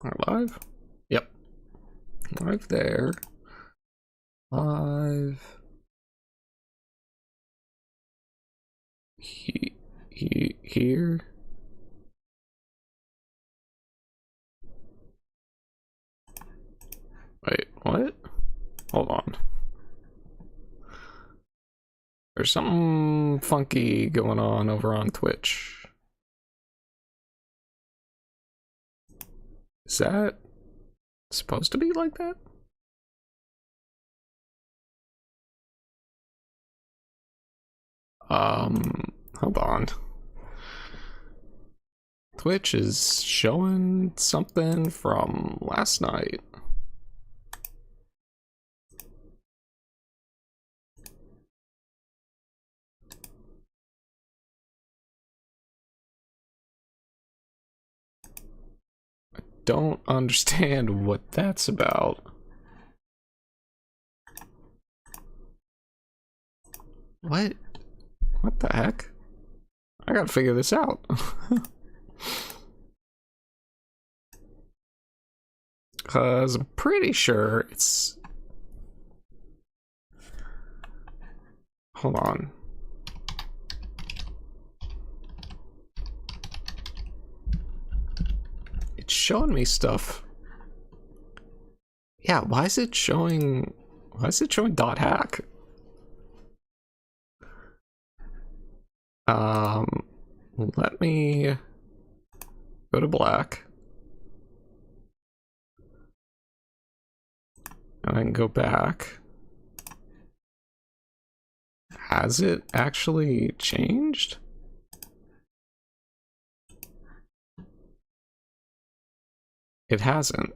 Are live? Yep. Live there. Live. Here. Wait, what? Hold on. There's something funky going on over on Twitch. Is that supposed to be like that? Hold on. Twitch is showing something from last night. Don't understand what that's about. What? What the heck? I gotta figure this out. Cause I'm pretty sure it's... Hold on. It's showing me stuff. Yeah, why is it showing .hack? Let me go to black. And I can go back. Has it actually changed? It hasn't.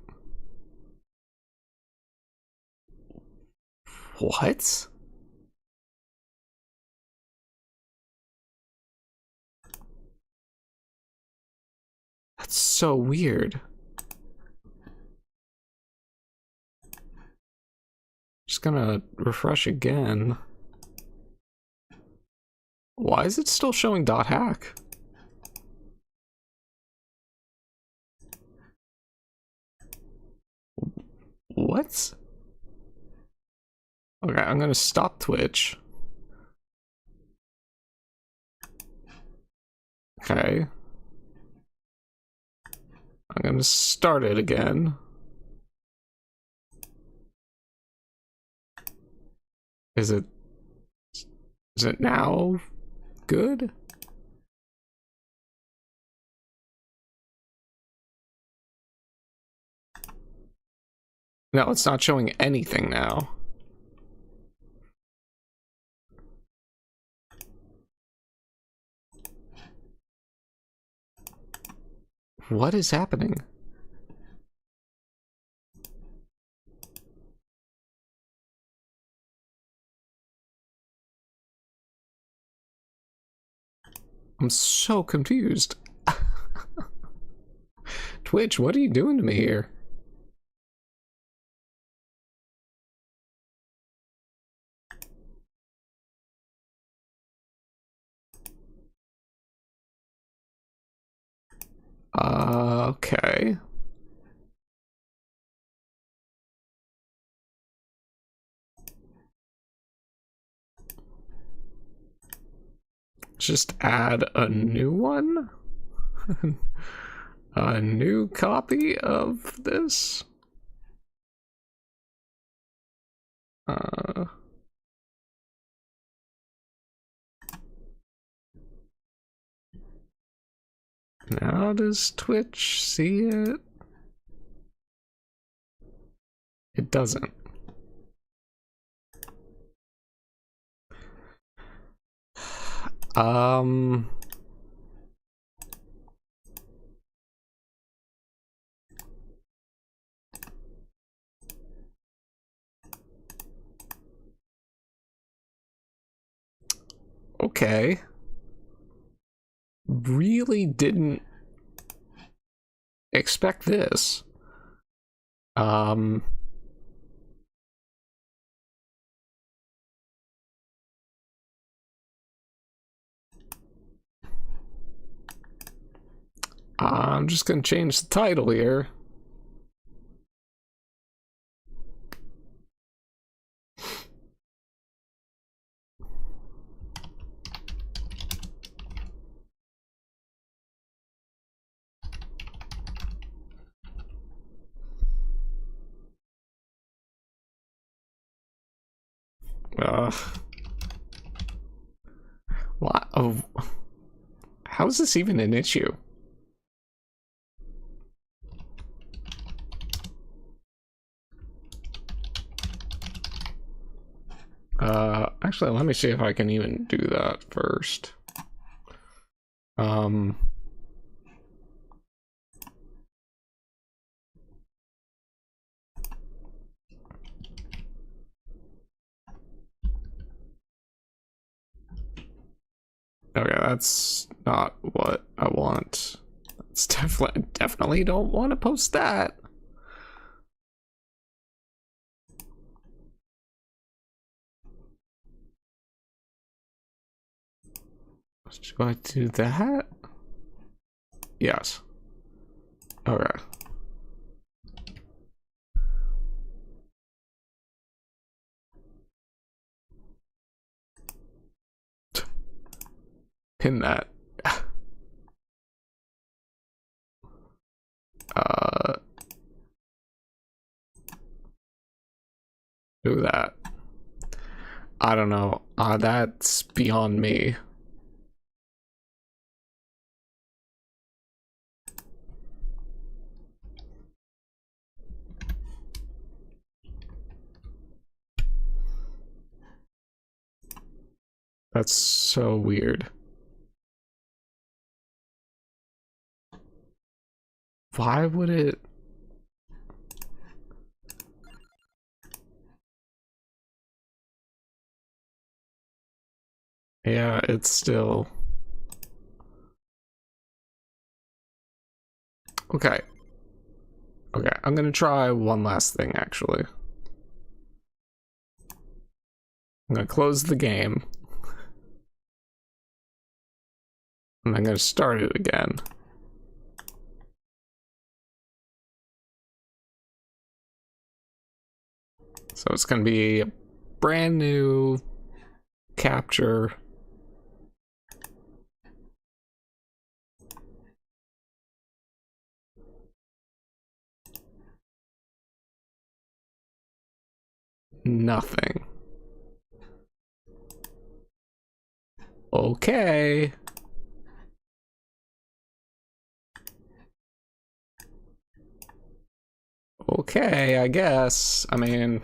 What? That's so weird. Just gonna refresh again. Why is it still showing .hack? What? Okay, I'm gonna stop Twitch. Okay. I'm gonna start it again. Is it now good? No, it's not showing anything now. What is happening? I'm so confused. Twitch, what are you doing to me here? Okay. Just add a new one? A new copy of this? Now does Twitch see it? It doesn't. Okay. Really didn't expect this. I'm just gonna change the title here. What? Oh, how is this even an issue? Actually, let me see if I can even do that first. Okay, that's not what I want. It's definitely don't want to post that. Should I do that? Yes. Okay. Pin that. Do that. I don't know. That's beyond me. That's so weird. Why would it? Yeah, it's still... Okay. Okay, I'm gonna try one last thing, actually. I'm gonna close the game. And I'm gonna start it again. So it's gonna be a brand new capture. Nothing. Okay. Okay, I guess. I mean...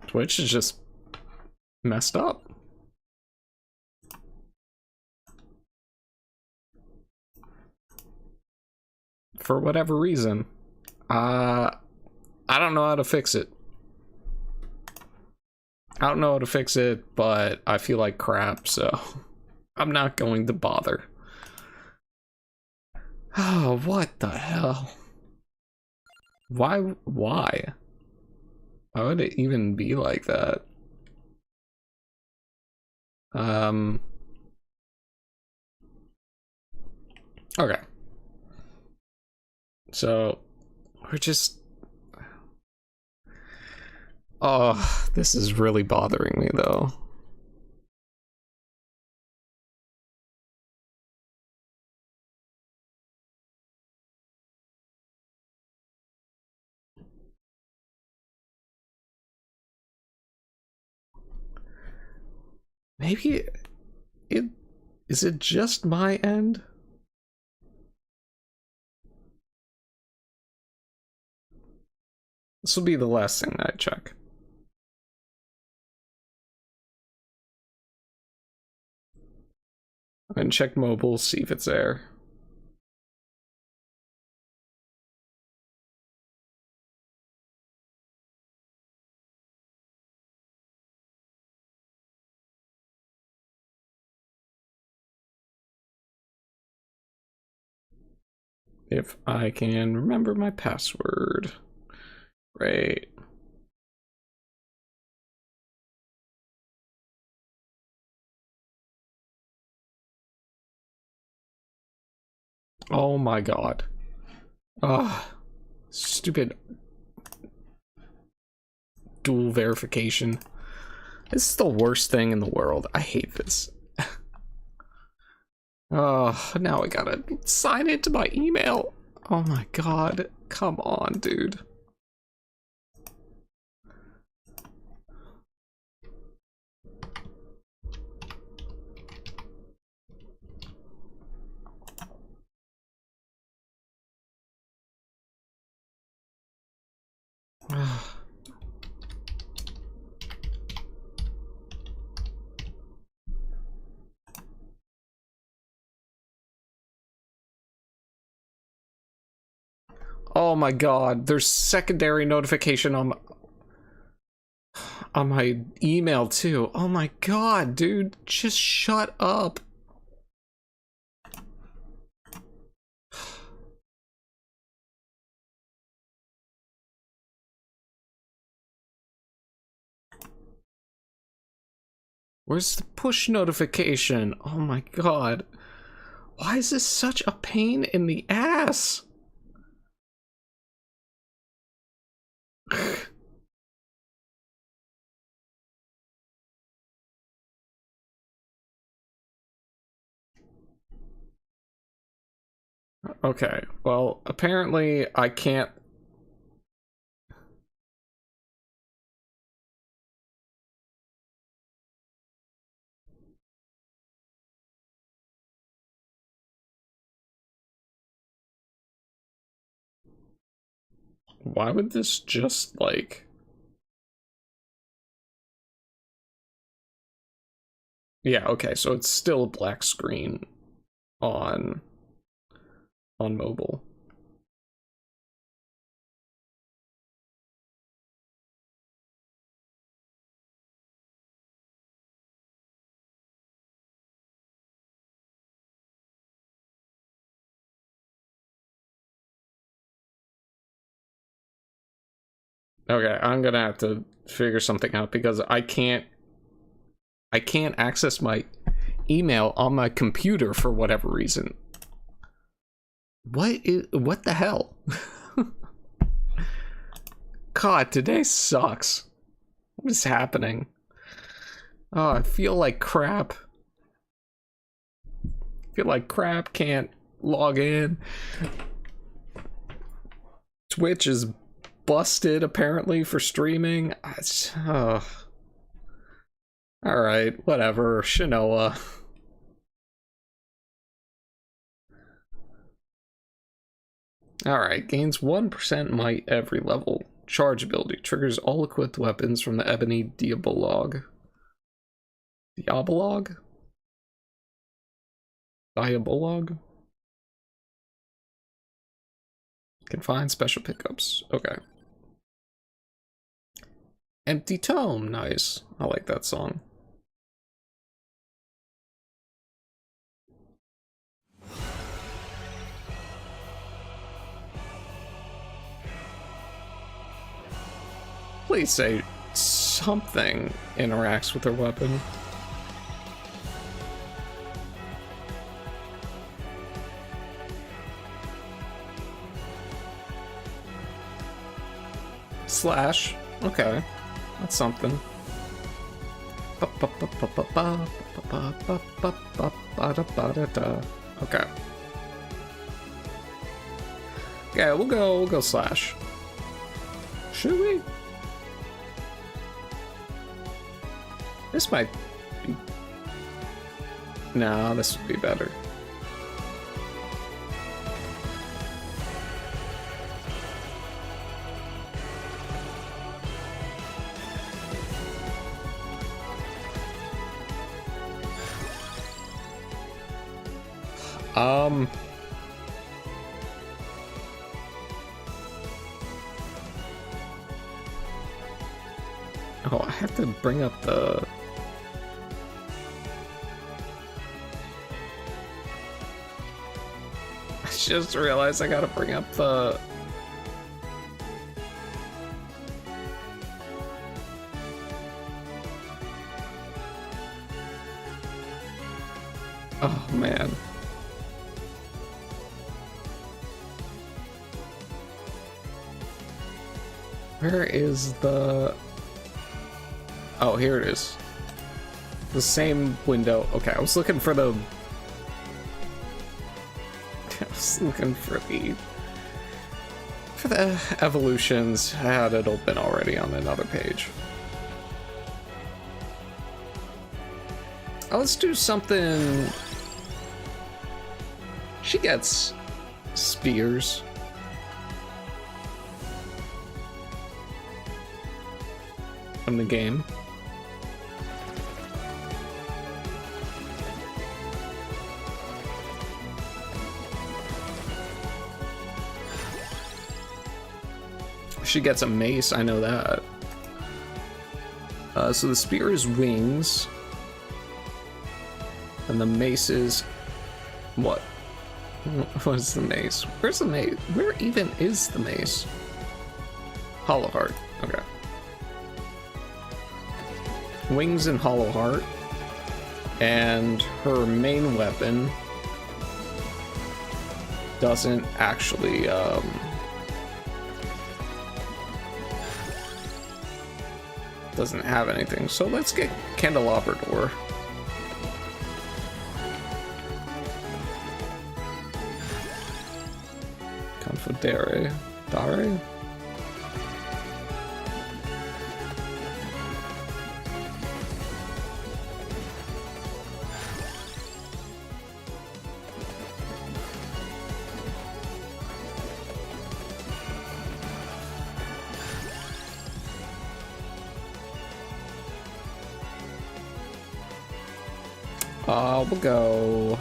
Twitch is just messed up. For whatever reason. I don't know how to fix it. I don't know how to fix it, but I feel like crap, so I'm not going to bother. Oh, what the hell? Why? Why would it even be like that? Okay. So, we're just... Oh, this is really bothering me, though. Maybe it... Is it just my end? This will be the last thing I check. And check mobile, see if it's there. If I can remember my password. Great. Oh my god. Ugh. Stupid dual verification. This is the worst thing in the world. I hate this. Oh, now I gotta sign into my email. Oh my god. Come on, dude. Oh my god, there's secondary notification on my email too. Oh my god, dude, just shut up. Where's the push notification? Oh my god. Why is this such a pain in the ass? Okay, well, apparently I can't. Why would this just, like... Yeah, okay, so it's still a black screen on mobile. Okay, I'm gonna have to figure something out because I can't access my email on my computer for whatever reason. What the hell? God, today sucks. What is happening? Oh, I feel like crap. Can't log in. Twitch is busted apparently for streaming. Alright, whatever. Shinoa. Alright, gains 1% might every level. Charge ability triggers all equipped weapons from the Ebony Diabolog. Diabolog? Diabolog? Can find special pickups. Okay. Empty Tome, nice. I like that song. Please say something interacts with their weapon. Slash. Okay. That's something. Okay. Yeah, we'll go slash. Should we? This might be... No, this would be better. Oh, I have to bring up the... I just realized I gotta bring up the... Oh, man. Where is the... Oh, here it is. The same window. Okay, I was looking for the... I was looking for the for the evolutions, I had it open already on another page. Oh, let's do something. She gets spears. From the game. She gets a mace, I know that. So the spear is wings. And the mace is... what? What is the mace? Where's the mace? Where even is the mace? Hollow Heart. Okay. Wings and Hollow Heart. And her main weapon doesn't actually... doesn't have anything. So let's get Candelabra Door. Confedere. Dare? We'll go...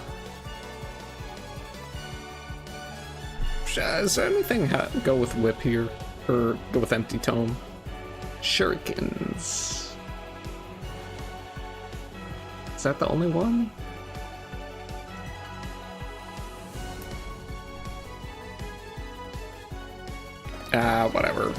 Is there anything go with whip here? Or go with empty tome? Shurikens. Is that the only one? Whatever.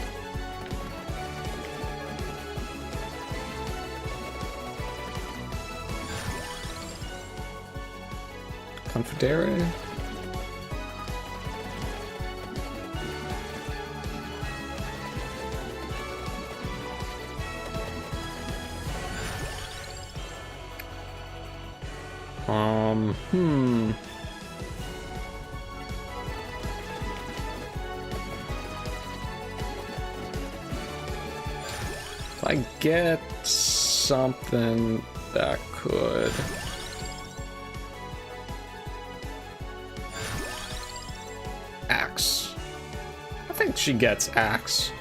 Confedere. If I get something that could... Axe. I think she gets axe.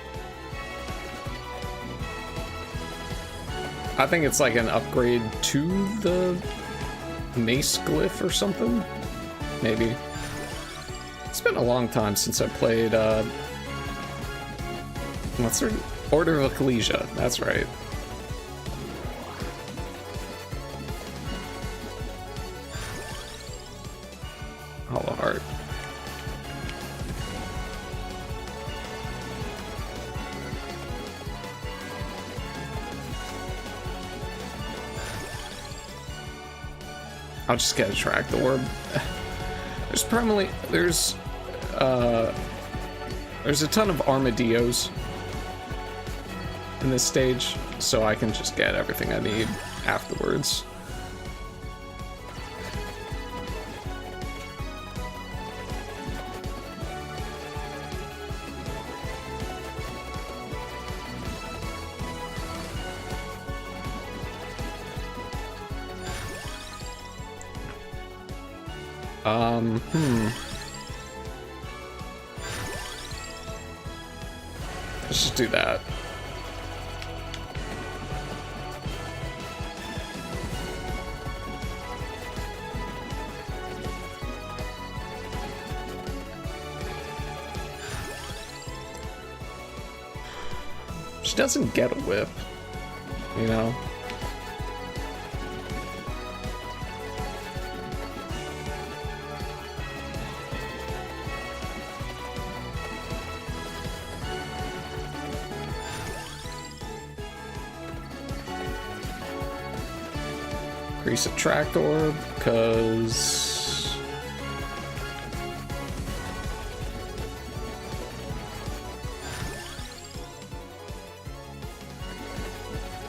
I think it's like an upgrade to the mace glyph or something. Maybe. It's been a long time since I played, what's her? Order of Ecclesia. That's right. Hollow Heart. I'll just get a track the orb. There's a ton of armadillos in this stage, so I can just get everything I need afterwards. Let's just do that. She doesn't get a whip, you know? Increase attract orb, because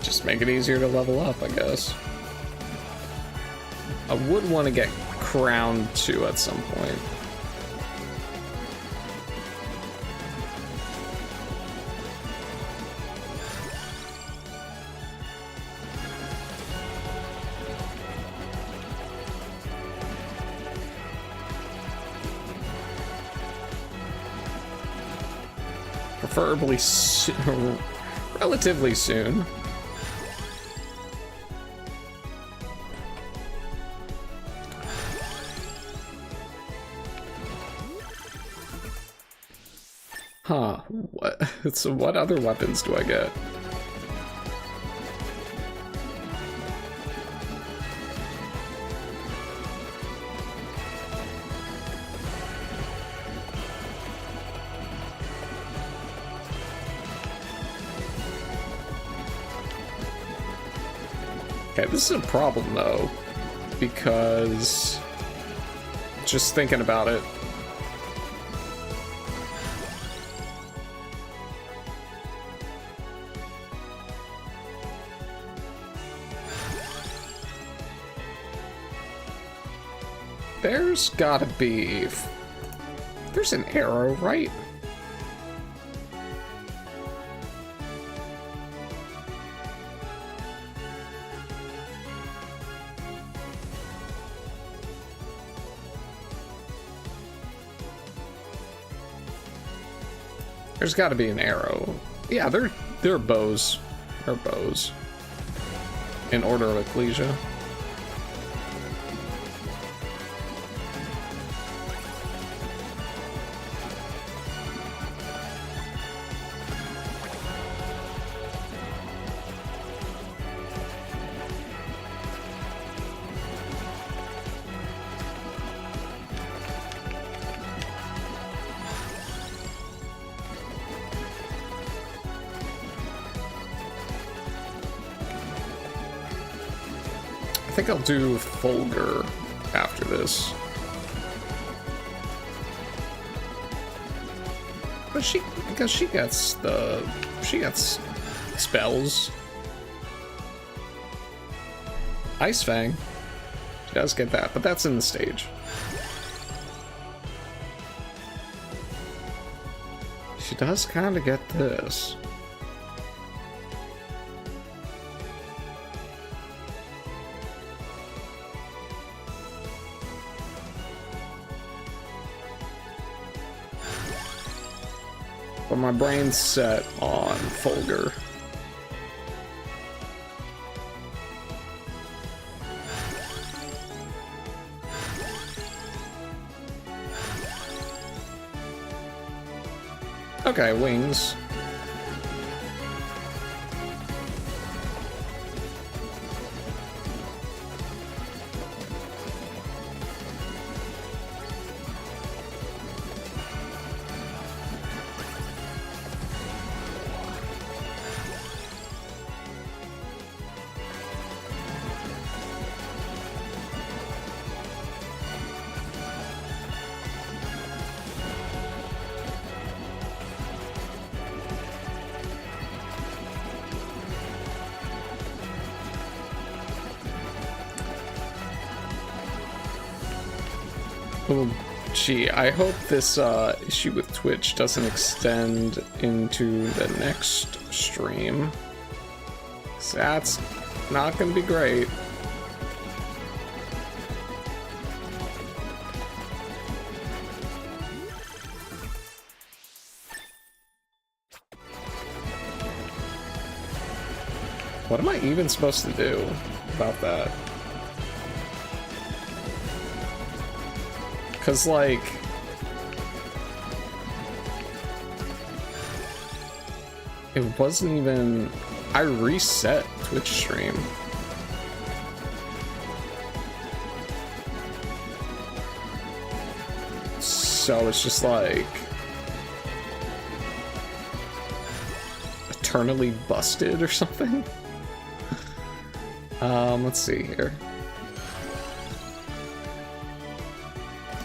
just make it easier to level up, I guess. I would want to get crowned too at some point. Preferably soon, relatively soon. Huh, what? So what other weapons do I get? Okay, this is a problem though, because just thinking about it, there's gotta be... There's an arrow, right? There's gotta be an arrow. Yeah, they're bows. They're bows. In order of Ecclesia. I think I'll do Fulgur after this. But because she gets spells. Ice Fang. She does get that, but that's in the stage. She does kind of get this. But my brain's set on Fulgur. Okay, wings. Oh, gee, I hope this issue with Twitch doesn't extend into the next stream. 'Cause that's not gonna be great. What am I even supposed to do about that? Because, like, it wasn't even... I reset Twitch stream. So it's just like... eternally busted or something? Let's see here.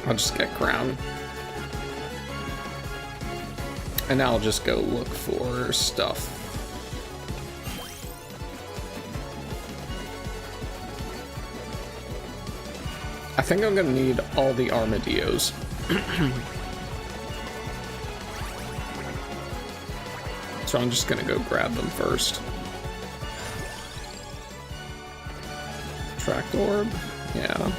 I'll just get crown. And now I'll just go look for stuff. I think I'm gonna need all the armadillos. So I'm just gonna go grab them first. Tract orb? Yeah.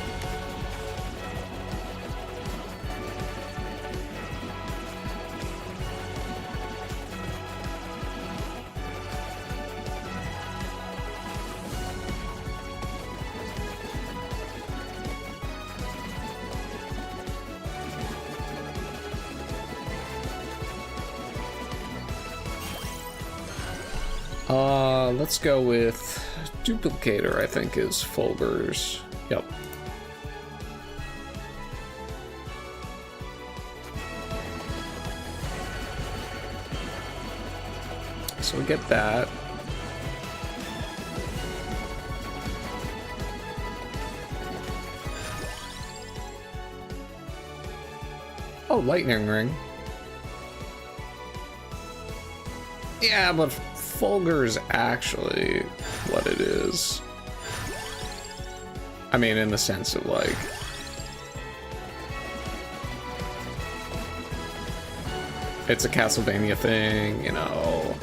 Let's go with Duplicator, I think is Fulgur's. Yep. So we get that. Oh, Lightning Ring. Yeah, but Fulgur's actually what it is. I mean, in the sense of, like... it's a Castlevania thing, you know...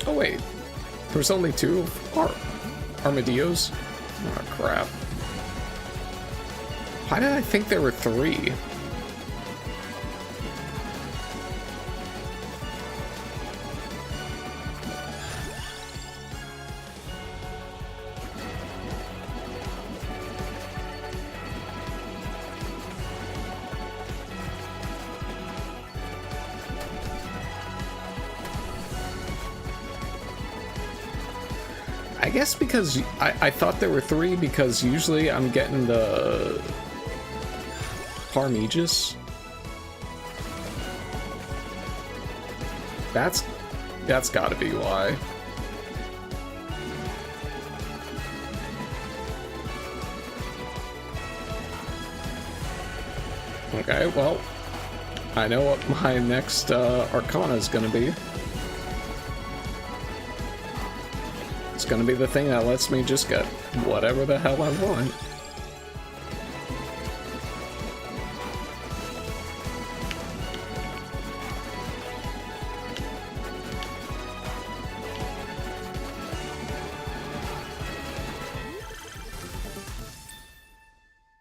Oh wait, there's only two armadillos? Oh crap. Why did I think there were three? I guess because I thought there were three because usually I'm getting the Parmegus. That's gotta be why. Okay, well, I know what my next Arcana is gonna be. It's gonna be the thing that lets me just get whatever the hell I want.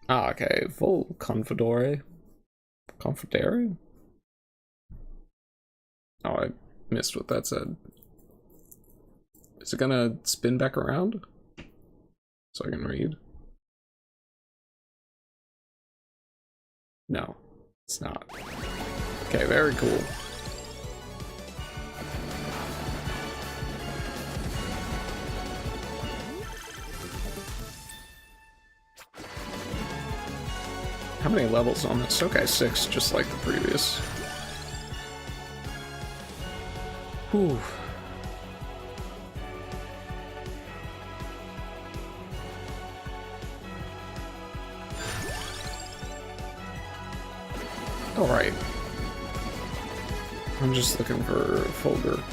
Ah, okay. Full Confidore. Confidere? Oh, I missed what that said. Is it gonna spin back around? So I can read? No, it's not. Okay, very cool. How many levels on this? Okay, 6, just like the previous. Whew. Alright. I'm just looking for Fulgur.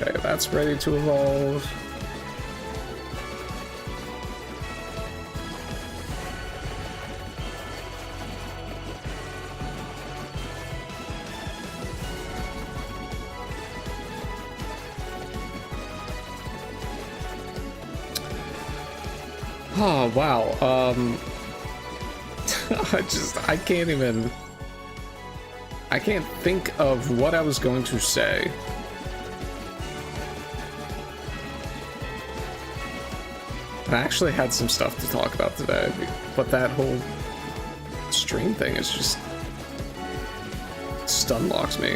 Okay, that's ready to evolve. Oh, wow. I can't think of what I was going to say. I actually had some stuff to talk about today, but that whole stream thing is just stun locks me.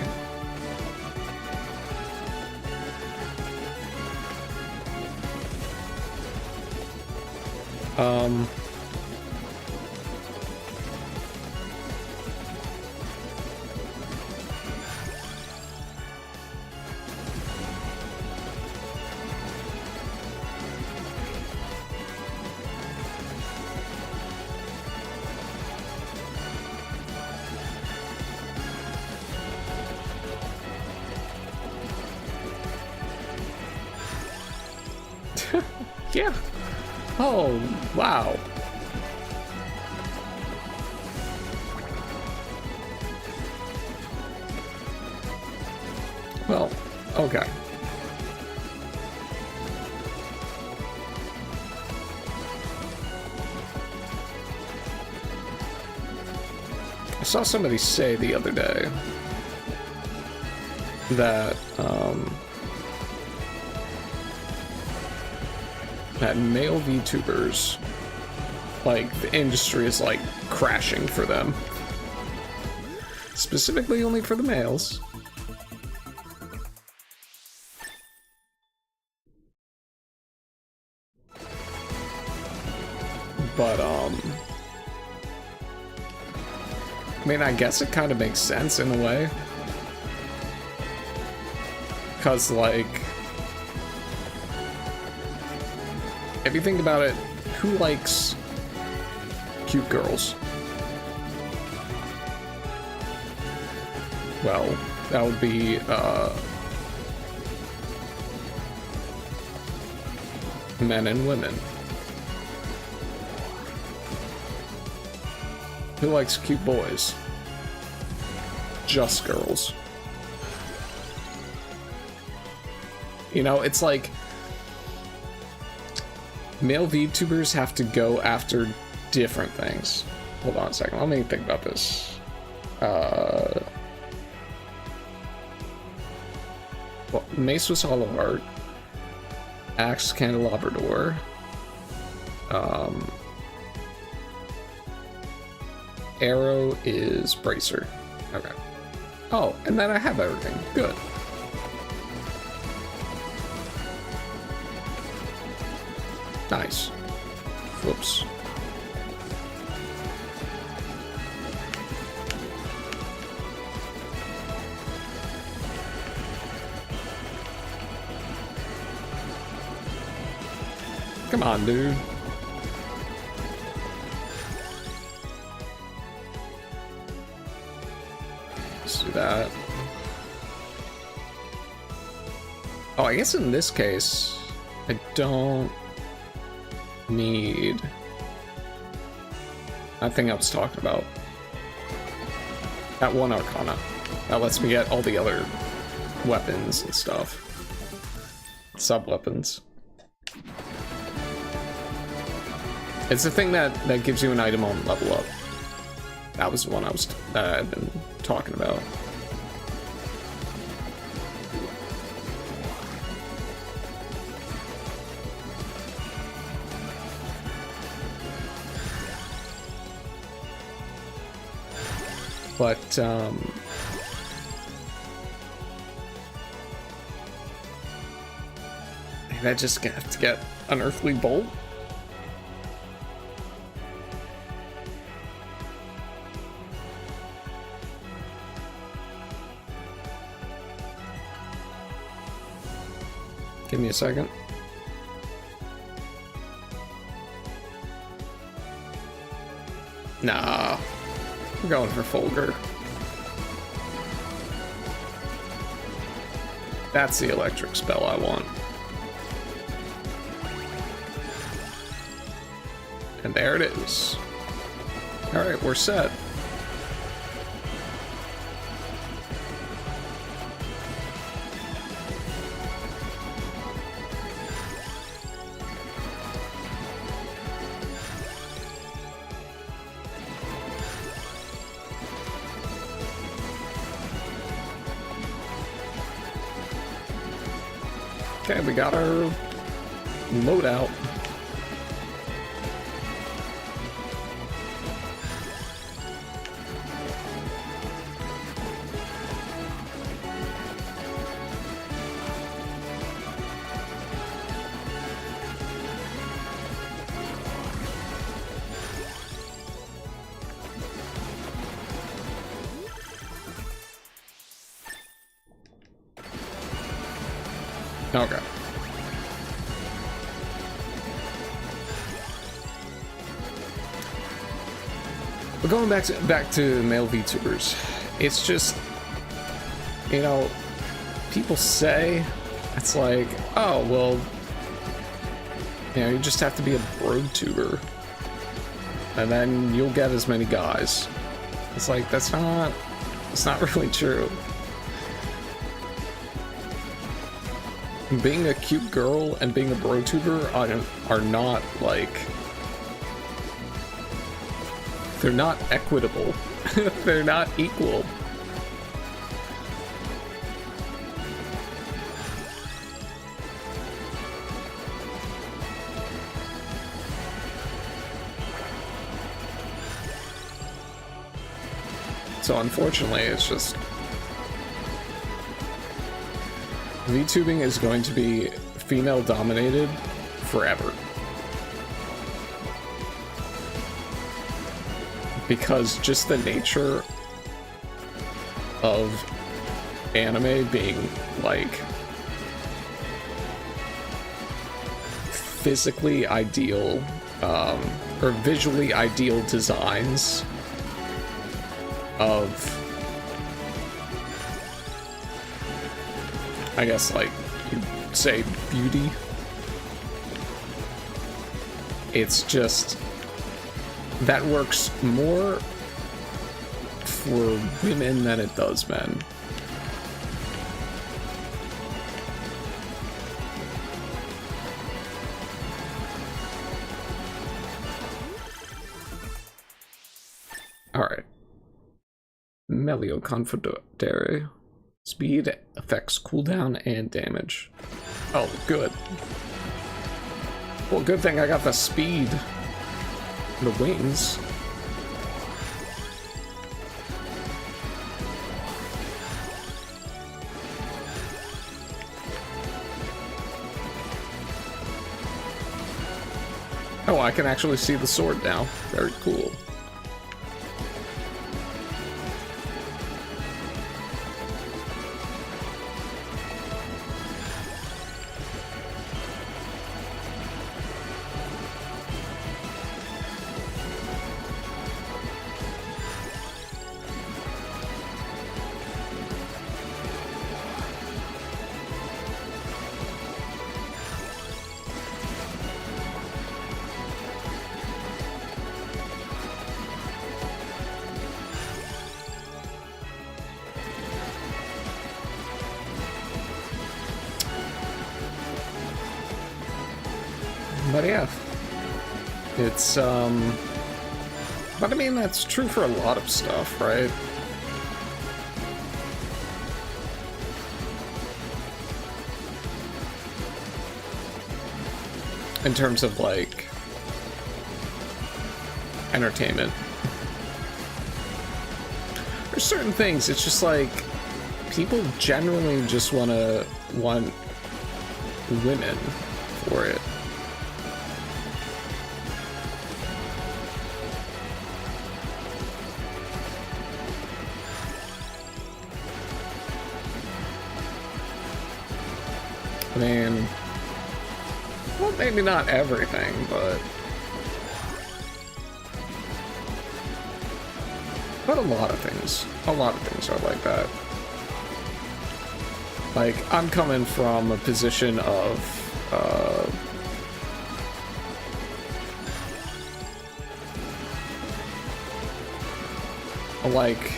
Yeah. Oh, wow. Well, okay. I saw somebody say the other day that, that male VTubers, like, the industry is, like, crashing for them. Specifically only for the males. But, I mean, I guess it kind of makes sense in a way. Because, like, if you think about it, who likes cute girls? Well, that would be, men and women. Who likes cute boys? Just girls. You know, it's like male VTubers have to go after different things. Hold on a second, let me think about this. Well, Mace was Hollow Heart. Axe Candelabrador. Arrow is Bracer. Okay. Oh, and then I have everything. Good. Nice. Whoops. Come on, dude. Let's do that. Oh, I guess in this case, I don't need that thing I was talking about. That one Arcana. That lets me get all the other weapons and stuff. Sub-weapons. It's the thing that gives you an item on level up. That was the one that I've been talking about. But maybe I just have to get Unearthly Bolt. Give me a second. Nah, we're going for Fulgur. That's the electric spell I want. And there it is. Alright, we're set. Okay, we got our loadout. Okay. But going back to male VTubers, it's just, you know, people say it's like, oh well, you know, you just have to be a bro tuber, and then you'll get as many guys. It's like that's not really true. Being a cute girl and being a bro tuber are not like They're not equitable. They're not equal. So unfortunately, it's just... VTubing is going to be female-dominated forever. Because just the nature of anime being, like, physically ideal, or visually ideal designs of, I guess, like, you'd say beauty. It's just, that works more for women than it does men. Alright. Melio Confidere. Speed affects cooldown and damage. Oh, good. Well, good thing I got the speed. The wings. Oh, I can actually see the sword now. Very cool. But yeah, it's, but I mean, that's true for a lot of stuff, right? In terms of, like, entertainment. There's certain things, it's just like, people generally just want women for it. I mean, well, maybe not everything, but a lot of things. A lot of things are like that. Like, I'm coming from a position of, like,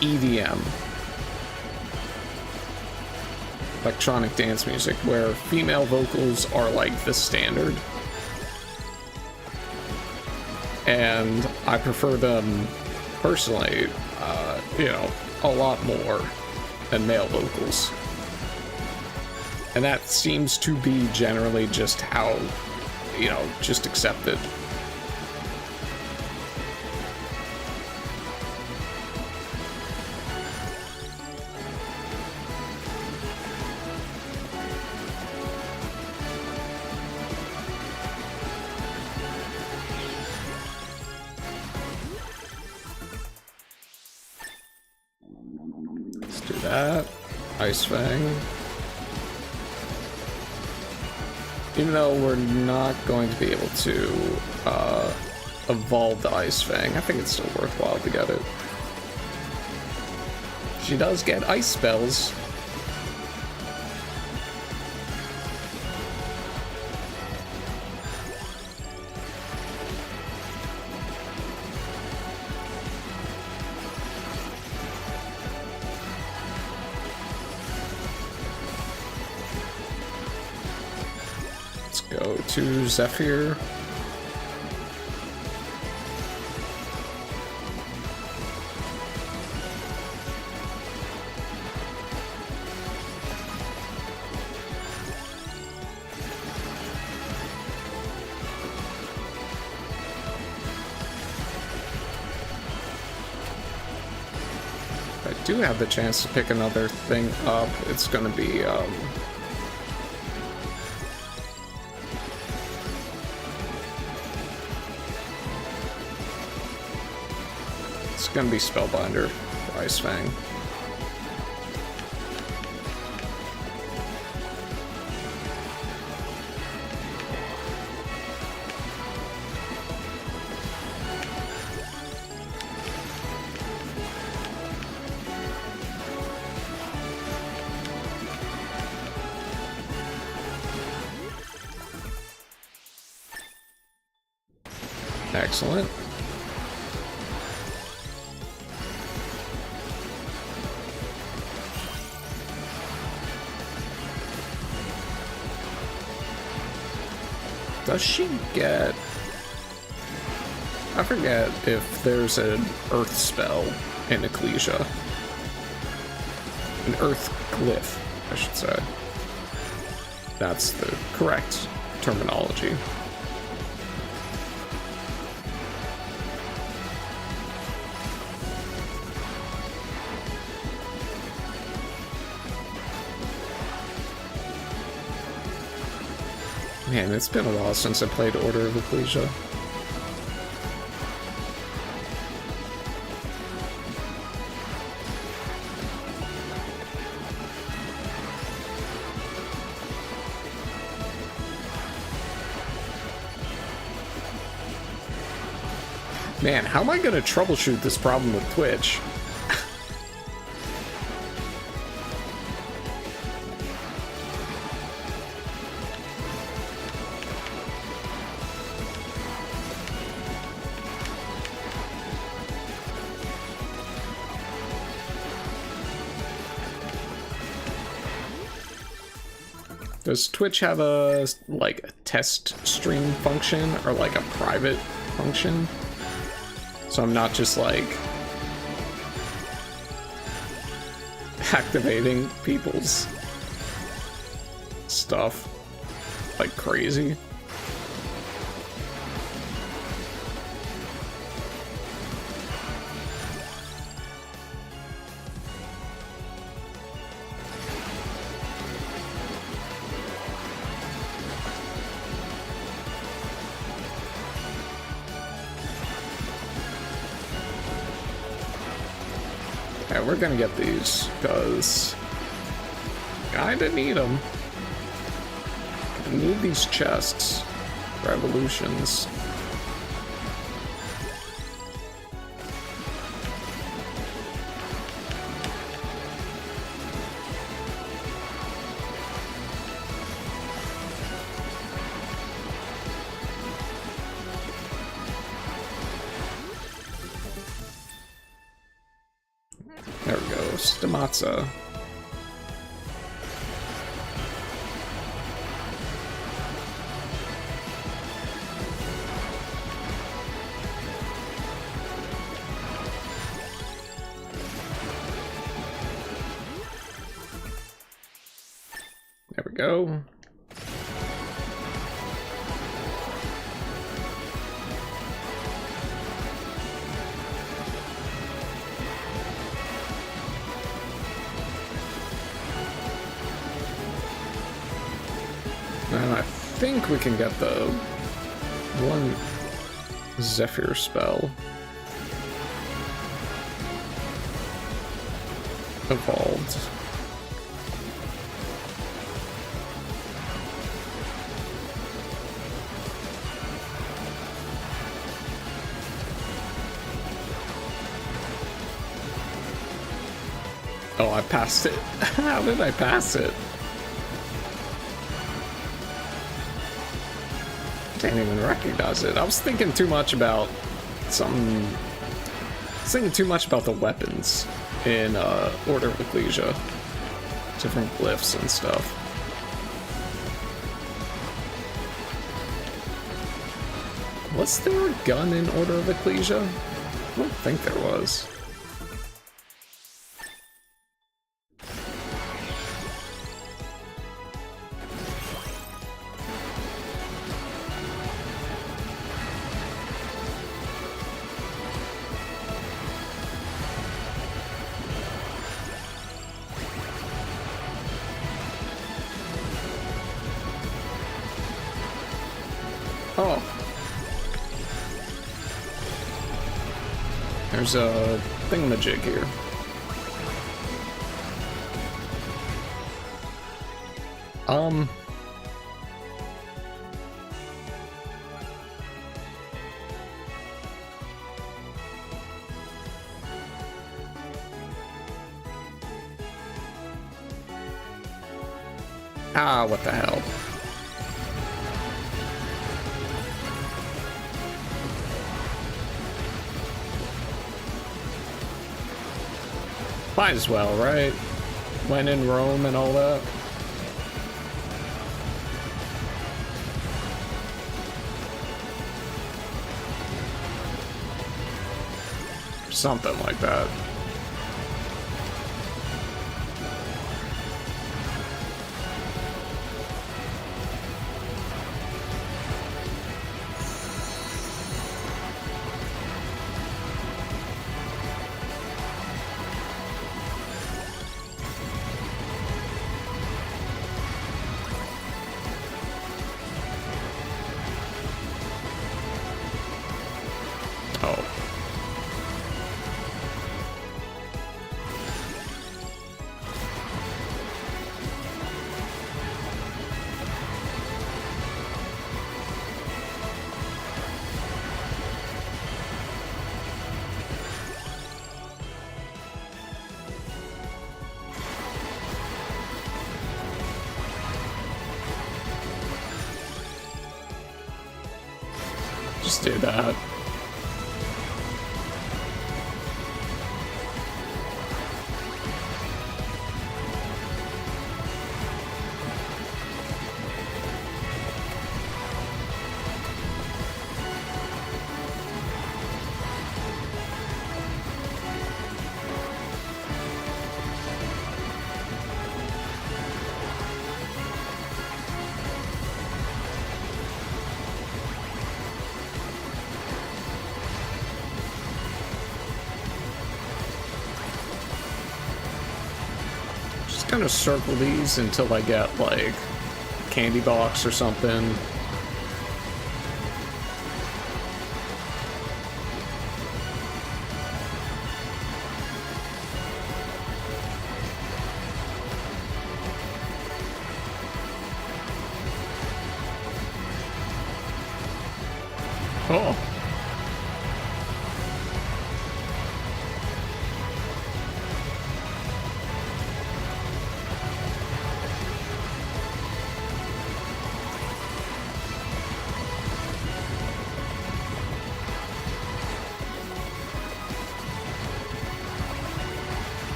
EDM. Electronic dance music, where female vocals are like the standard, and I prefer them personally, you know, a lot more than male vocals, and that seems to be generally just how, you know, just accepted. That Ice Fang. Even though we're not going to be able to evolve the Ice Fang, I think it's still worthwhile to get it. She does get ice spells. Go to Zephyr. do have the chance to pick another thing up, it's gonna be, it's gonna be Spellbinder for Ice Fang. Excellent. Does she get... I forget if there's an earth spell in Ecclesia. An earth glyph, I should say. That's the correct terminology. Man, it's been a while since I played Order of Ecclesia. Man, how am I gonna troubleshoot this problem with Twitch? Does Twitch have a, like, a test stream function or, like, a private function? So I'm not just, like, activating people's stuff like crazy. Yeah, we're gonna get these, because kinda need them. I need these chests for evolutions. There we go, Stamatza. There we go. And I think we can get the one Zephyr spell evolved. Oh, I passed it. How did I pass it? Can't even recognize it. I was thinking too much about something. I was thinking too much about the weapons in Order of Ecclesia. Different glyphs and stuff. Was there a gun in Order of Ecclesia? I don't think there was. Oh. There's a thingamajig here. Ah, what the hell? Might as well, right? When in Rome and all that. Something like that. Just do that. Kind of circle these until I get like candy box or something. Oh.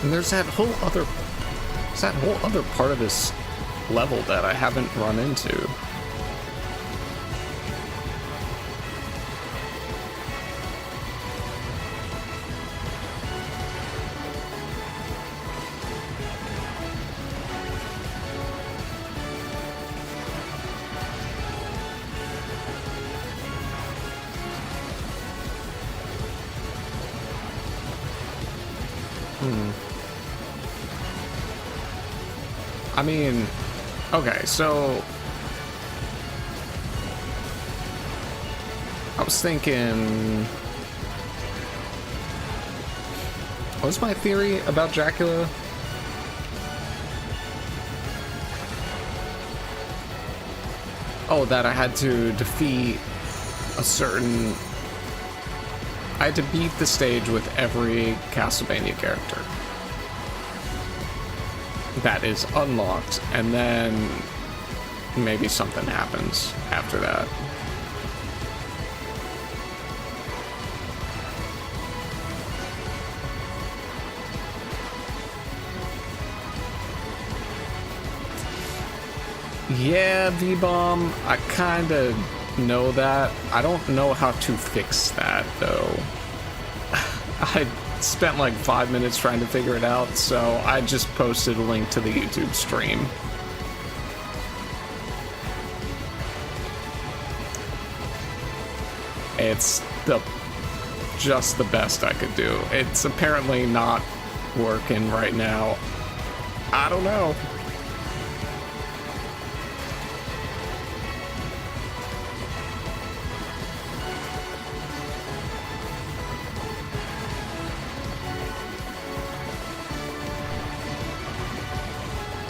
And there's that whole other part of this level that I haven't run into. I mean, okay, so I was thinking, what was my theory about Dracula? Oh, that I had to defeat a certain... I had to beat the stage with every Castlevania character that is unlocked, and then maybe something happens after that. Yeah, V-Bomb, I kinda know that. I don't know how to fix that, though. I spent like 5 minutes trying to figure it out, so I just posted a link to the YouTube stream. It's just the best I could do. It's apparently not working right now. I don't know.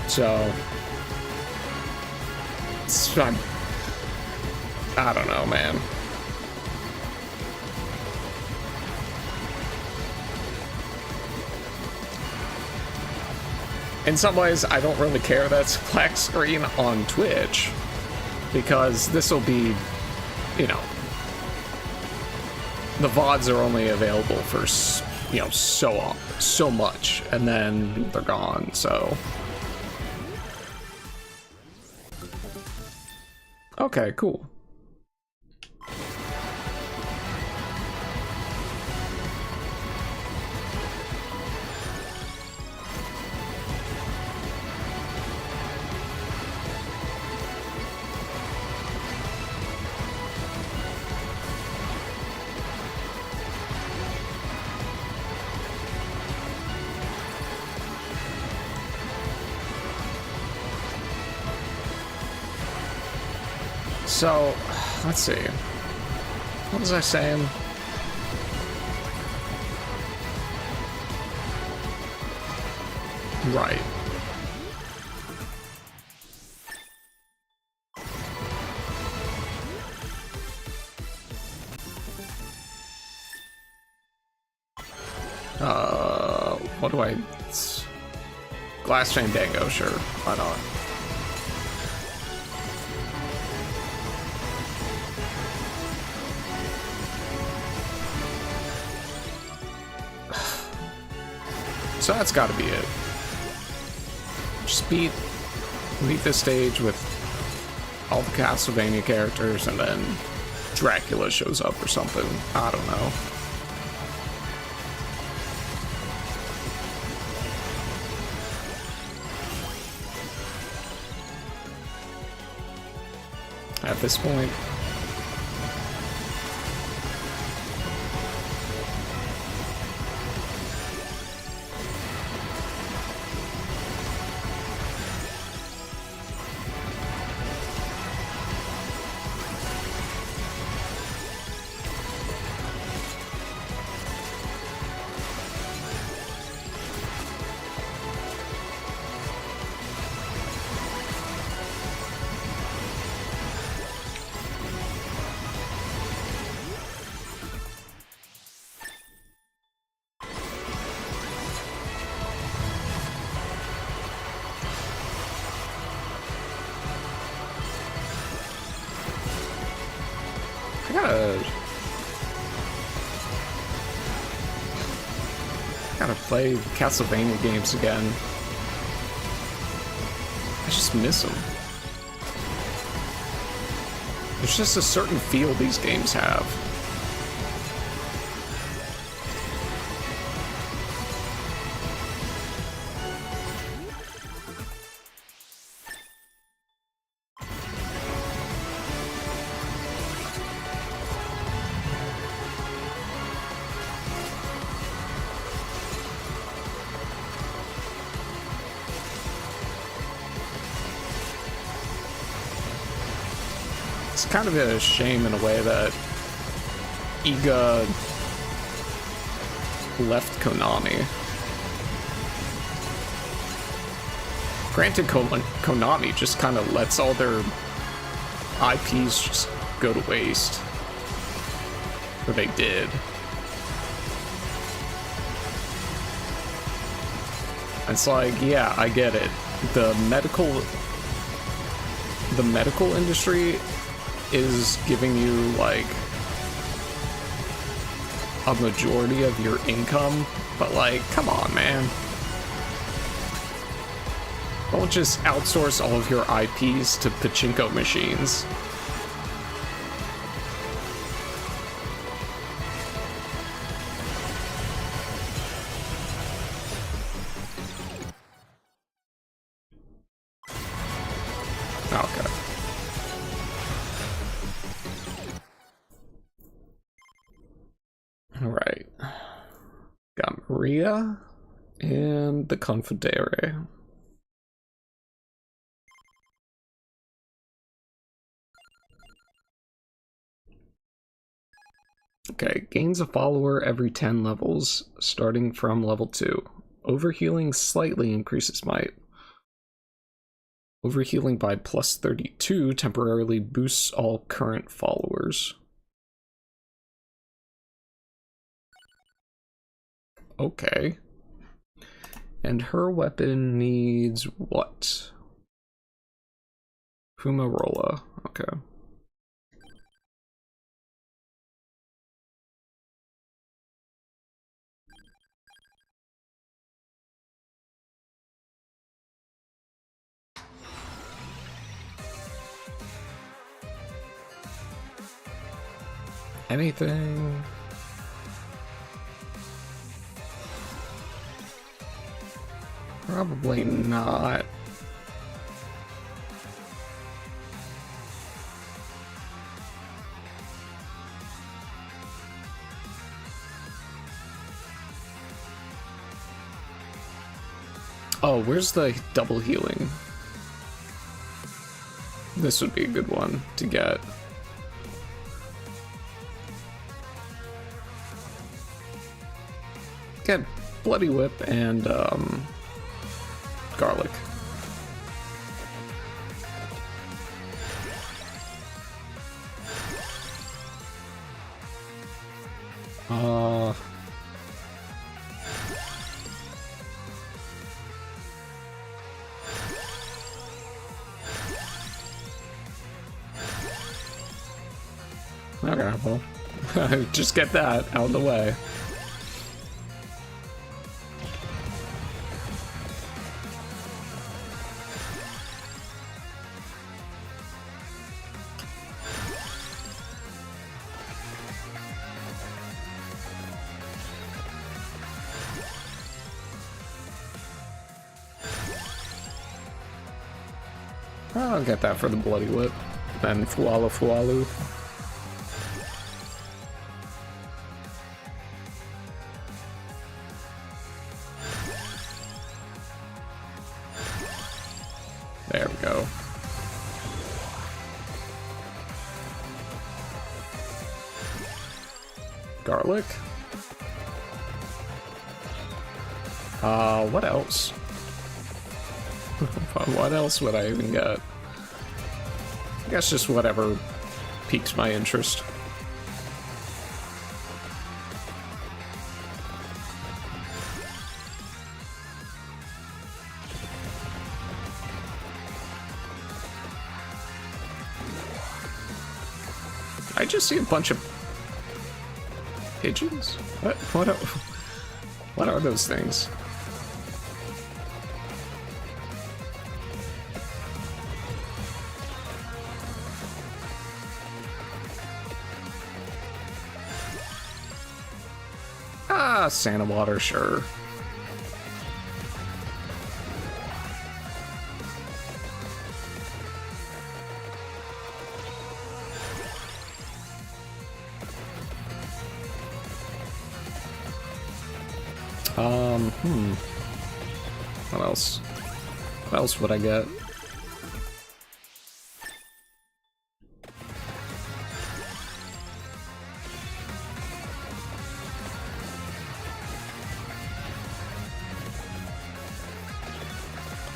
So, I don't know, man. In some ways, I don't really care that's black screen on Twitch, because this will be, you know, the VODs are only available for, you know, so much, and then they're gone, so. Okay, cool. So, let's see. What was I saying? Right. What do I... Glass Fandango, sure. Why not? So that's got to be it. Just beat this stage with all the Castlevania characters, and then Dracula shows up or something. I don't know. At this point. Gotta play Castlevania games again. I just miss them. There's just a certain feel these games have. It's kind of a shame in a way that Iga left Konami. Granted, Konami just kind of lets all their IPs just go to waste. Or they did. It's like, yeah, I get it. The medical industry is giving you, like, a majority of your income, but, like, come on, man. Don't just outsource all of your IPs to pachinko machines. Okay. Alright. Got Maria and the Confedere. Okay, gains a follower every 10 levels, starting from level 2. Overhealing slightly increases might. Overhealing by plus 32 temporarily boosts all current followers. Okay. And her weapon needs what? Fumarola. Okay. Anything? Probably not. Oh, where's the double healing? This would be a good one to get. Get Bloody Whip and garlic. Okay, well, just get that out of the way. I'll get that for the Bloody Whip. Then Fualu Fualu. There we go. Garlic. What else? What else would I even get? I guess just whatever piques my interest. I just see a bunch of pigeons? What are those things? Ah, Santa water, sure. What else? What else would I get?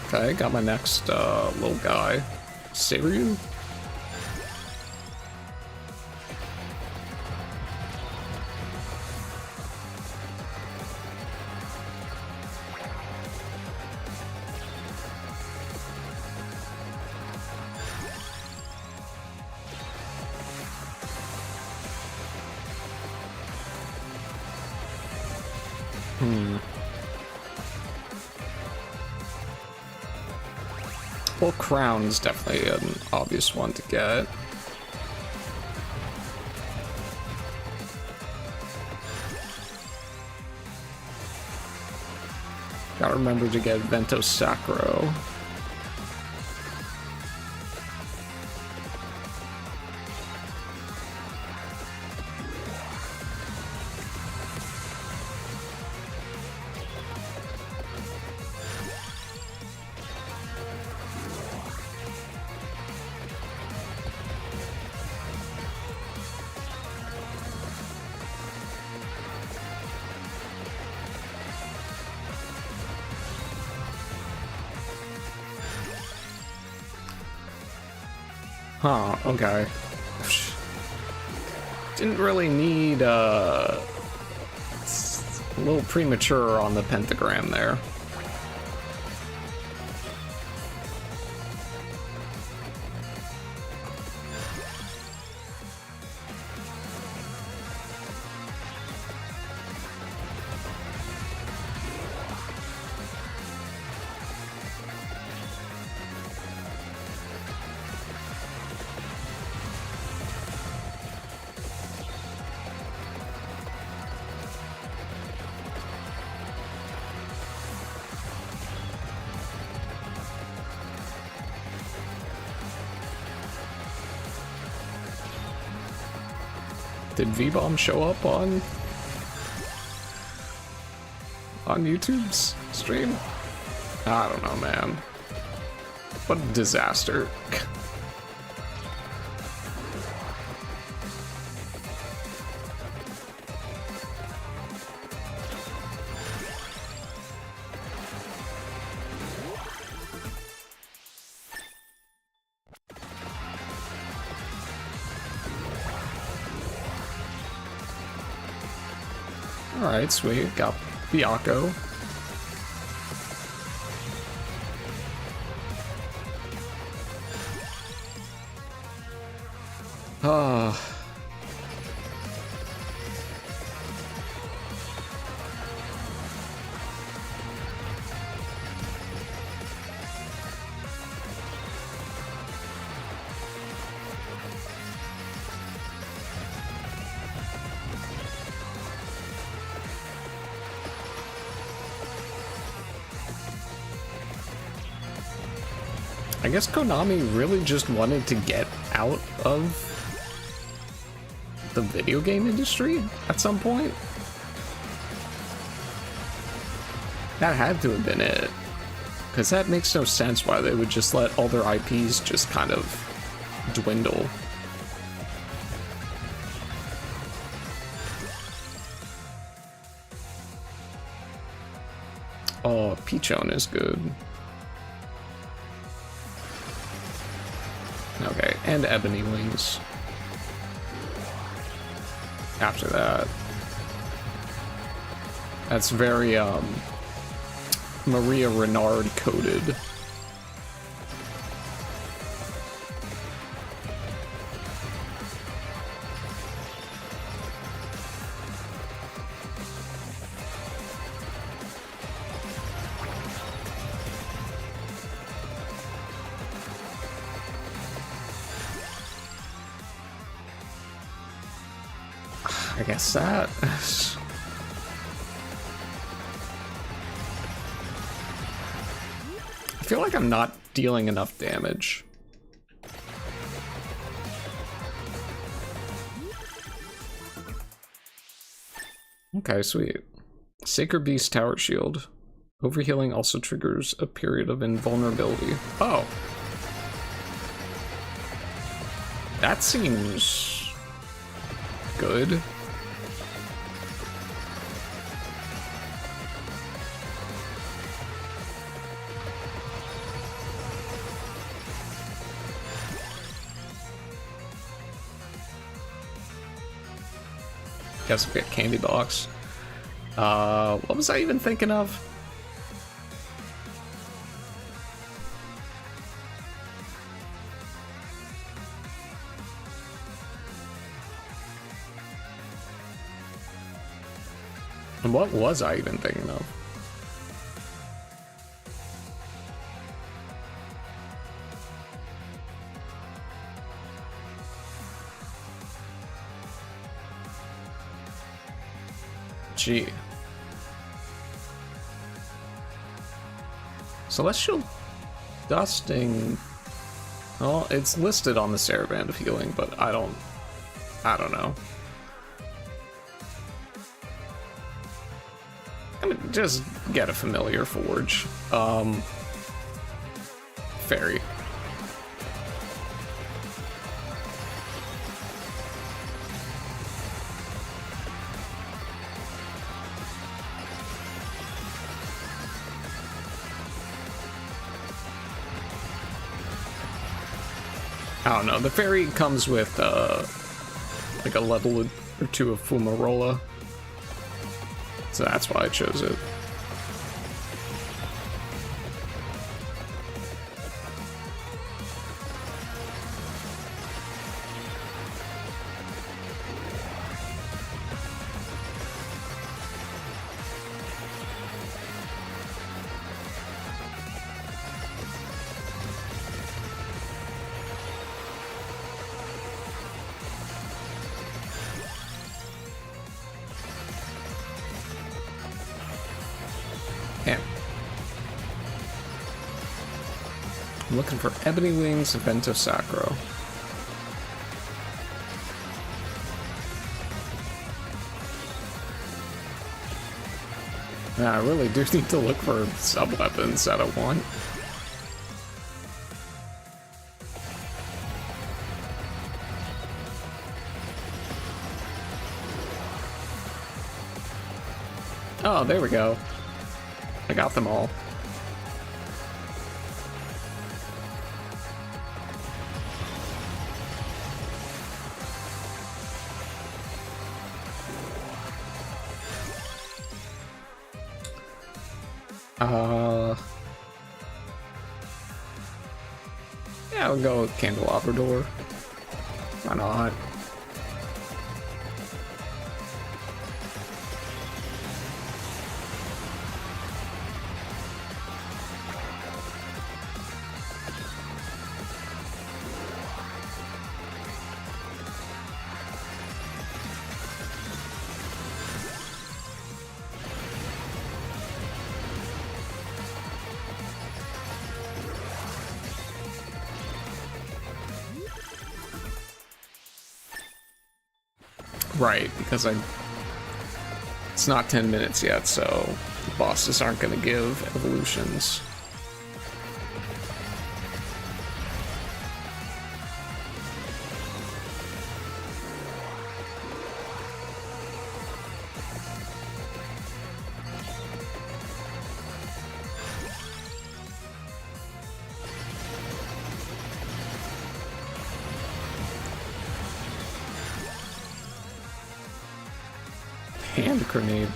Okay, got my next little guy. Seiryu? Well, Crown's definitely an obvious one to get. Gotta remember to get Vento Sacro. Huh, okay. Didn't really need, it's a little premature on the pentagram there. Did V-Bomb show up on YouTube's stream? I don't know, man. What a disaster. Alright, sweet. Got Biako. Ah. I guess Konami really just wanted to get out of the video game industry at some point. That had to have been it. Because that makes no sense why they would just let all their IPs just kind of dwindle. Oh, Pichon is good. Okay, and Ebony Wings. After that. That's very, Maria Renard coded. I guess that. I feel like I'm not dealing enough damage. Okay, sweet. Sacred Beast Tower Shield. Overhealing also triggers a period of invulnerability. Oh. That seems good. Guess we get Candy Box. What was I even thinking of? And what was I even thinking of? Gee. Celestial Dusting. Well, it's listed on the Saraband of Healing, but I don't know. I mean, just get a familiar forge. Fairy. I don't know. The fairy comes with like a level or two of Fumarola, so that's why I chose it. I'm looking for Ebony Wings Vento Sacro. Yeah, I really do need to look for sub-weapons that I want. Oh, there we go. I got them all. Yeah, I'll go with Candelabra Door. Why not? Right, because it's not 10 minutes yet, so the bosses aren't going to give evolutions. Hand grenade.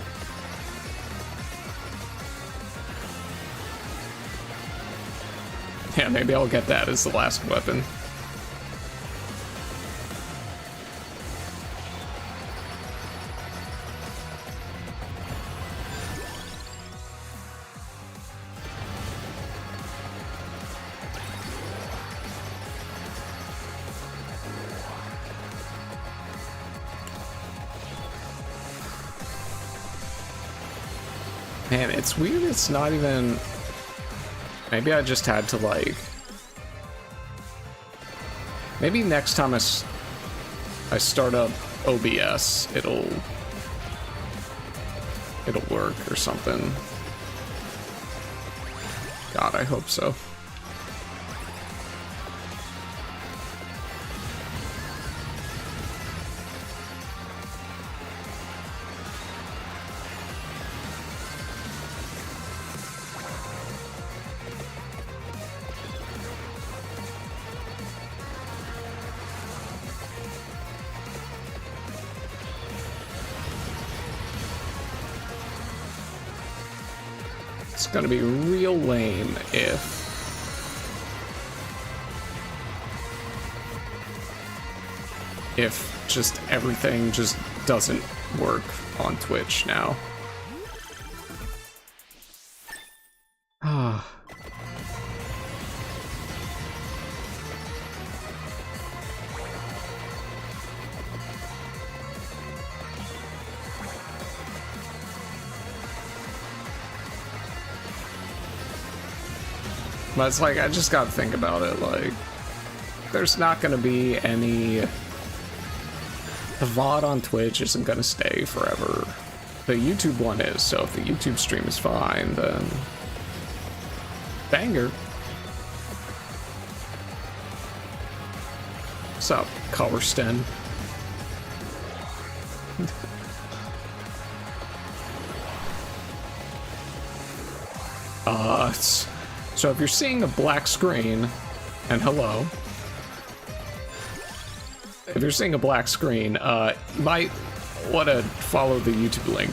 Yeah, maybe I'll get that as the last weapon. Man, it's weird it's not even... Maybe I just had to, like... Maybe next time I start up OBS, it'll work or something. God, I hope so. It's gonna be real lame if just everything just doesn't work on Twitch now. Ah. But it's like, I just gotta think about it, like, there's not gonna be any... The VOD on Twitch isn't gonna stay forever. The YouTube one is, so if the YouTube stream is fine, then... Banger. What's up, Colorsten? So if you're seeing a black screen, and hello, if you're seeing a black screen, you might want to follow the YouTube link.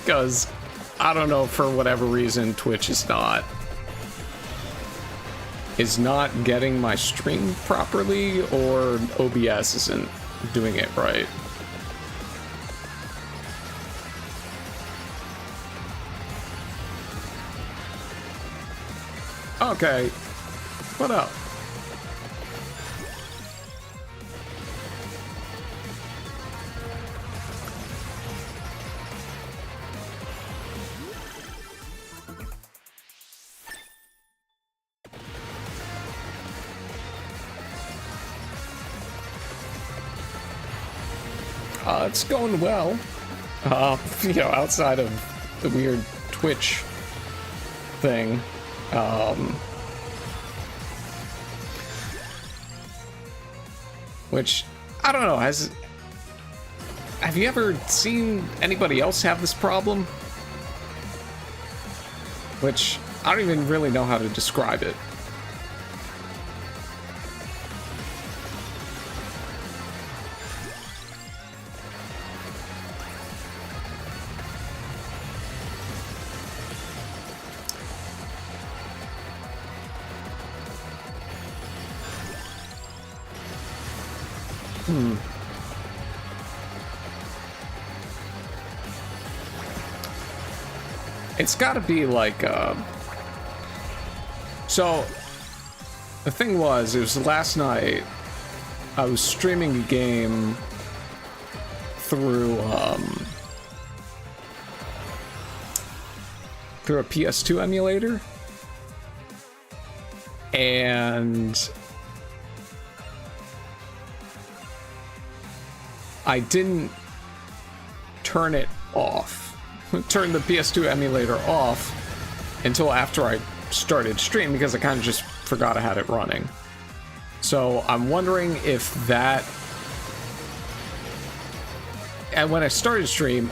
Because, I don't know, for whatever reason, Twitch is not getting my stream properly, or OBS isn't doing it right. Okay, what up? It's going well. You know, outside of the weird Twitch thing. Which, I don't know, have you ever seen anybody else have this problem? Which, I don't even really know how to describe it. It's gotta be like, so, the thing was, it was last night, I was streaming a game through a PS2 emulator, and I didn't turn it off. Turn the PS2 emulator off until after I started stream, because I kind of just forgot I had it running. So I'm wondering if that... And when I started stream,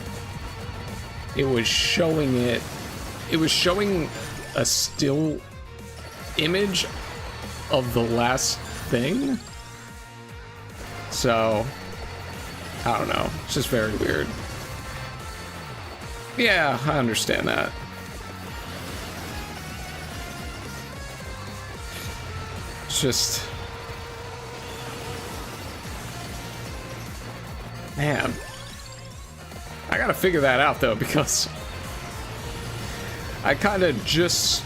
it was showing a still image of the last thing. So, I don't know. It's just very weird. Yeah, I understand that. It's just... Man. I gotta figure that out, though, because... I kinda just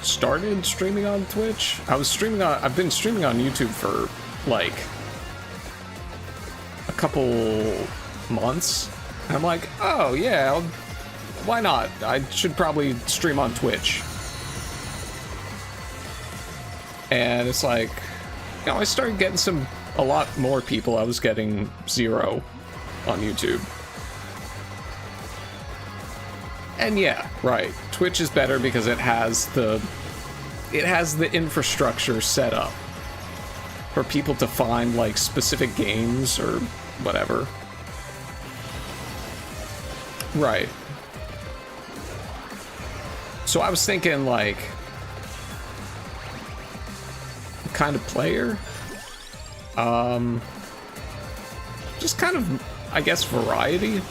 started streaming on Twitch. I've been streaming on YouTube for, like... a couple months. I'm like, oh yeah, why not? I should probably stream on Twitch. And it's like, you know, I started getting a lot more people. I was getting 0 on YouTube. And yeah, right. Twitch is better because it has the infrastructure set up for people to find like specific games or whatever. Right. So I was thinking, like, kind of player? Just kind of, I guess, variety.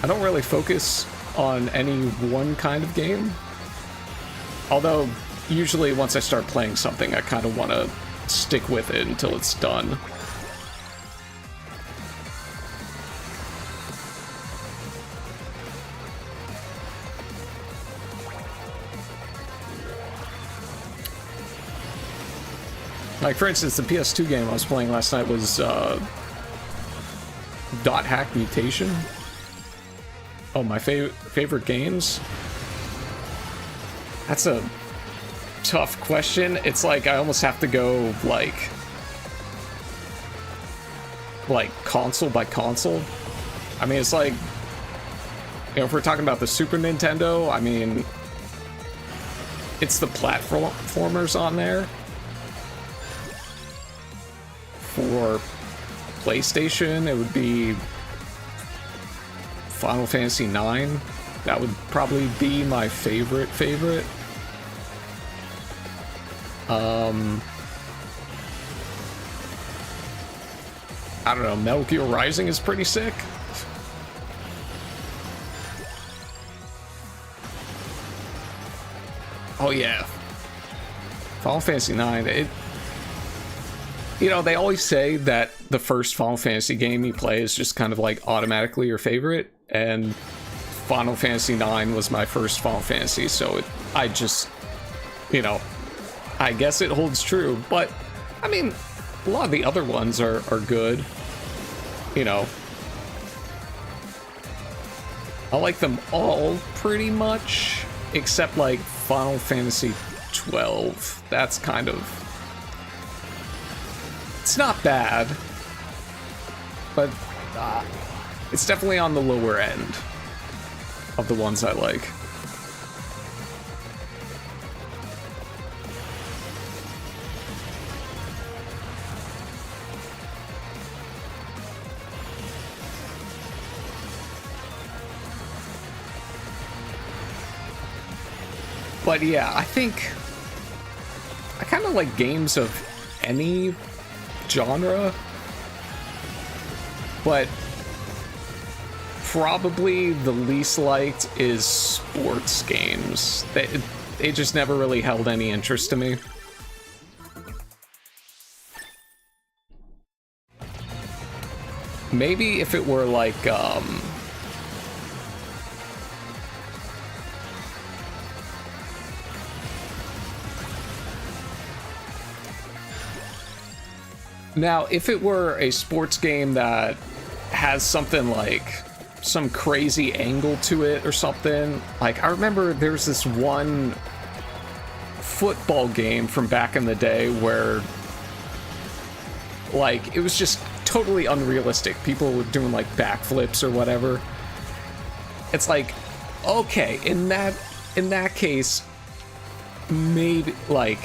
I don't really focus on any one kind of game. Although, usually once I start playing something, I kind of want to stick with it until it's done. Like, for instance, the PS2 game I was playing last night was, Dot Hack Mutation. Oh, my favorite games? That's a tough question. It's like, I almost have to go, like console by console. I mean, it's like, you know, if we're talking about the Super Nintendo, I mean, it's the platformers on there. For PlayStation, it would be Final Fantasy IX. That would probably be my favorite. I don't know, Metal Gear Rising is pretty sick. Oh yeah, Final Fantasy IX. You know, they always say that the first Final Fantasy game you play is just kind of like automatically your favorite, and Final Fantasy IX was my first Final Fantasy, so I just, you know, I guess it holds true. But I mean, a lot of the other ones are good. You know, I like them all pretty much, except like Final Fantasy 12. That's kind of, it's not bad, but it's definitely on the lower end of the ones I like. But yeah, I think I kind of like games of any genre, but probably the least liked is sports games. They just never really held any interest to me. Maybe if it were like now, if it were a sports game that has something like some crazy angle to it or something, like I remember there's this one football game from back in the day where like it was just totally unrealistic. People were doing like backflips or whatever. It's like, okay, in that case, maybe like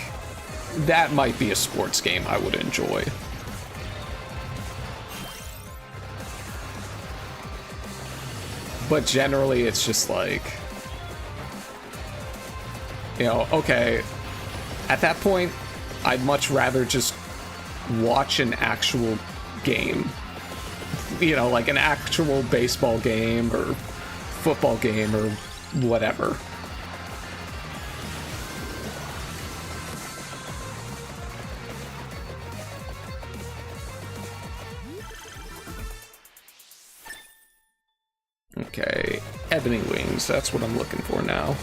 that might be a sports game I would enjoy. But generally, it's just like, you know, okay, at that point, I'd much rather just watch an actual game. You know, like an actual baseball game or football game or whatever. Okay, Ebony Wings, that's what I'm looking for now.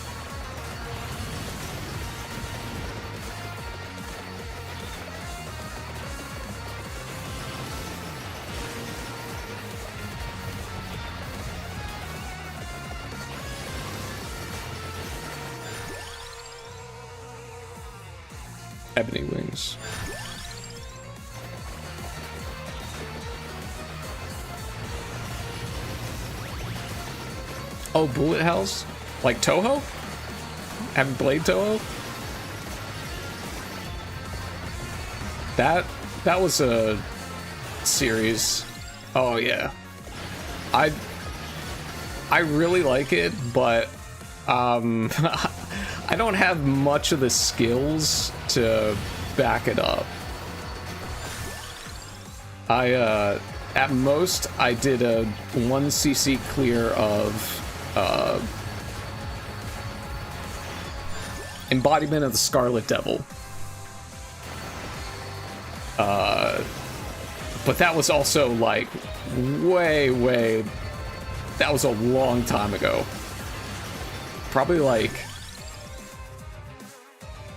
Ebony Wings. Oh, bullet hells? Like Toho? Haven't played Toho? That was a series. Oh yeah. I really like it, but I don't have much of the skills to back it up. At most I did a 1cc clear of Embodiment of the Scarlet Devil. But that was also like way, that was a long time ago. Probably like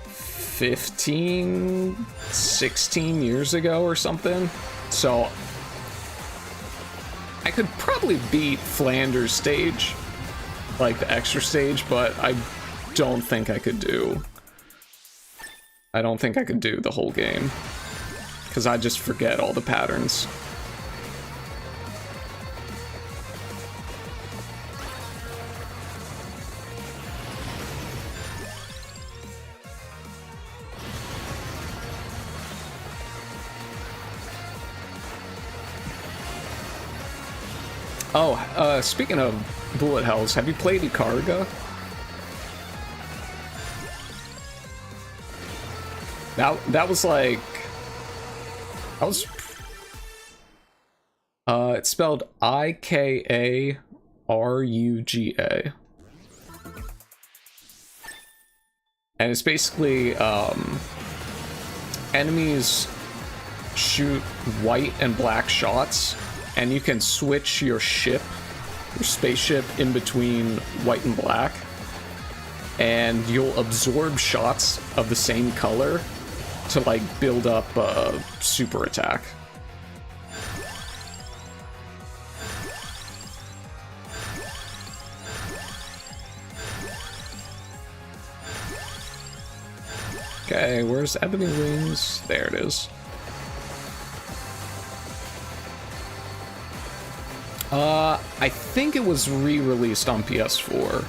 15, 16 years ago or something. So I could probably beat Flanders stage, like the extra stage, but I don't think I could do the whole game, because I just forget all the patterns. Oh, speaking of bullet hells, have you played Ikarga? That was like, It's spelled Ikaruga. And it's basically, enemies shoot white and black shots, and you can switch your spaceship in between white and black, and you'll absorb shots of the same color to, like, build up a super attack. Okay, where's Ebony Wings? There it is. I think it was re-released on PS4.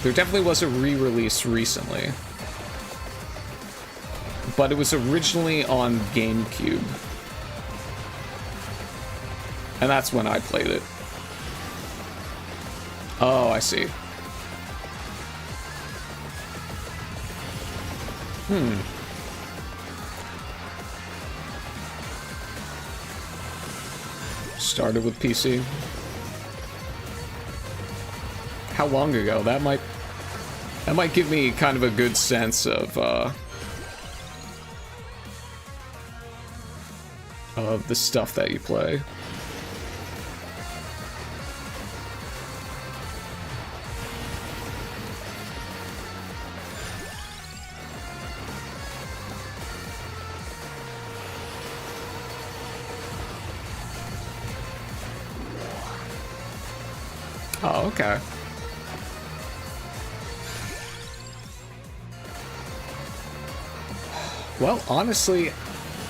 There definitely was a re-release recently. But it was originally on GameCube. And that's when I played it. Oh, I see. Started with PC. How long ago? That might give me kind of a good sense of the stuff that you play. Oh, okay. Well, honestly,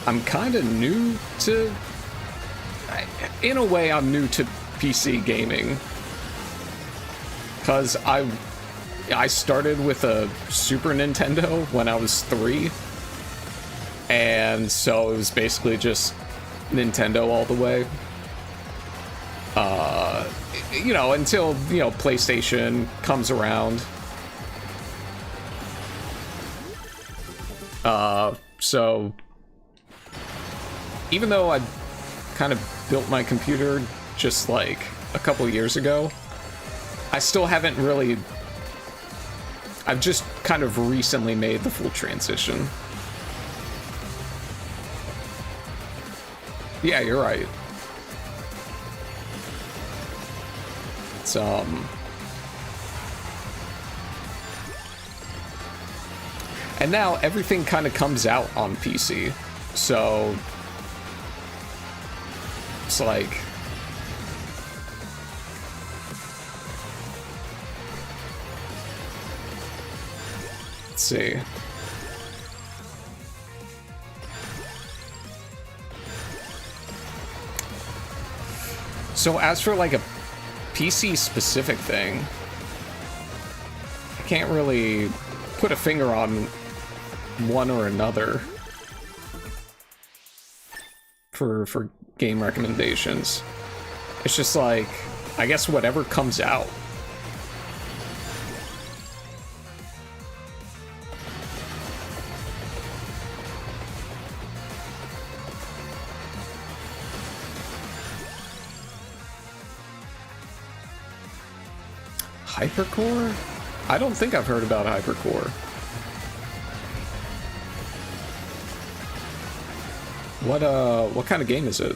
I'm kind of new to... In a way, I'm new to PC gaming. Because I started with a Super Nintendo when I was 3. And so it was basically just Nintendo all the way. You know, until, you know, PlayStation comes around. So even though I kind of built my computer just like a couple years ago, I still haven't really... I've just kind of recently made the full transition. Yeah, you're right. It's, and now everything kind of comes out on PC, so it's like... Let's see. So as for like a PC specific thing, I can't really put a finger on one or another for game recommendations. It's just like, I guess whatever comes out. Hypercore? I don't think I've heard about Hypercore. What kind of game is it?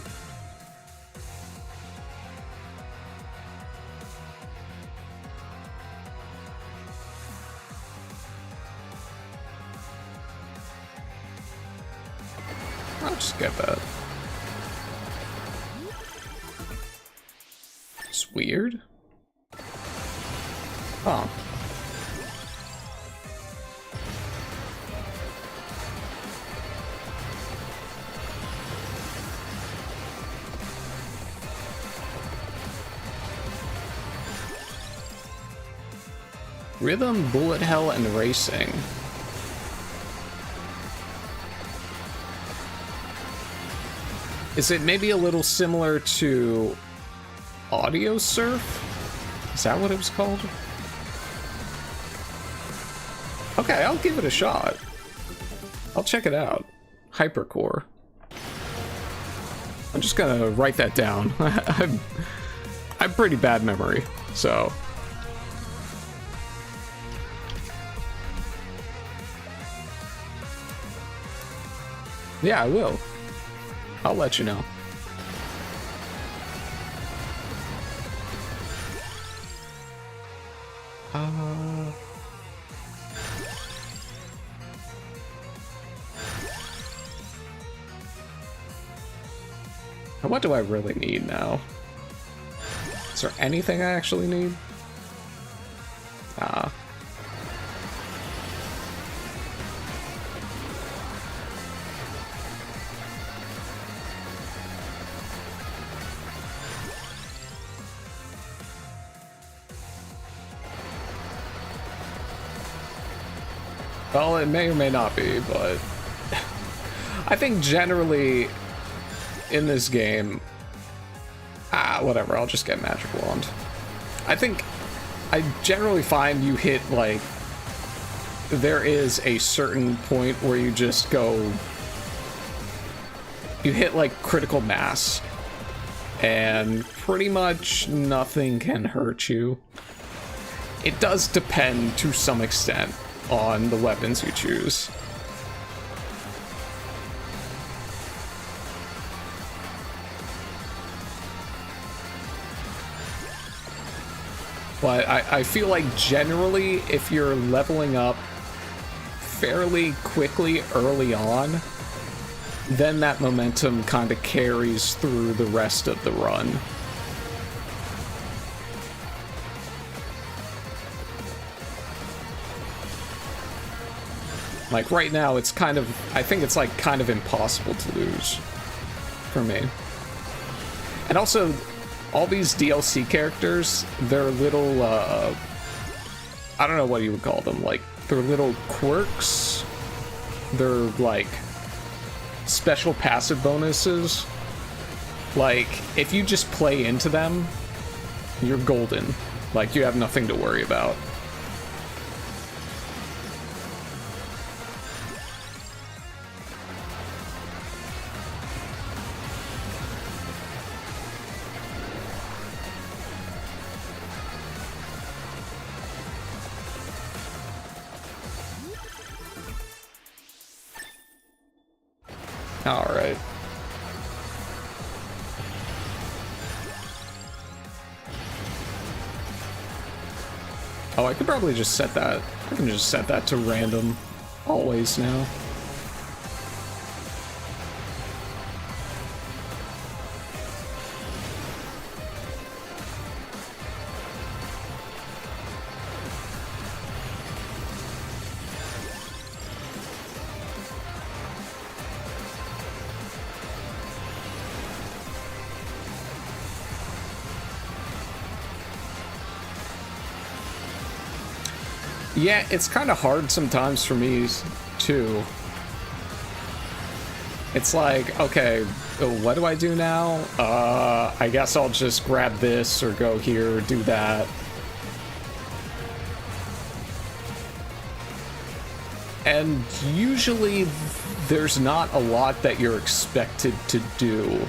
I'll just get that. It's weird. Oh. Rhythm, bullet hell, and racing. Is it maybe a little similar to Audio Surf? Is that what it was called? Okay, I'll give it a shot. I'll check it out. Hypercore. I'm just gonna write that down. I'm pretty bad memory, so. Yeah, I will. I'll let you know. What do I really need now? Is there anything I actually need? Well, it may or may not be, but I think generally in this game, whatever, I'll just get Magic Wand. I think I generally find you hit, like, there is a certain point where you just go, you hit, like, critical mass, and pretty much nothing can hurt you. It does depend to some extent on the weapons you choose. But I feel like generally, if you're leveling up fairly quickly early on, then that momentum kind of carries through the rest of the run. Like right now, it's kind of, I think it's like kind of impossible to lose for me. And also, all these DLC characters, they're little, I don't know what you would call them, like, they're little quirks. They're, like, special passive bonuses. Like, if you just play into them, you're golden. Like, you have nothing to worry about. Alright. Oh, I could probably just set that. I can just set that to random always now. Yeah, it's kind of hard sometimes for me, too. It's like, okay, what do I do now? I guess I'll just grab this or go here or do that. And usually there's not a lot that you're expected to do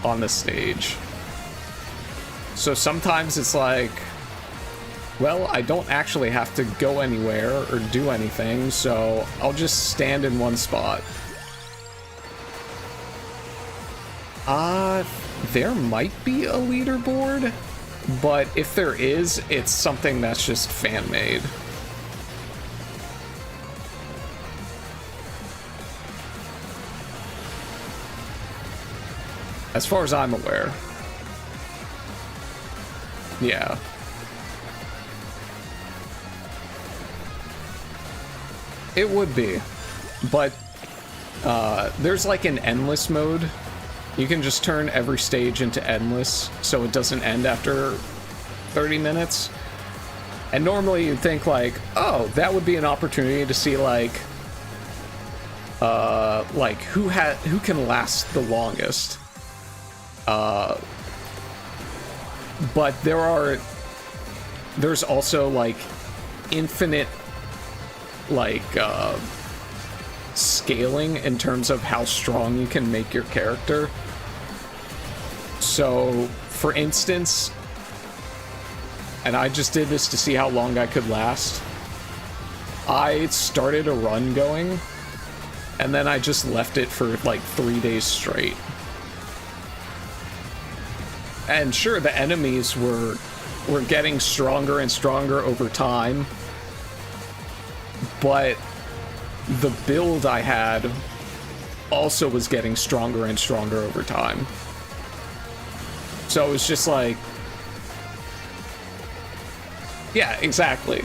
on the stage. So sometimes it's like, well, I don't actually have to go anywhere or do anything, so I'll just stand in one spot. There might be a leaderboard, but if there is, it's something that's just fan-made. As far as I'm aware. Yeah. It would be, but there's like an endless mode. You can just turn every stage into endless, so it doesn't end after 30 minutes. And normally you'd think like, oh, that would be an opportunity to see like who can last the longest. But there's also like infinite like scaling in terms of how strong you can make your character. So, for instance, and I just did this to see how long I could last, I started a run going, and then I just left it for like 3 days straight. And sure, the enemies were getting stronger and stronger over time, but the build I had also was getting stronger and stronger over time. So it was just like, yeah, exactly.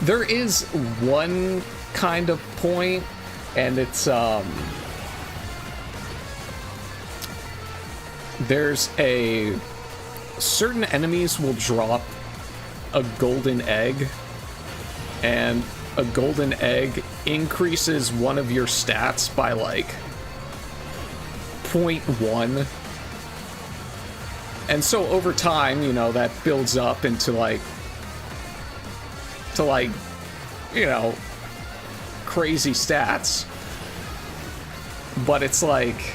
There is one kind of point, and it's there's a certain enemies will drop a golden egg, and a golden egg increases one of your stats by like 0.1. And so over time, you know, that builds up into like, you know, crazy stats. But it's like,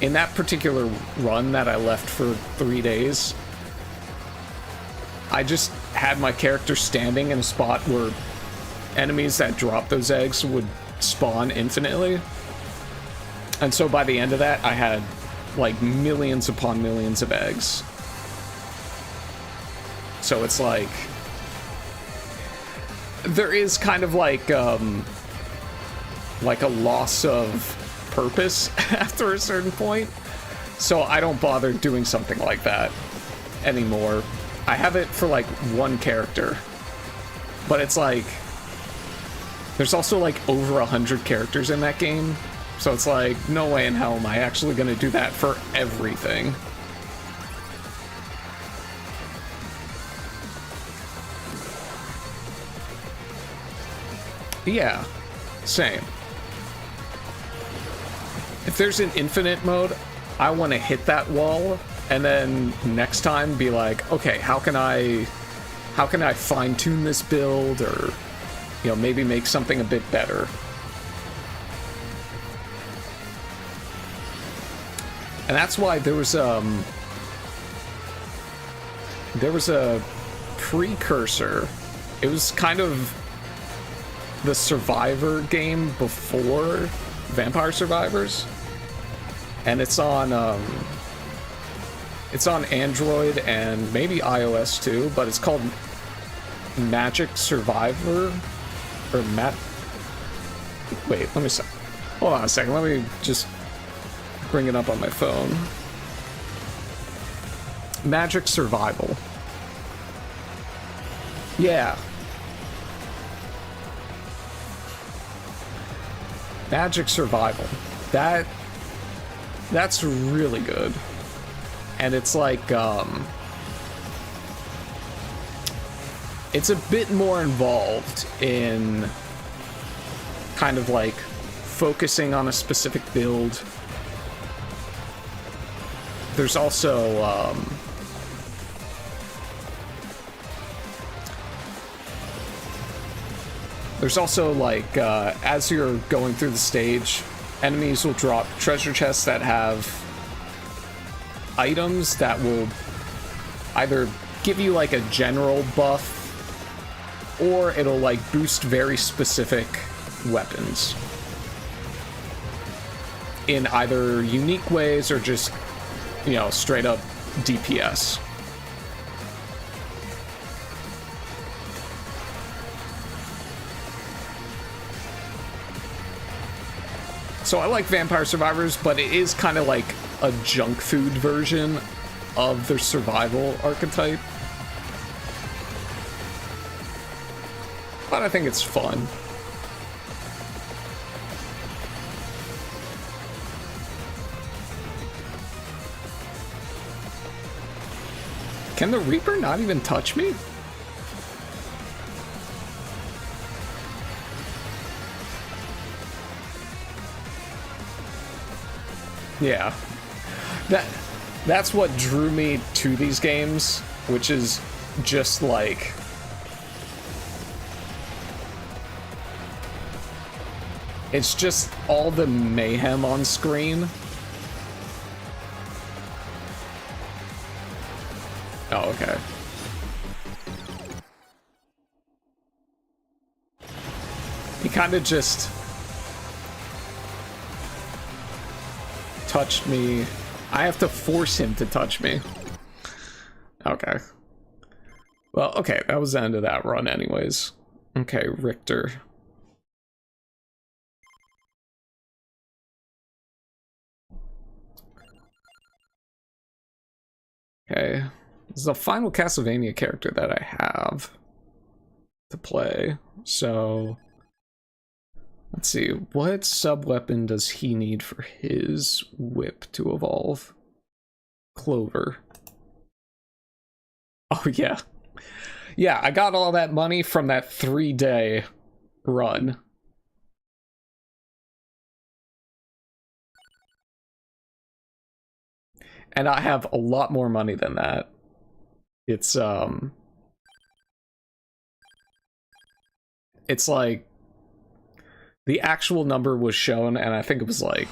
in that particular run that I left for 3 days, I just had my character standing in a spot where enemies that drop those eggs would spawn infinitely. And so by the end of that, I had like millions upon millions of eggs. So it's like, there is kind of like a loss of purpose after a certain point. So I don't bother doing something like that anymore. I have it for like one character, but it's like, there's also like over 100 characters in that game. So it's like, no way in hell am I actually going to do that for everything. Yeah, same. If there's an infinite mode, I want to hit that wall, and then next time be like, okay, how can I fine-tune this build, or, you know, maybe make something a bit better. And that's why there was a precursor. It was kind of the Survivor game before Vampire Survivors, and it's on Android and maybe iOS too, but it's called Magic Survivor, or wait, let me hold on a second, let me just bring it up on my phone. Magic Survival. Yeah. Magic Survival. That's really good. And it's like, it's a bit more involved in kind of like focusing on a specific build. There's also, like, as you're going through the stage, enemies will drop treasure chests that have items that will either give you like a general buff, or it'll like boost very specific weapons in either unique ways or just, you know, straight up DPS. So I like Vampire Survivors, but it is kind of like a junk food version of the survival archetype. But I think it's fun. Can the Reaper not even touch me? Yeah. That's what drew me to these games, which is just like, it's just all the mayhem on screen. Oh, okay. He kind of just touched me. I have to force him to touch me. Okay. Well, okay, that was the end of that run anyways. Okay, Richter. Okay. This is the final Castlevania character that I have to play. So let's see, what sub-weapon does he need for his whip to evolve? Clover. Oh, yeah. Yeah, I got all that money from that 3-day run. And I have a lot more money than that. It's like, the actual number was shown, and I think it was like,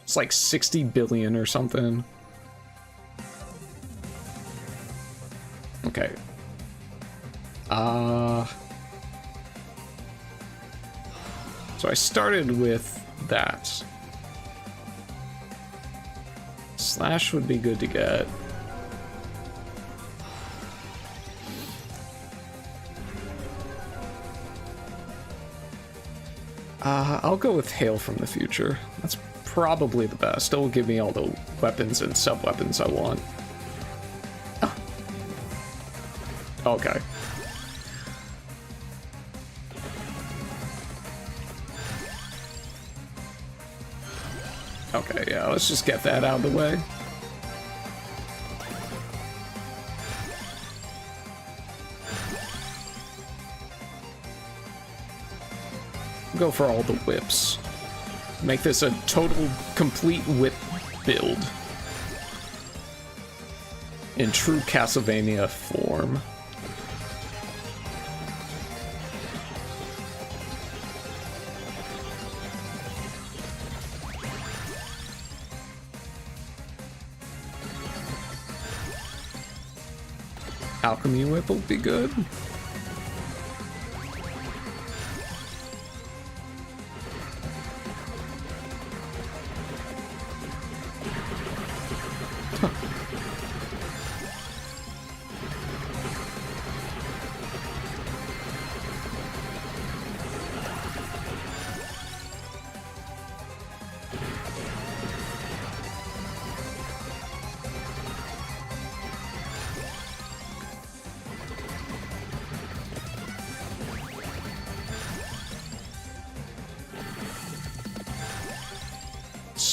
it's like 60 billion or something. Okay. So I started with that. Slash would be good to get. I'll go with Hail from the Future. That's probably the best. It will give me all the weapons and sub-weapons I want. Oh. Okay. Okay, yeah, let's just get that out of the way. Go for all the whips. Make this a total, complete whip build. In true Castlevania form. Alchemy whip will be good.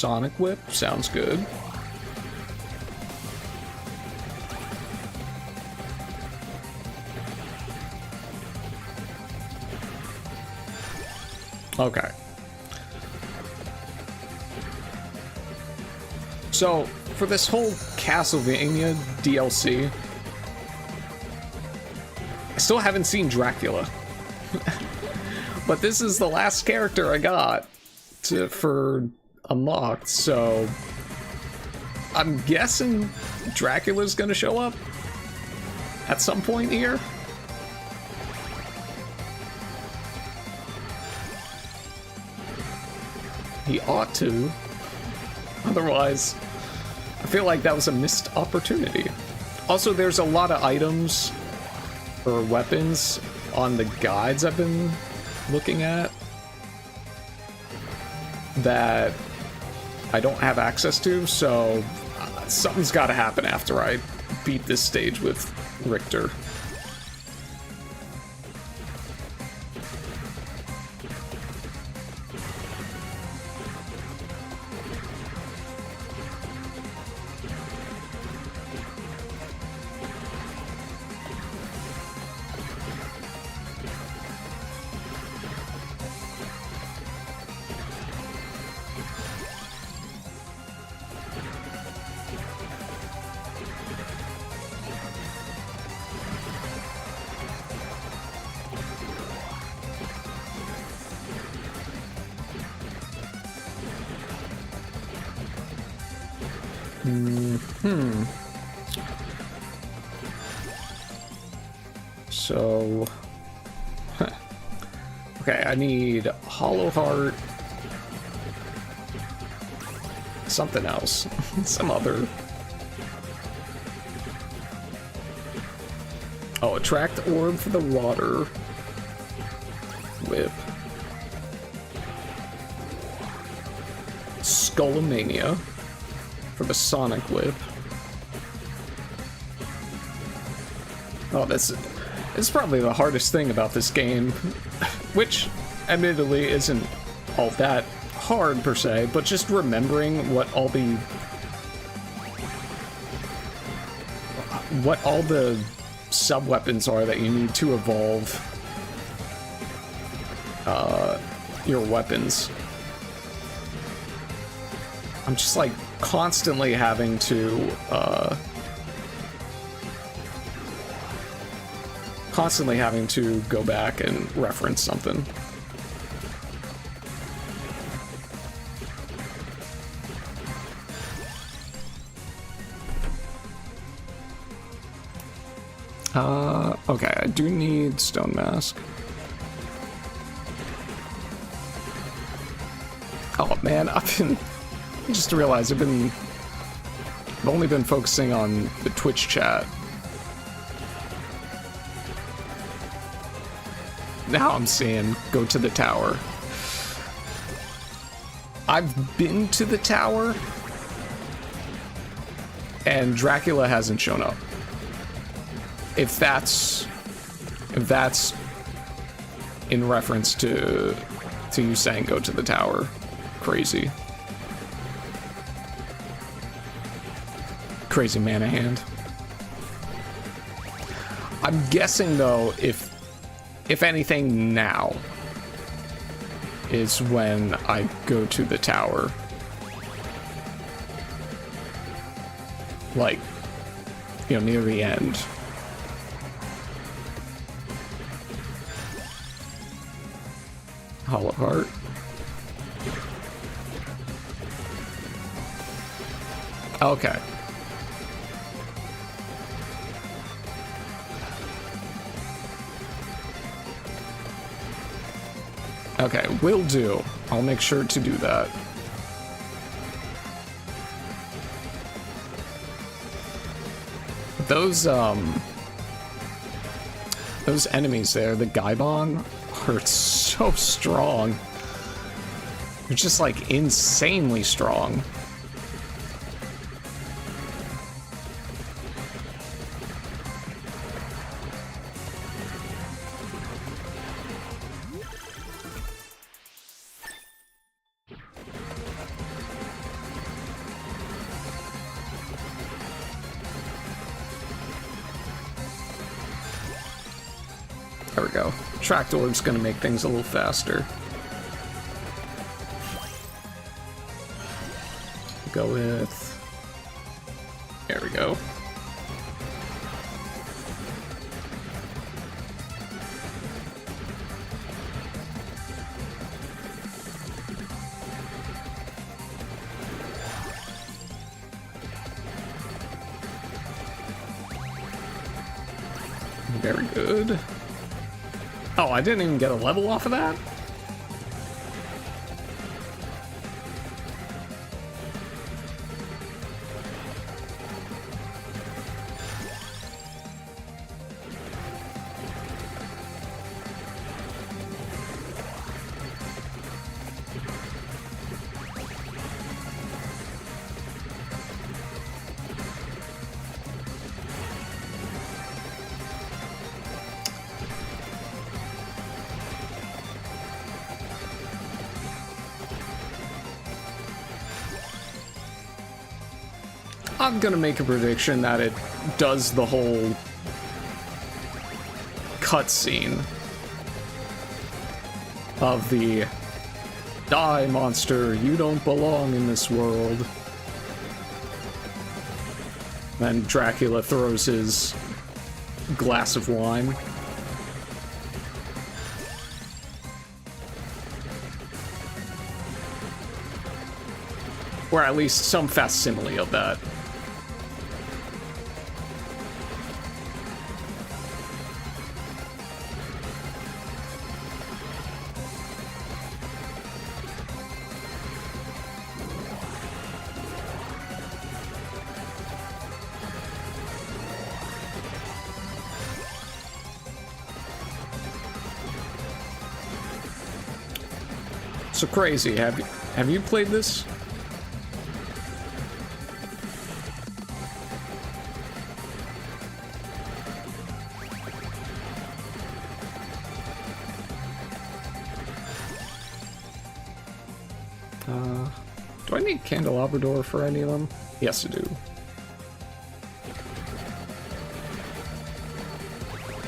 Sonic Whip sounds good. Okay. So, for this whole Castlevania DLC, I still haven't seen Dracula. But this is the last character I got for unlocked, so I'm guessing Dracula's gonna show up at some point here. He ought to. Otherwise, I feel like that was a missed opportunity. Also, there's a lot of items or weapons on the guides I've been looking at that I don't have access to, so something's got to happen after I beat this stage with Richter. So... Okay, I need Hollow Heart. Something else. Some other... Oh, Attract Orb for the Water. Whip. Skullomania for the Sonic Whip. Oh, this is probably the hardest thing about this game, which admittedly isn't all that hard per se, but just remembering what all the sub-weapons are that you need to evolve your weapons. I'm just like constantly having to go back and reference something. Okay, I do need Stone Mask. Oh man, I just realized I've only been focusing on the Twitch chat. Now I'm seeing go to the tower. I've been to the tower, and Dracula hasn't shown up. If that's in reference to you saying go to the tower, crazy mana hand. I'm guessing though, if anything now is when I go to the tower. Like, you know, near the end. Hollow Heart. Okay. Okay, will do. I'll make sure to do that. Those enemies there, the Gaibon, are so strong. They're just like insanely strong. There we go. Tracked Orb's gonna make things a little faster. Go with... There we go. Very good. Oh, I didn't even get a level off of that? I'm gonna make a prediction that it does the whole cutscene of the "Die, monster, you don't belong in this world." Then Dracula throws his glass of wine. Or at least some facsimile of that. So Crazy, have you played this? Do I need Candelabrador for any of them? Yes, I do.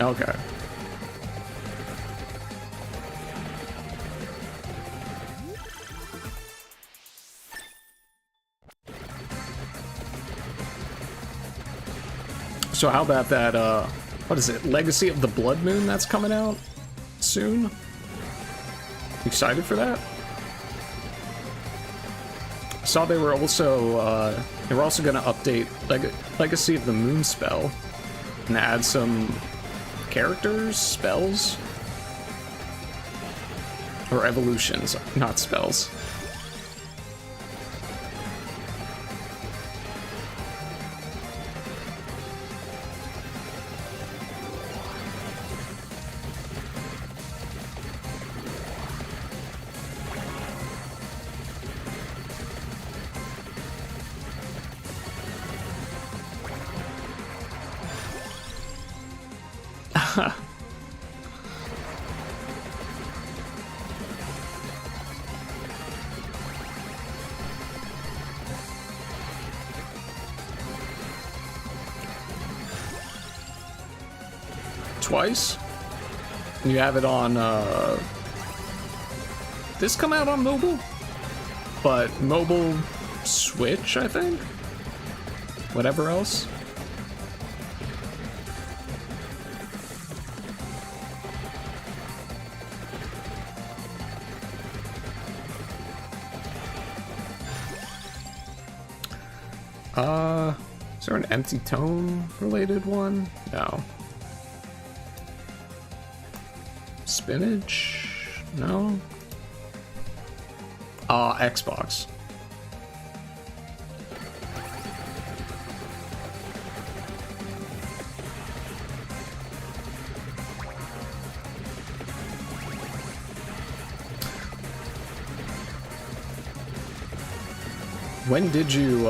Okay. So how about that, what is it, Legacy of the Blood Moon that's coming out soon? Excited for that? Saw they were also gonna update Legacy of the Moon spell and add some characters, spells, or evolutions, not spells. Twice? You have it on, this come out on mobile? But mobile Switch, I think? Whatever else? Is there an Empty Tome related one? No. Spinach? No. Xbox. When did you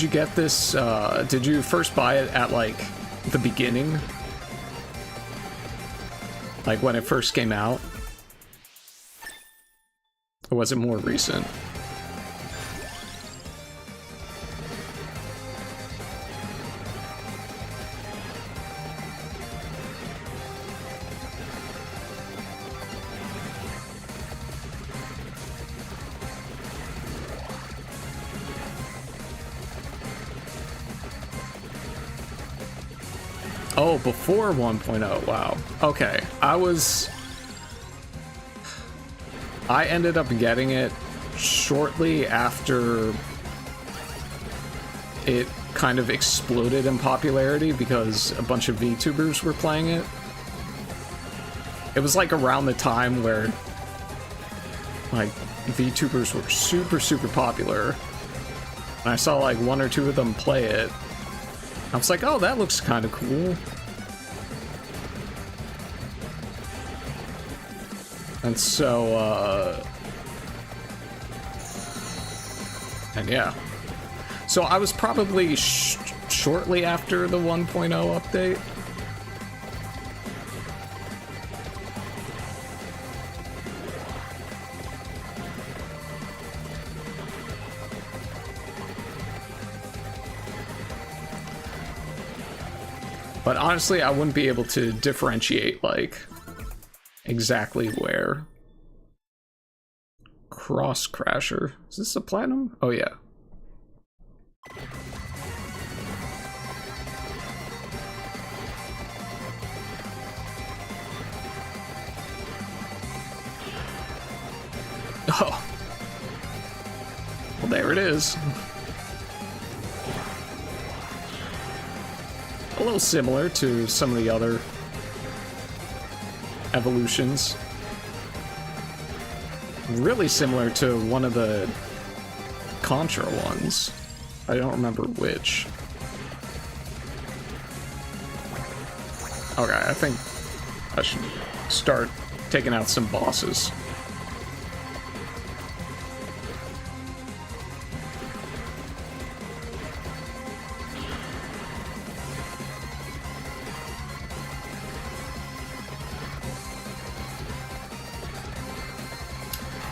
get this, did you first buy it at, like, the beginning? Like, when it first came out? Or was it more recent? Oh, before 1.0, wow. Okay, I ended up getting it shortly after it kind of exploded in popularity because a bunch of VTubers were playing it. It was like around the time where like VTubers were super popular. And I saw like one or two of them play it. I was like, oh, that looks kind of cool. And so, and yeah. So I was probably shortly after the 1.0 update. But honestly, I wouldn't be able to differentiate, like, exactly where. Cross Crasher. Is this a platinum? Oh, yeah. Oh. Well, there it is. A little similar to some of the other evolutions. Really similar to one of the Contra ones. I don't remember which. Okay, I think I should start taking out some bosses.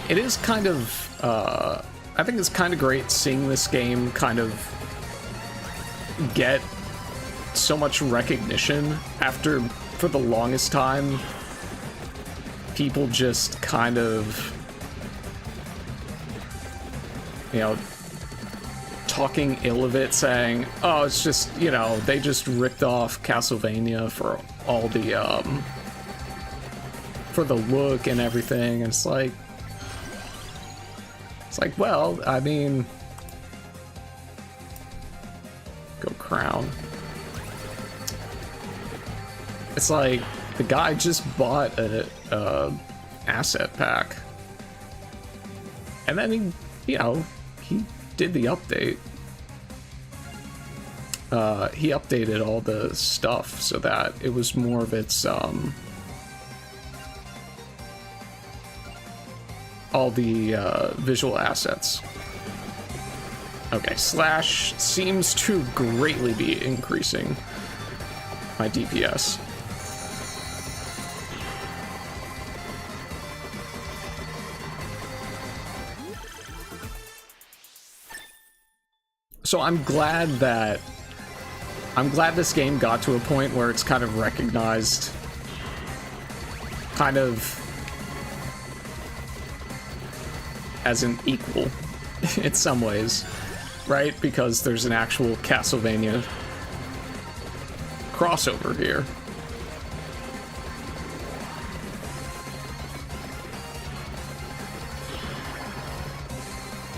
It is kind of, I think it's kind of great seeing this game kind of get so much recognition after, for the longest time, people just kind of, you know, talking ill of it, saying, oh, it's just, you know, they just ripped off Castlevania for all the, for the look and everything, and it's like, well, I mean, go Crown. It's like, the guy just bought a asset pack. And then he, you know, he did the update. He updated all the stuff so that it was more of its, all the visual assets. Okay, Slash seems to greatly be increasing my DPS. So I'm glad this game got to a point where it's kind of recognized kind of as an equal in some ways, right? Because there's an actual Castlevania crossover here.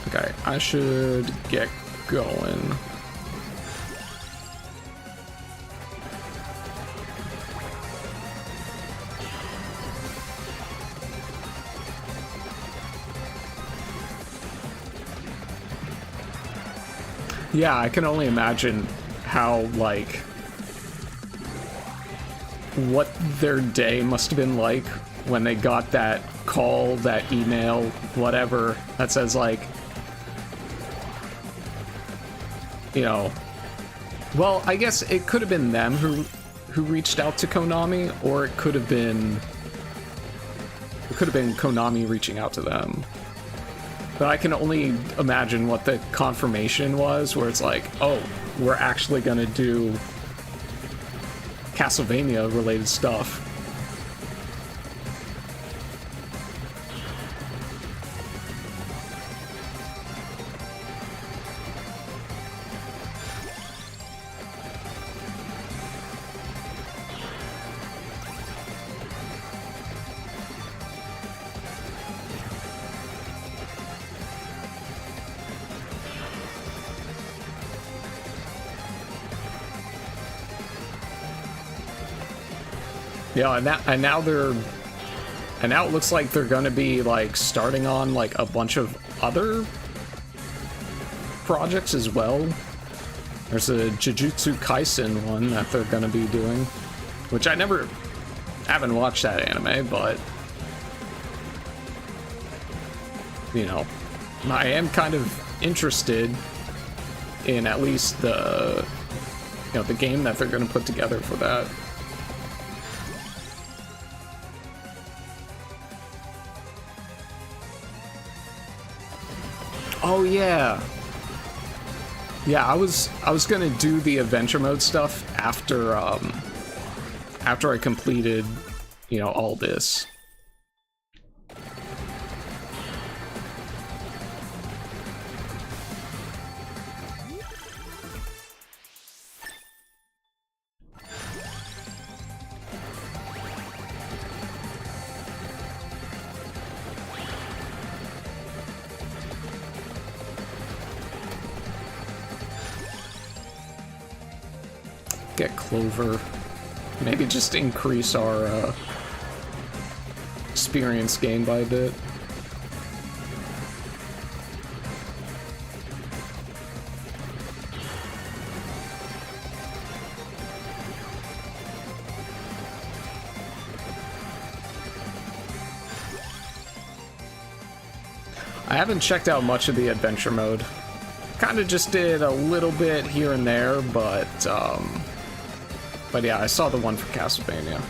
Okay, I should get going. Yeah, I can only imagine how, like, what their day must have been like when they got that call, that email, whatever, that says, like, you know, well, I guess it could have been them who reached out to Konami, or it could have been Konami reaching out to them. But I can only imagine what the confirmation was, where it's like, oh, we're actually gonna do Castlevania-related stuff. Yeah, and now it looks like they're gonna be like starting on like a bunch of other projects as well. There's a Jujutsu Kaisen one that they're gonna be doing, which I haven't watched that anime, but you know, I am kind of interested in at least the, you know, the game that they're gonna put together for that. Oh yeah. Yeah, I was gonna do the adventure mode stuff after after I completed, you know, all this. Get Clover. Maybe just increase our experience gain by a bit. I haven't checked out much of the adventure mode. Kind of just did a little bit here and there, but yeah, I saw the one for Castlevania.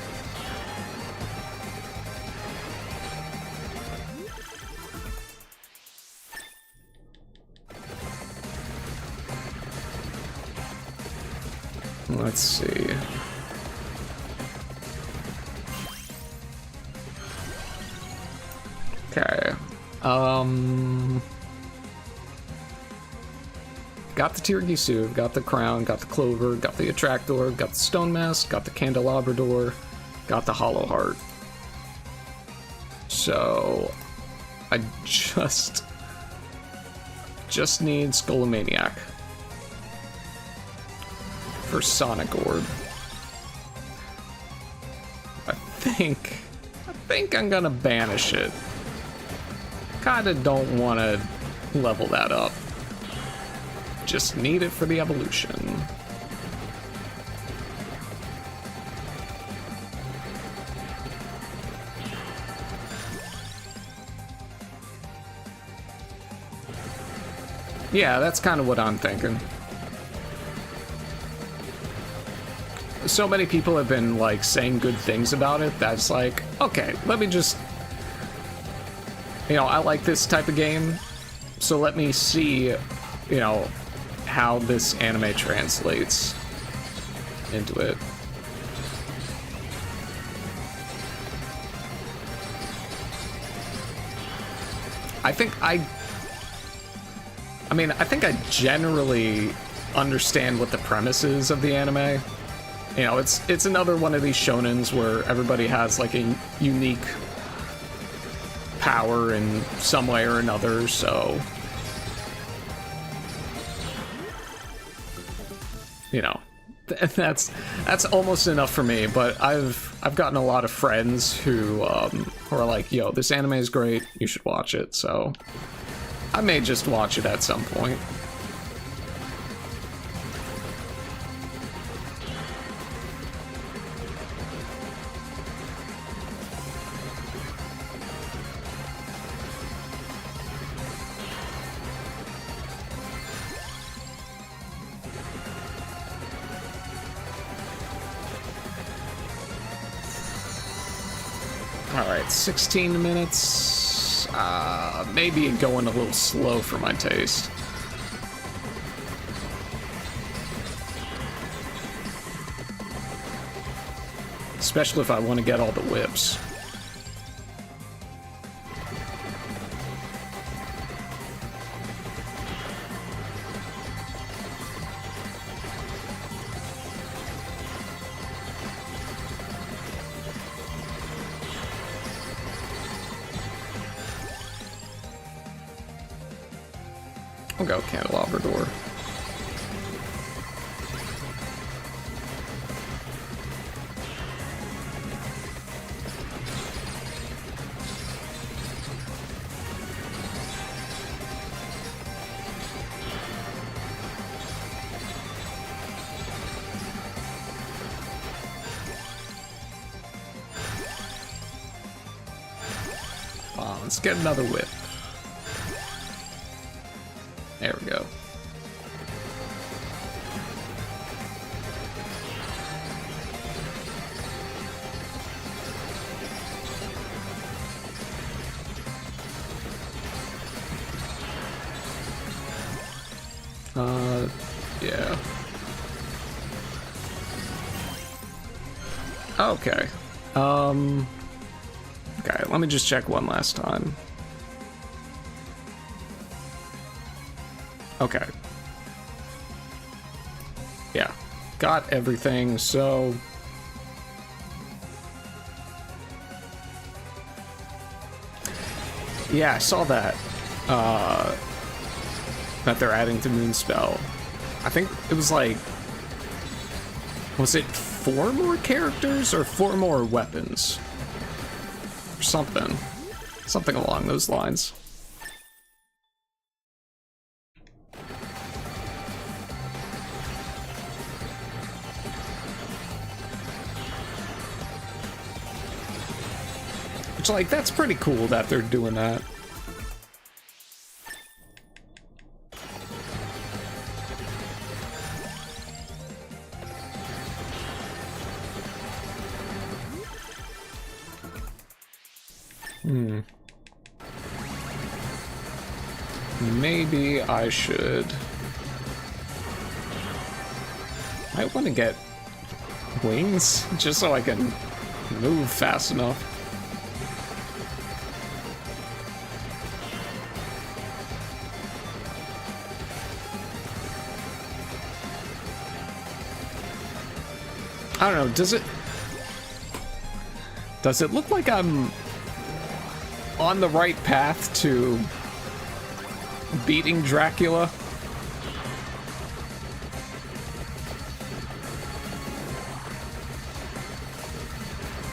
Let's see. Okay. Got the Tiramisu, got the crown, got the clover, got the attractor, got the stone mask, got the candelabra door, got the hollow heart. So I just need Skullomaniac for Sonic Orb. I think I'm gonna banish it. Kinda don't want to level that up. Just need it for the evolution. Yeah, that's kind of what I'm thinking. So many people have been like saying good things about it. That's like, okay, let me just, you know, I like this type of game, so let me see, you know, how this anime translates into it. I think I generally understand what the premise is of the anime. You know, it's another one of these shonens where everybody has like a unique power in some way or another, so you know, that's almost enough for me. But I've gotten a lot of friends who are like, yo, this anime is great, you should watch it, so I may just watch it at some point. Alright, 16 minutes. Maybe going a little slow for my taste. Especially if I want to get all the whips. I'll go candelabra door. Let's get another whip. There we go. Yeah. Okay. Okay, let me just check one last time. Okay. Yeah. Got everything, so... Yeah, I saw that. That they're adding to Moonspell. I think it was like... Was it 4 more characters or 4 more weapons? Or something. Something along those lines. Which, like, that's pretty cool that they're doing that. Maybe I should... I want to get wings, just so I can move fast enough. I don't know, does it look like I'm on the right path to beating Dracula?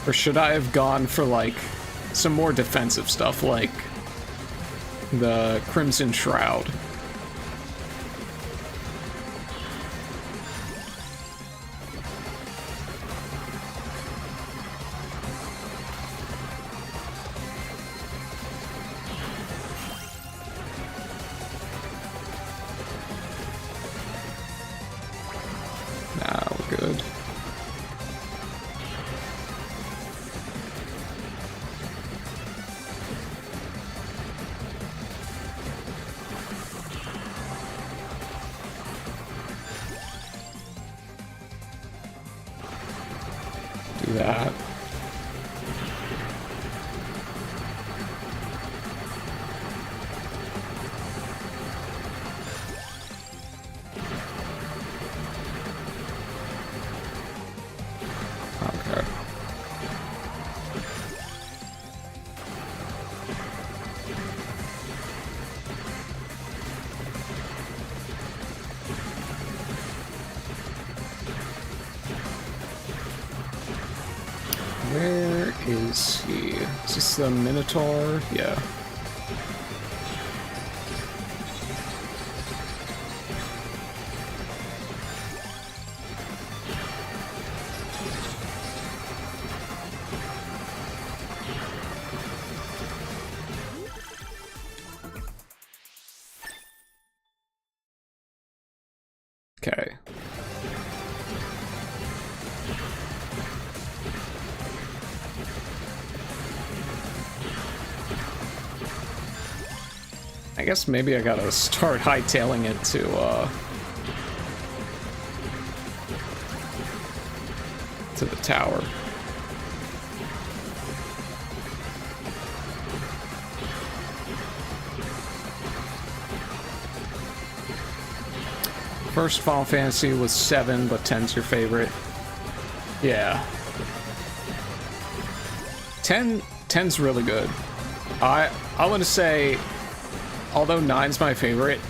Or should I have gone for, like, some more defensive stuff, like the Crimson Shroud? Nah, we're good. Do that. Okay. Where is he? Is this the Minotaur? Yeah. Okay. I guess maybe I gotta start hightailing it to the tower. First Final Fantasy was 7, but 10's your favorite. Yeah. 10's really good. I want to say, although 9's my favorite,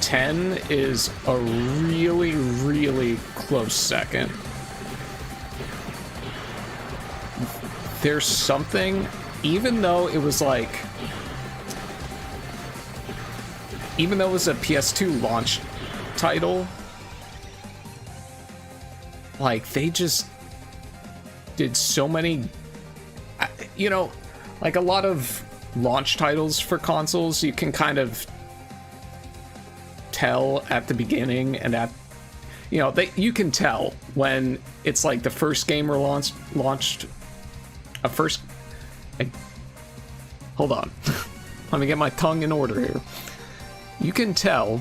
10 is a really, really close second. There's something, even though it was a PS2 launch title, like, they just did so many, you know, like a lot of launch titles for consoles, you can kind of tell at the beginning and at, you know, you can tell when it's like the first game launched a first, hold on, let me get my tongue in order here. You can tell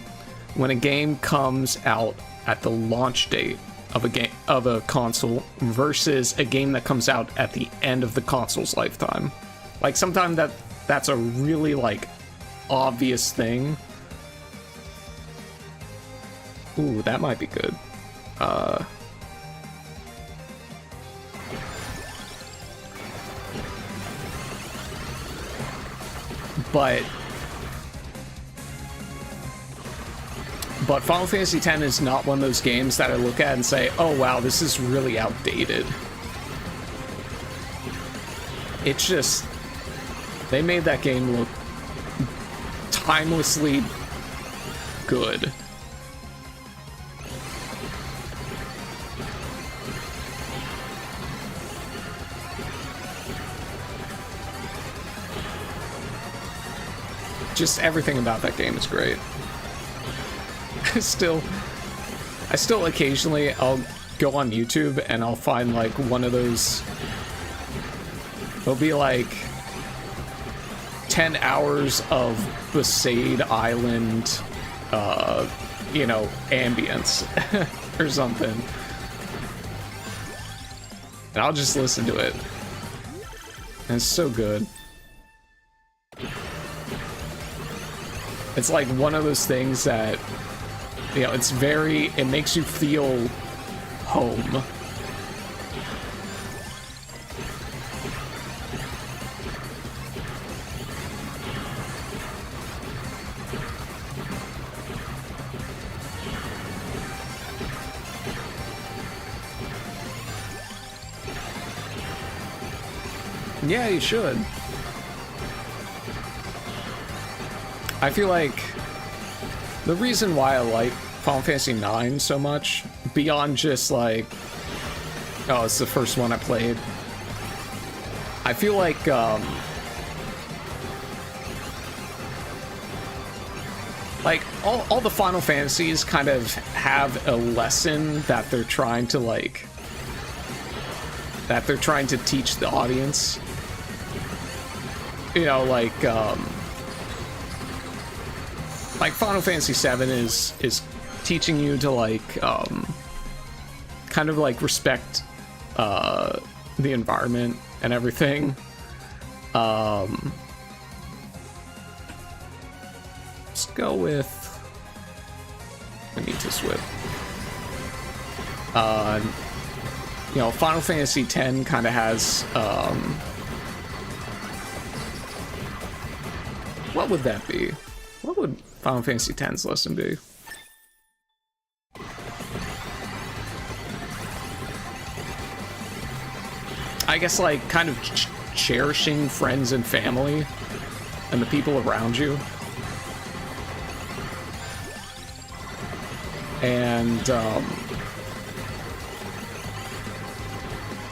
when a game comes out at the launch date of a console versus a game that comes out at the end of the console's lifetime. Like, sometimes that's a really, like, obvious thing. Ooh, that might be good. But Final Fantasy X is not one of those games that I look at and say, oh wow, this is really outdated. It's just, they made that game look timelessly good. Just everything about that game is great. I still occasionally, I'll go on YouTube and I'll find like one of those, it'll be like 10 hours of Besaid Island, you know, ambience or something. And I'll just listen to it. And it's so good. It's like one of those things that, you know, it makes you feel home. Yeah, you should. I feel like the reason why I like Final Fantasy IX so much, beyond just like, oh, it's the first one I played, I feel like all the Final Fantasies kind of have a lesson that they're trying to teach the audience. You know, like Final Fantasy VII is teaching you to kind of respect the environment and everything. Let's go with, I need to switch. You know, Final Fantasy X kind of has what would that be? What would Final Fantasy X's lesson be? I guess like kind of cherishing friends and family and the people around you. And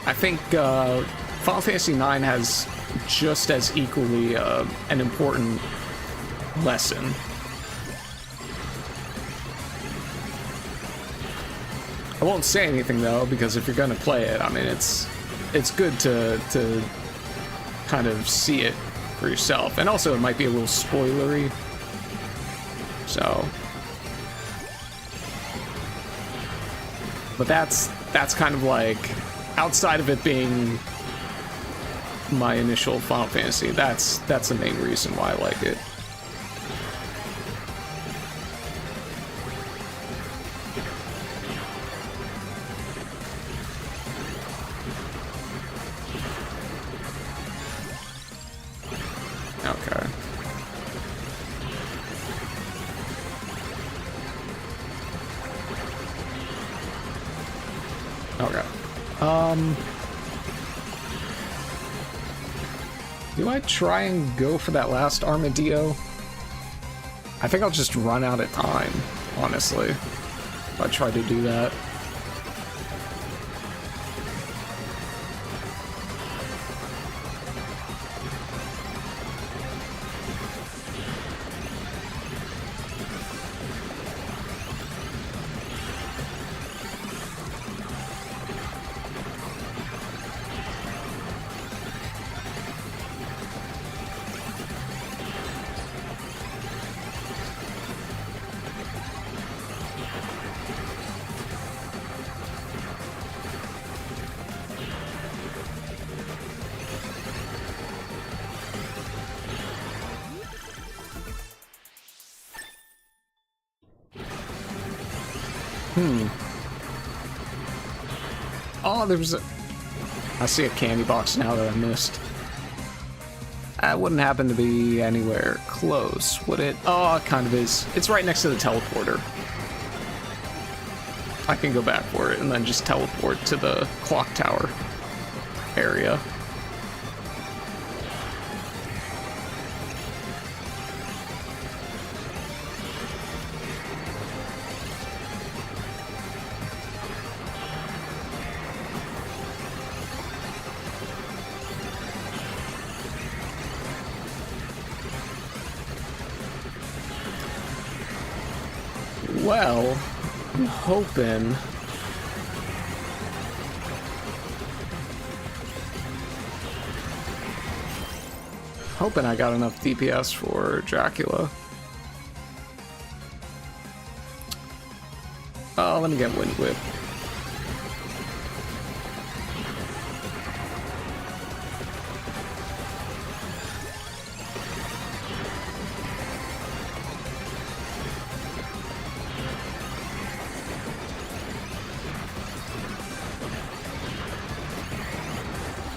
I think Final Fantasy IX has just as equally an important lesson. I won't say anything though, because if you're gonna play it, I mean, it's good to kind of see it for yourself, and also it might be a little spoilery. So, but that's kind of like, outside of it being my initial Final Fantasy, that's the main reason why I like it. Okay. Okay. Do I try and go for that last armadillo? I think I'll just run out of time, honestly, if I try to do that. Oh, I see a candy box now that I missed. That wouldn't happen to be anywhere close, would it? Oh, it kind of is. It's right next to the teleporter. I can go back for it and then just teleport to the clock tower area. Well, I'm hoping Hoping I got enough DPS for Dracula. Oh, let me get Wind Whip.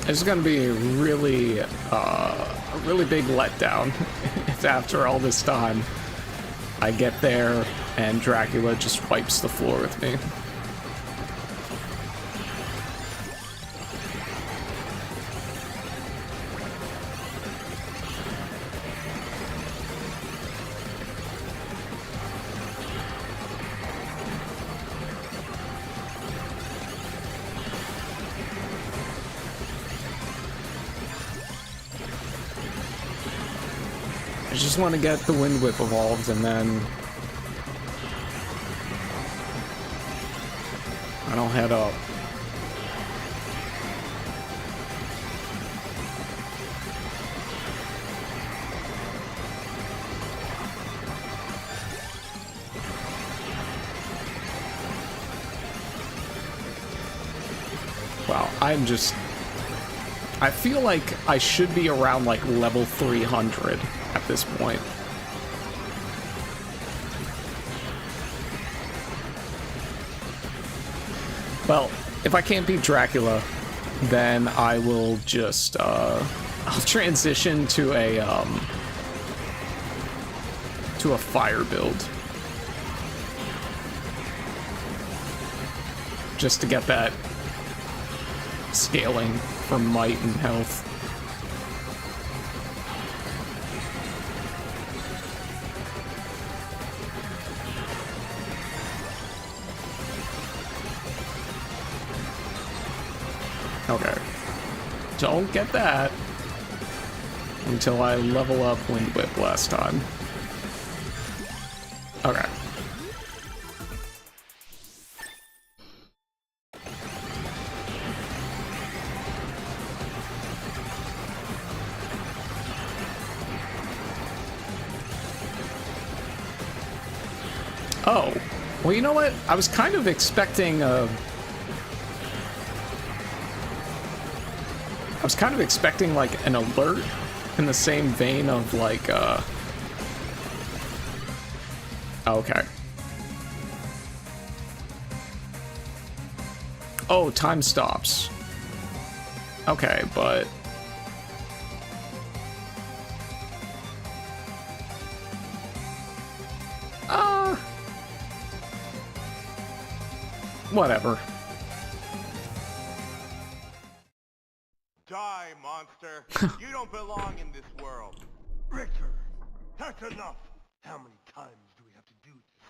It's gonna be a really big letdown if after all this time I get there and Dracula just wipes the floor with me. I just want to get the Wind Whip evolved and then I'll head up. Wow, I feel like I should be around like level 300 at this point. Well, if I can't beat Dracula, then I will just I'll transition to a fire build. Just to get that scaling for might and health. Okay. Don't get that until I level up Wind Whip last time. Okay. Oh, well, you know what? I was kind of expecting like an alert in the same vein of like okay. Oh, time stops. Okay, but whatever. Die, monster. You don't belong in this world. Richter, that's enough. How many times do we have to do this?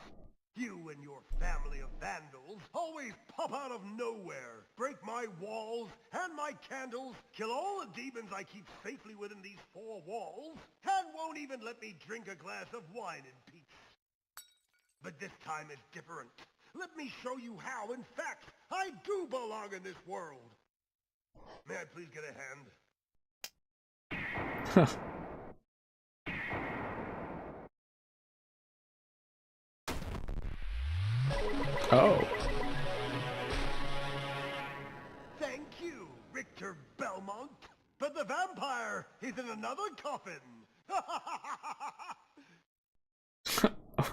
You and your family of vandals always pop out of nowhere, break my walls and my candles, kill all the demons I keep safely within these four walls, and won't even let me drink a glass of wine in peace. But this time it's different. Let me show you how, in fact, I do belong in this world. May I please get a hand? Oh. Thank you, Richter Belmont. But the vampire is in another coffin.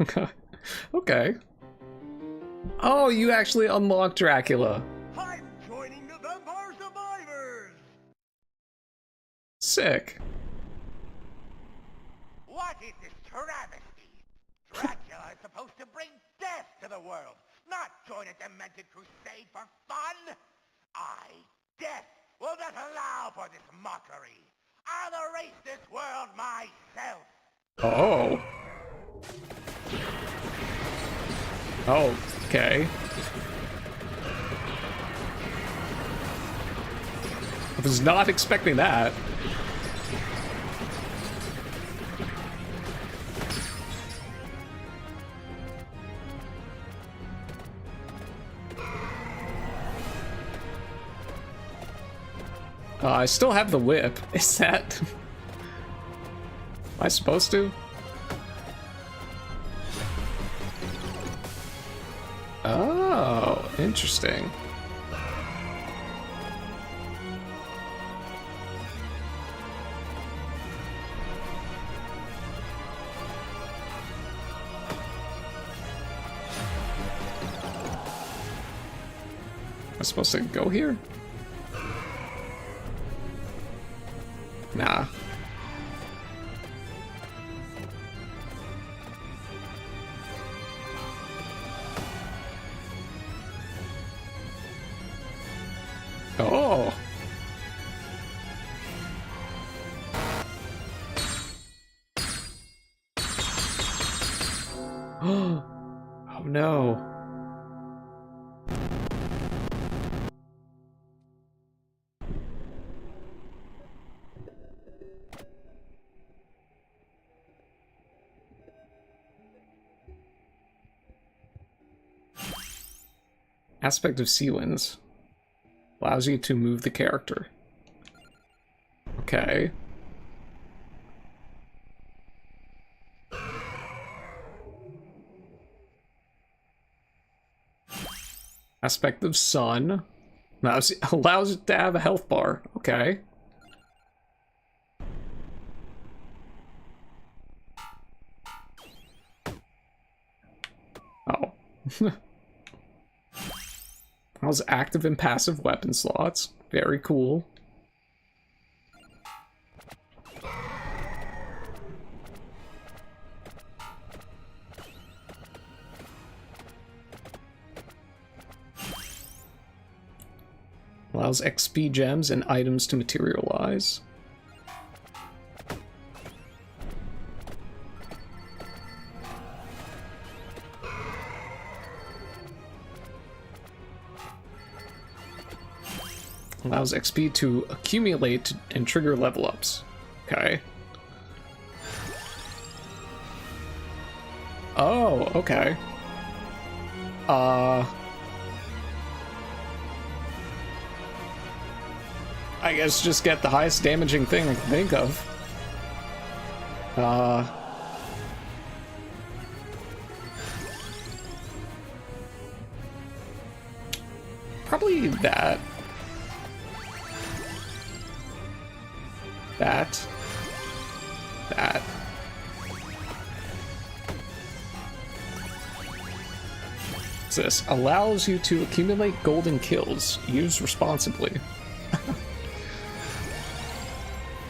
Okay. Okay. Oh, you actually unlocked Dracula. I'm joining the Vampire Survivors! Sick. What is this travesty? Dracula is supposed to bring death to the world, not join a demented crusade for fun. I, Death, will not allow for this mockery. I'll erase this world myself. Oh. Oh, okay. I was not expecting that. I still have the whip. Is that... I supposed to? Oh, interesting. Am I supposed to go here? Nah. Oh. Oh no. Aspect of sea winds. Allows you to move the character. Okay. Aspect of sun. Allows it to have a health bar. Okay. Oh. Allows active and passive weapon slots. Very cool. Allows XP gems and items to materialize. Allows XP to accumulate and trigger level ups. Okay. Oh, okay. I guess just get the highest damaging thing I can think of. Probably that. That. What's this? Allows you to accumulate golden kills. Use responsibly.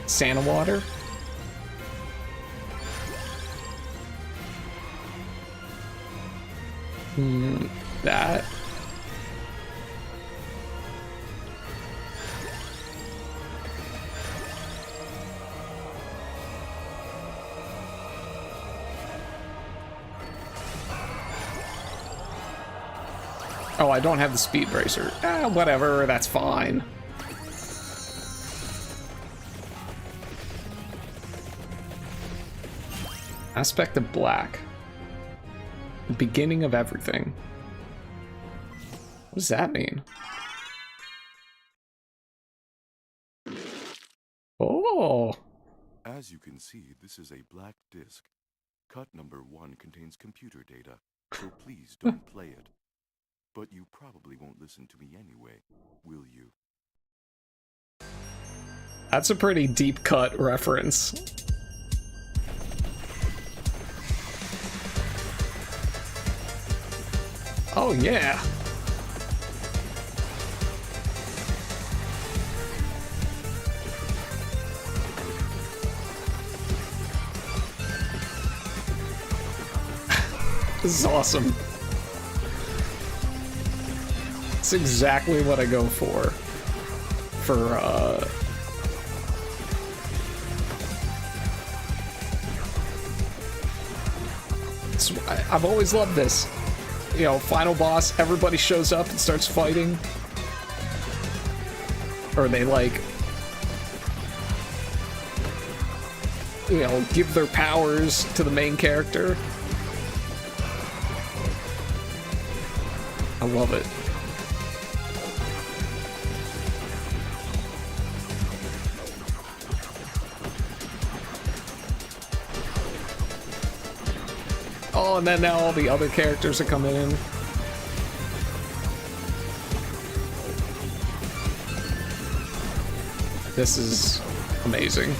Santa water. That. Oh, I don't have the speed bracer. Whatever, that's fine. Aspect of black. The beginning of everything. What does that mean? Oh! As you can see, this is a black disc. Cut number 1 contains computer data, so please don't play it. But you probably won't listen to me anyway, will you? That's a pretty deep cut reference. Oh yeah. This is awesome. It's exactly what I go for I've always loved this. You know, final boss, everybody shows up and starts fighting. Or they, like, you know, give their powers to the main character. I love it. Oh, and then now all the other characters are coming in. This is amazing.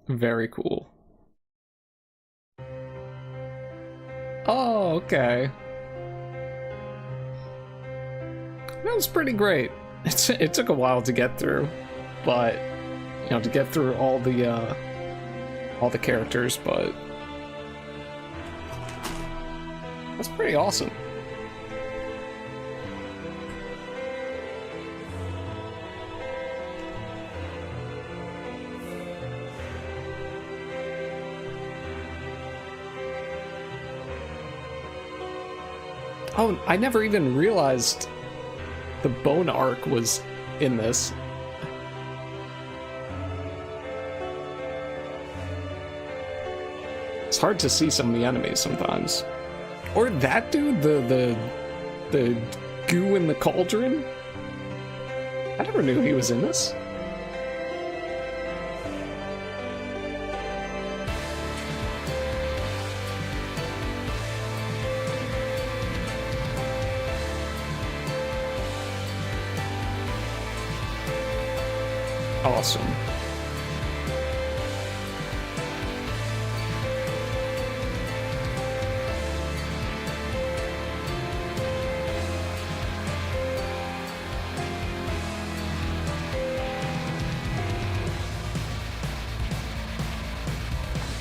Very cool. Oh, okay. That was pretty great. It took a while to get through, but you know, to get through all the characters, but that's pretty awesome. Oh, I never even realized the bone arc was in this. It's hard to see some of the enemies sometimes. Or that dude, the goo in the cauldron. I never knew he was in this. Awesome.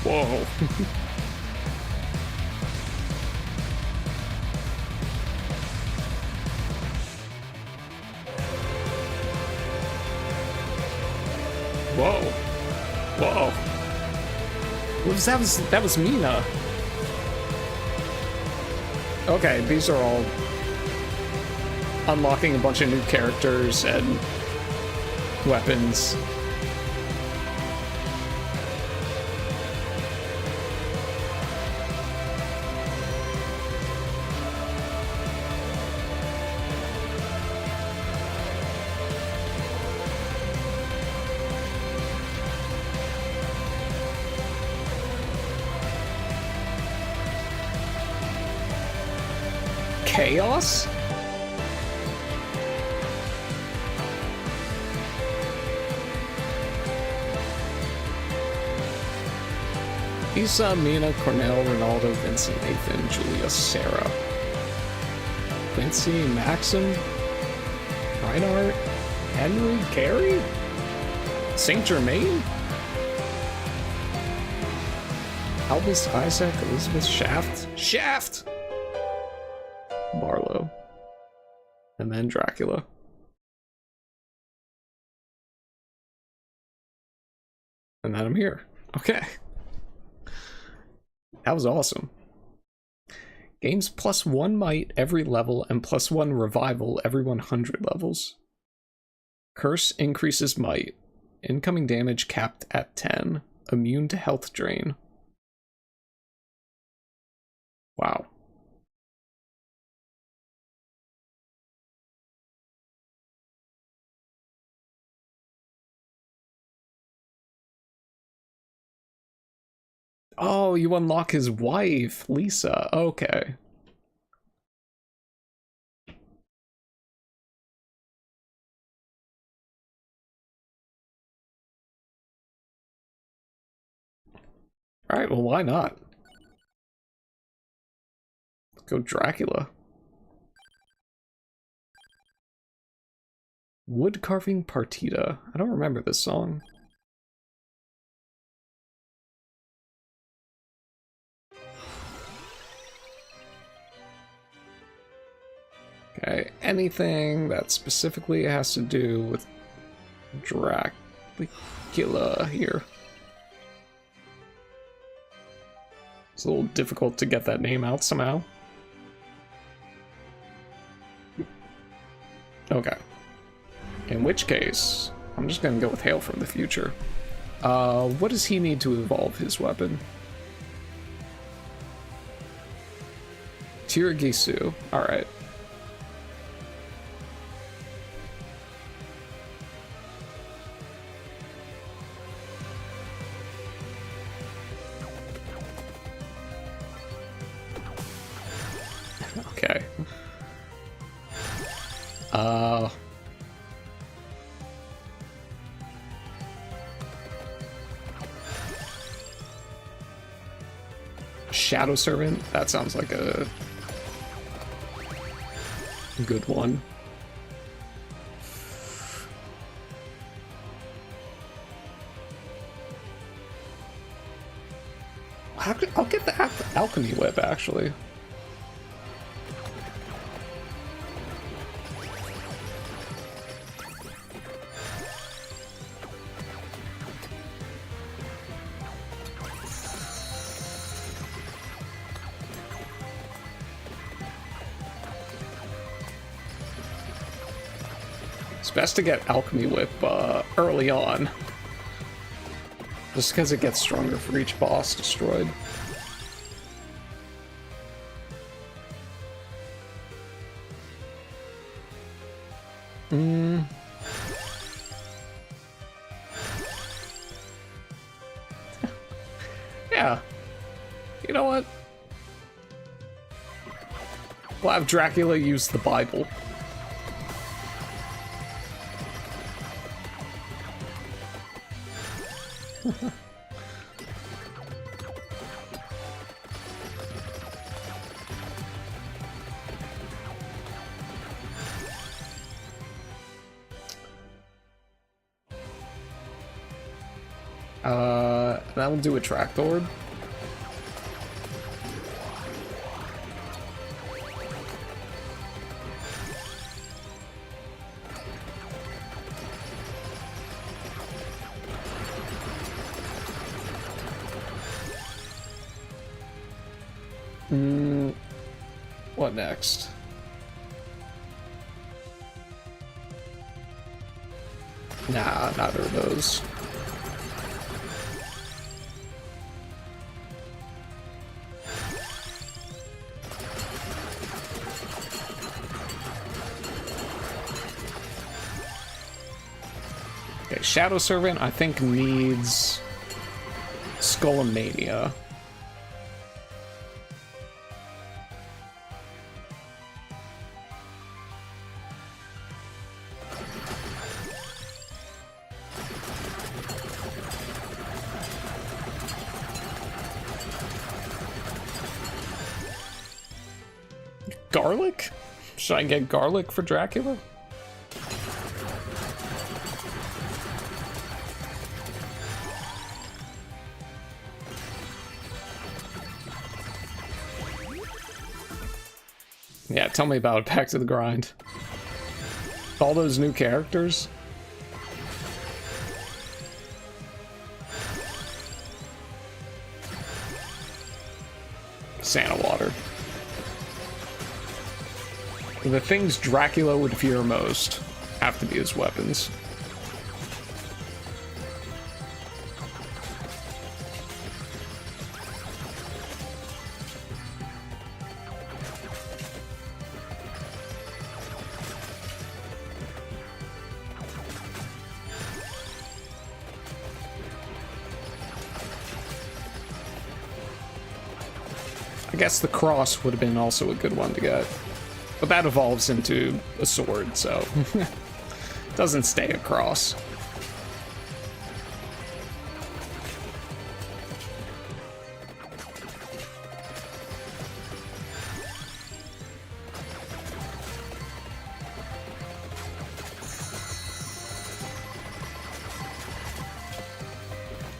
Whoa. Whoa. Whoa. That was Mina. Okay, these are all unlocking a bunch of new characters and weapons. Chaos? Isa, Mina, Cornell, Ronaldo, Vincent, Nathan, Julia, Sarah, Quincy, Maxim, Reinhardt, Henry, Carey, Saint Germain, Albus, Isaac, Elizabeth, Shaft, Barlow, and then Dracula. And then I'm here. Okay. That was awesome. Gains +1 might every level and +1 revival every 100 levels. Curse increases might. Incoming damage capped at 10. Immune to health drain. Wow. Oh, you unlock his wife, Lisa. Okay. Alright, well, why not? Let's go Dracula. Wood Carving Partita. I don't remember this song. Okay, anything that specifically has to do with Dracula. Dracula here. It's a little difficult to get that name out somehow. Okay. In which case, I'm just gonna go with Hail from the Future. What does he need to evolve his weapon? Tiragisu. Alright. Okay. Shadow Servant? That sounds like a good one. I'll get the Alchemy Whip, actually. It's best to get Alchemy Whip early on. Just because it gets stronger for each boss destroyed. Yeah. You know what? We'll have Dracula use the Bible. That'll do a Tractor. What next? Nah, neither of those. Okay, Shadow Servant, I think, needs Skullomania. Garlic? Should I get garlic for Dracula? Yeah, tell me about it. Back to the grind. All those new characters. Santa water. The things Dracula would fear most have to be his weapons. I guess the cross would have been also a good one to get. But that evolves into a sword, so it doesn't stay a cross.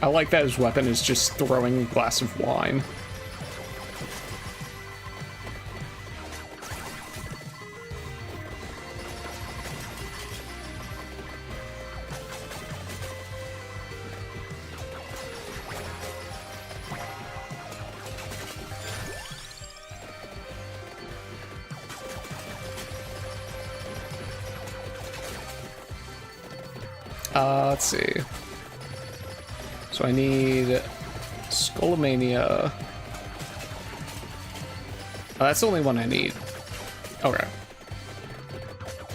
I like that his weapon is just throwing a glass of wine. Let's see. So I need Skullomania. Oh, that's the only one I need. Okay.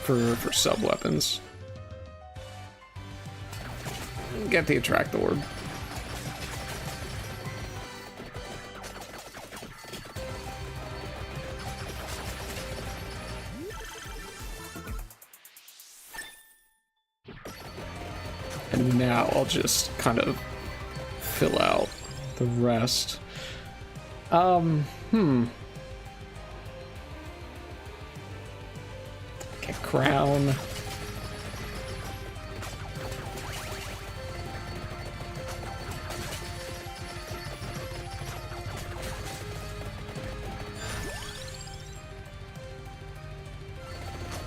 For sub weapons. Get the attract orb. And now I'll just kind of fill out the rest. Get crown.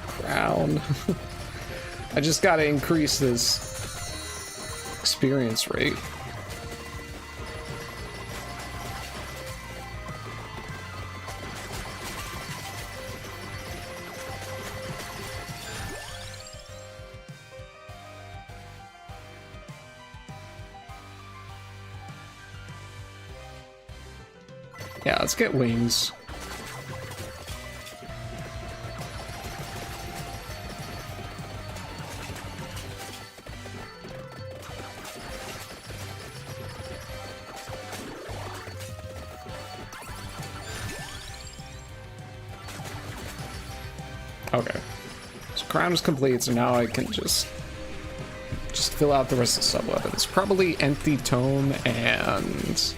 Crown. I just gotta increase this experience rate. Yeah, let's get wings. Okay. So crown is complete, so now I can just fill out the rest of the sub-weapons. Probably empty tome and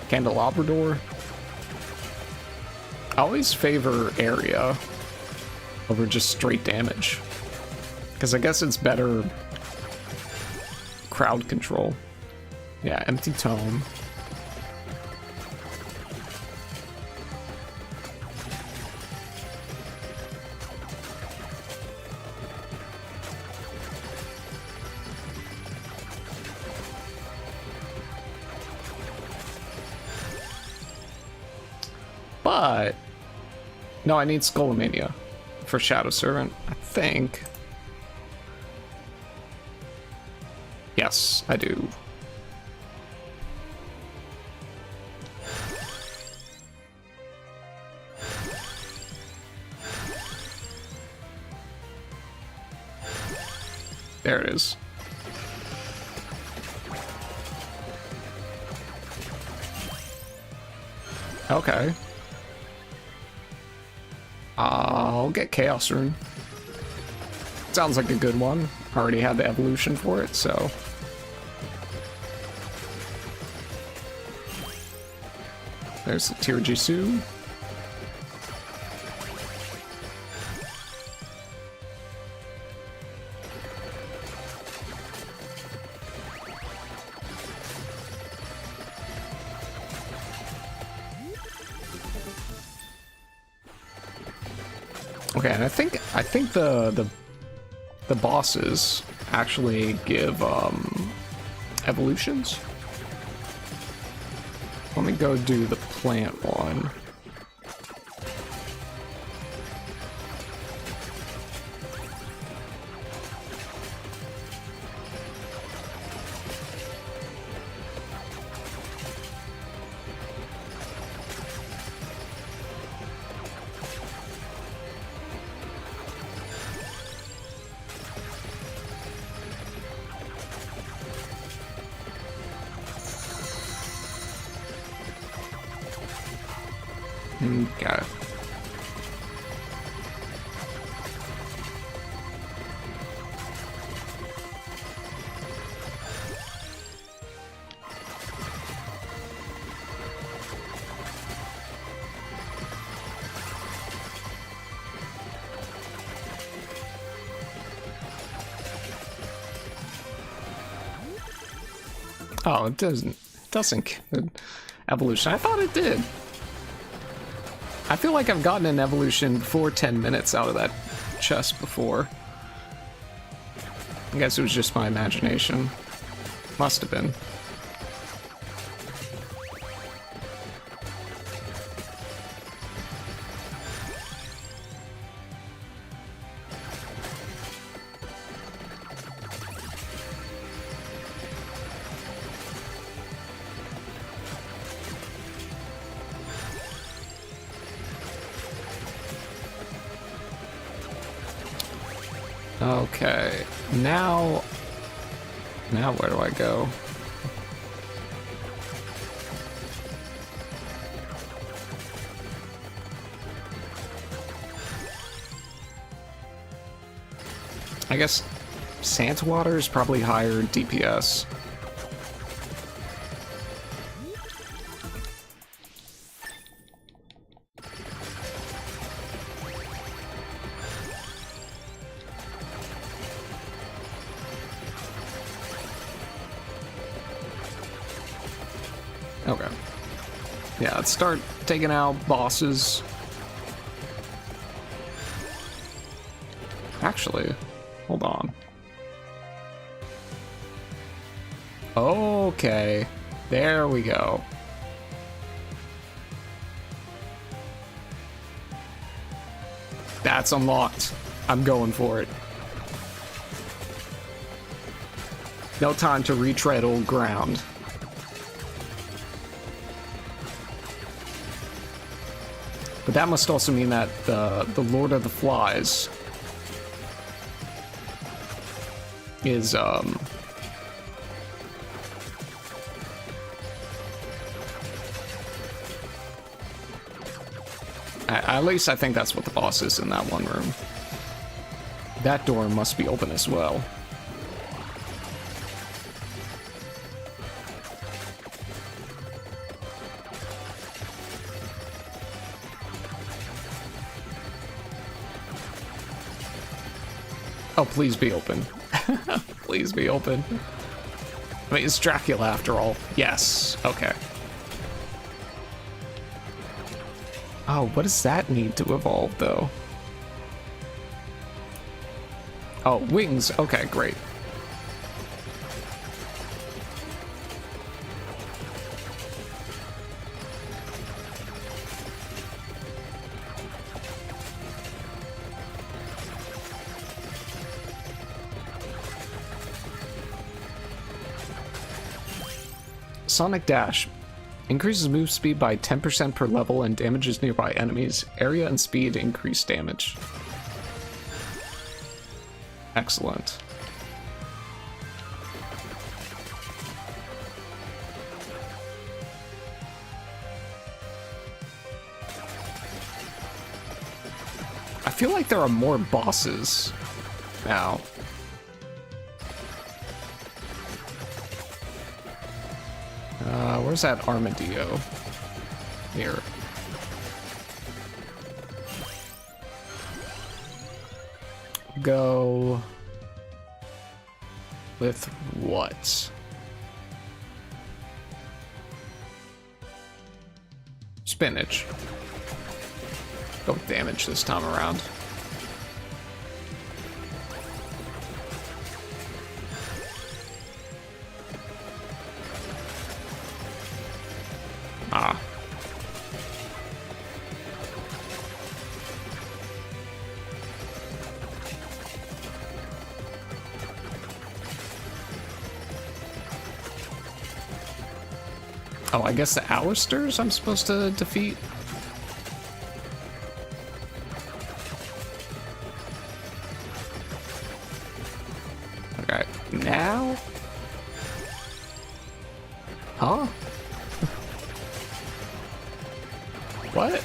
candelabrador. I always favor area over just straight damage, because I guess it's better crowd control. Yeah, empty tome. But no, I need Skullomania for Shadow Servant, I think. Yes, I do. There it is. Okay. I'll get Chaos Rune. Sounds like a good one. Already had the evolution for it, so. There's the Tirjisu. Okay, and I think the bosses actually give evolutions. Let me go do the plant one. Got it. Oh, it doesn't get evolution. I thought it did. I feel like I've gotten an evolution for 10 minutes out of that chest before. I guess it was just my imagination. Must have been. Okay, now where do I go? I guess Santa Water is probably higher DPS. Okay. Yeah, let's start taking out bosses. Actually, hold on. Okay, there we go. That's unlocked. I'm going for it. No time to retread old ground. But that must also mean that the Lord of the Flies is at least I think that's what the boss is in that one room. That door must be open as well. Oh, please be open. Please be open. I mean, it's Dracula after all. Yes. Okay. Oh, what does that need to evolve, though? Oh, wings. Okay, great. Sonic Dash. Increases move speed by 10% per level and damages nearby enemies. Area and speed increase damage. Excellent. I feel like there are more bosses now. Where's that armadillo? Here. Go with what? Spinach. Go with damage this time around. Ah. Oh, I guess the Alisters I'm supposed to defeat? Okay, now? Huh? What?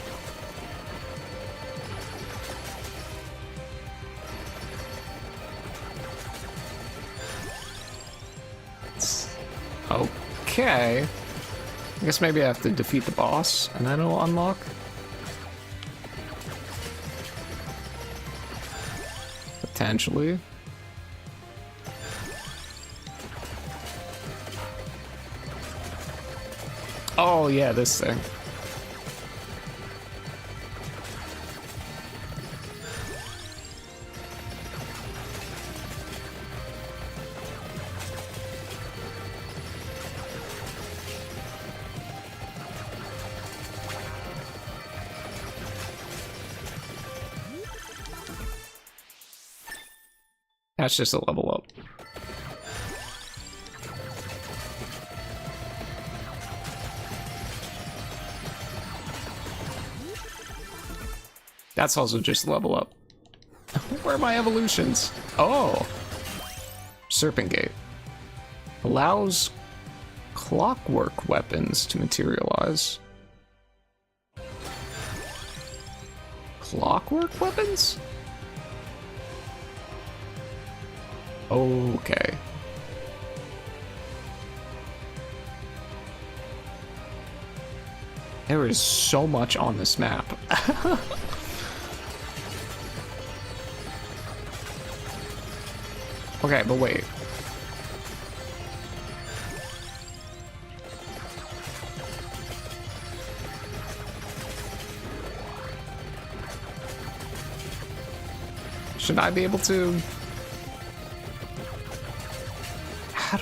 Okay. I guess maybe I have to defeat the boss and then it'll unlock. Potentially. Oh yeah, this thing. That's just a level up. That's also just a level up. Where are my evolutions? Oh! Serpent Gate. Allows clockwork weapons to materialize. Clockwork weapons? Okay. There is so much on this map. Okay, but wait. Should I be able to... How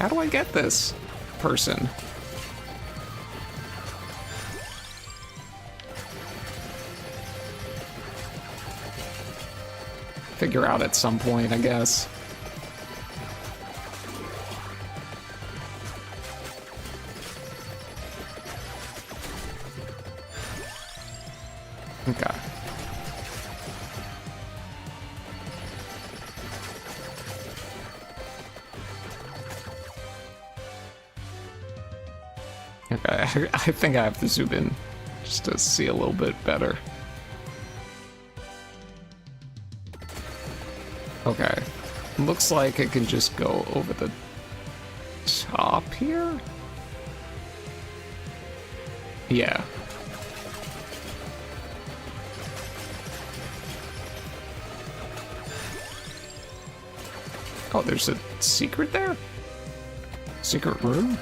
do I get this person? Figure out at some point, I guess. Okay. Okay, I think I have to zoom in just to see a little bit better. Okay. Looks like it can just go over the top here? Yeah. Oh, there's a secret there? Secret room?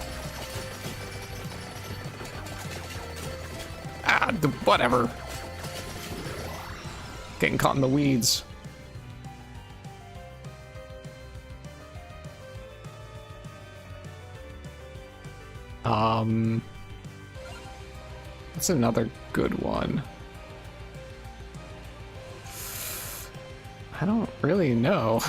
Ah, whatever. Getting caught in the weeds. That's another good one. I don't really know.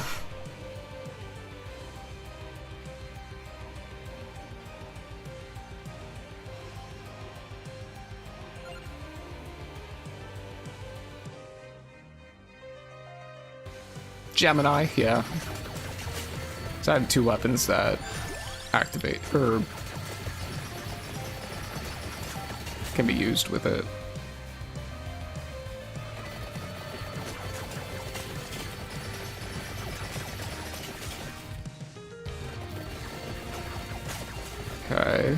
Gemini, yeah. So I have two weapons that activate, or can be used with it. Okay.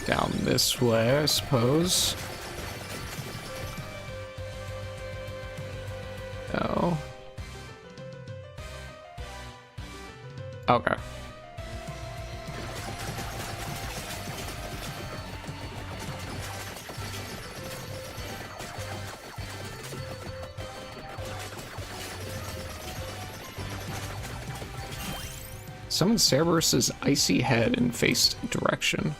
Down this way, I suppose. No. Okay. Summon Cerberus's icy head in face direction.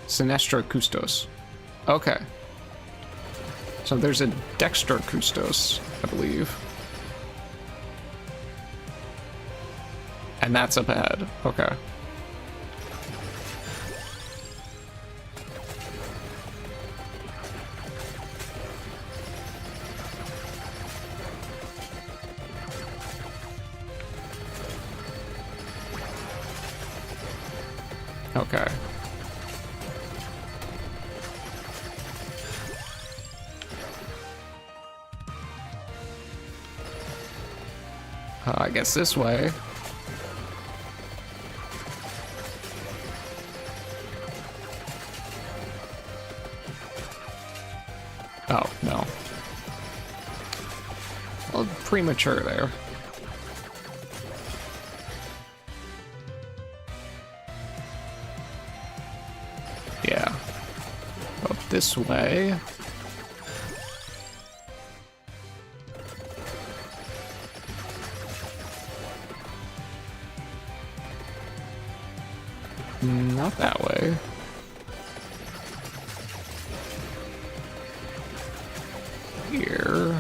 Sinestra Custos. Okay. So there's a Dexter Custos, I believe. And that's up ahead. Okay. Okay. I guess this way. Oh, no. Well, premature there. Yeah. Up this way. Not that way. Here.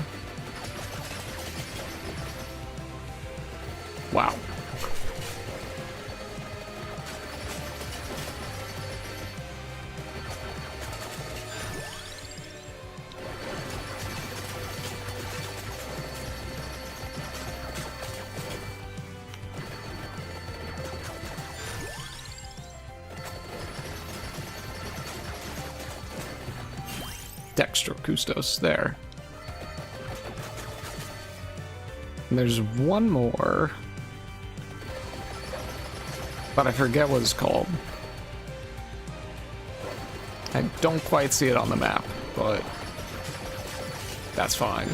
Wow. Dextro Custos there. And there's one more, but I forget what it's called. I don't quite see it on the map, but that's fine.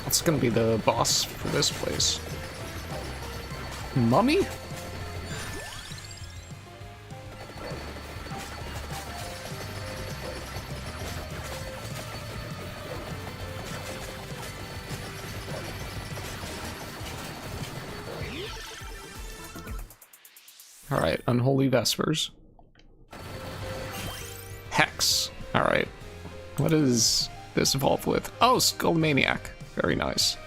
It's gonna be the boss for this place. Mummy? Alright, Unholy Vespers. Hex. Alright. What is this evolved with? Oh, Skullmaniac. Very nice.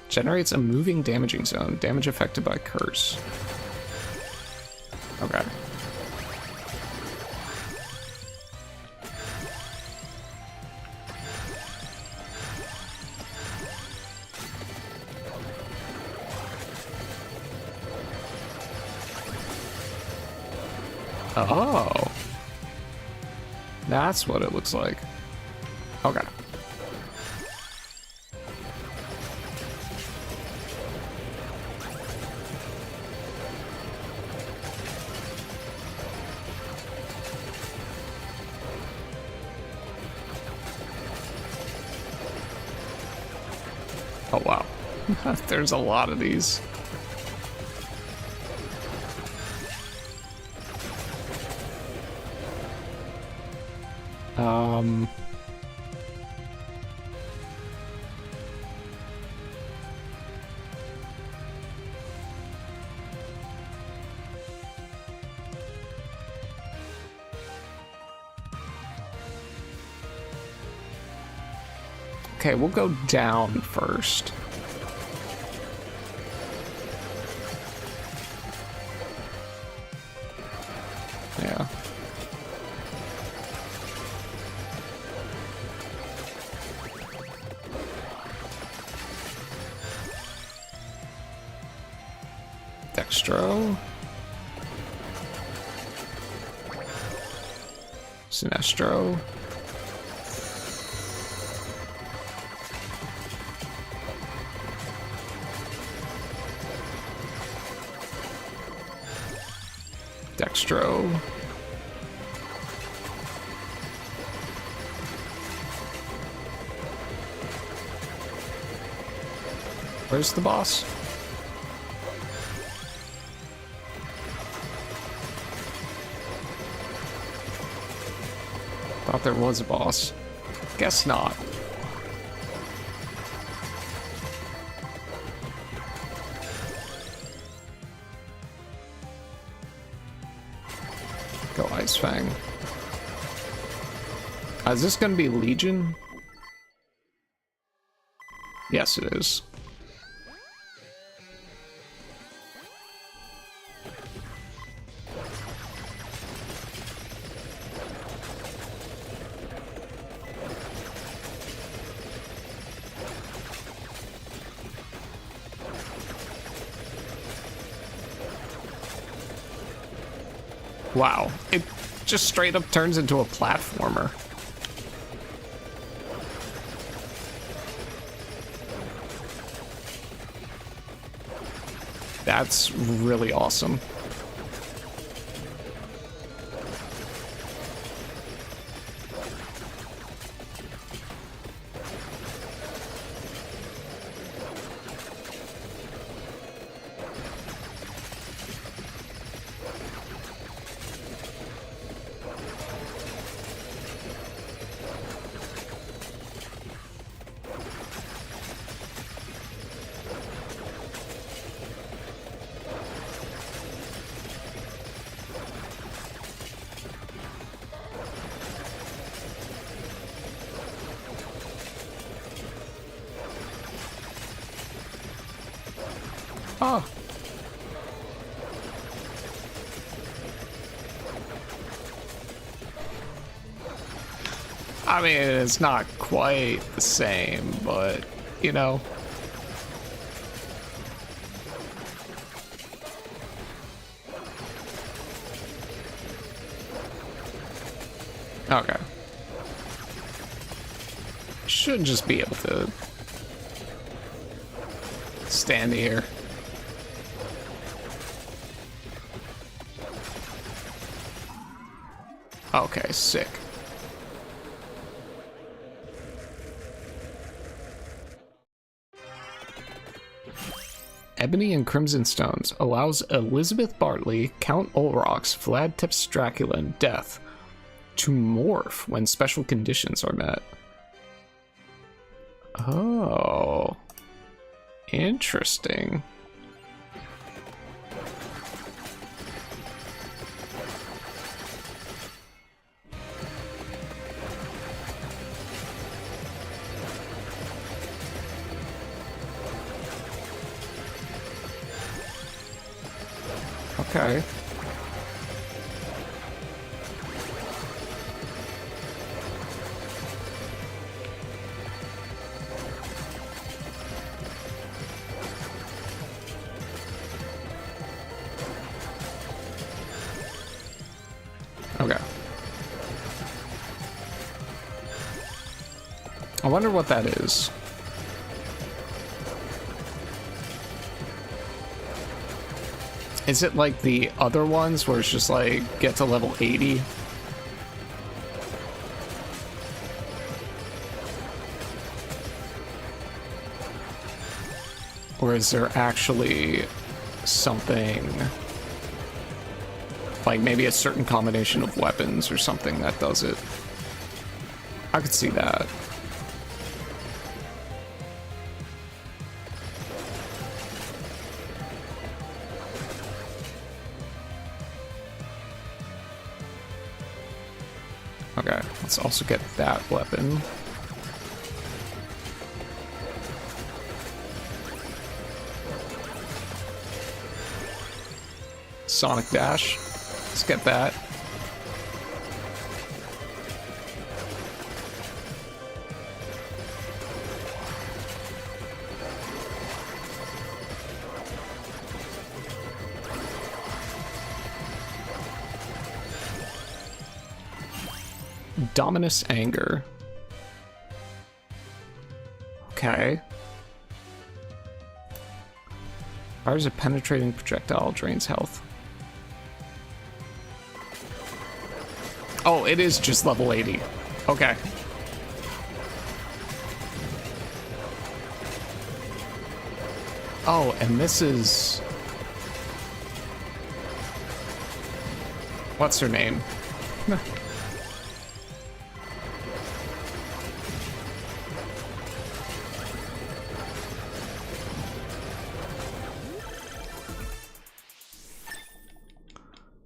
Generates a moving damaging zone. Damage affected by curse. Okay. Oh. That's what it looks like. Okay. Oh wow. There's a lot of these. Okay, we'll go down first. Yeah. Dextro. Sinestro. Dextro. Where's the boss? Thought there was a boss. Guess not. Go Ice Fang. Is this gonna be Legion? Yes, it is. Wow, it just straight up turns into a platformer. That's really awesome. Oh. I mean, it's not quite the same, but, you know, Okay. Should just be able to stand here. Okay, sick. Ebony and Crimson Stones allows Elizabeth Bartley, Count Olrox, Vlad Tepes Dracula, and Death to morph when special conditions are met. Oh. Interesting. Okay. Okay. I wonder what that is. Is it like the other ones where it's just like get to level 80? Or is there actually something like maybe a certain combination of weapons or something that does it? I could see that. Okay, let's also get that weapon. Sonic Dash. Let's get that. Dominus Anger. Okay. Fires a penetrating projectile, drains health. Oh, it is just level 80. Okay. Oh, and this is... What's her name?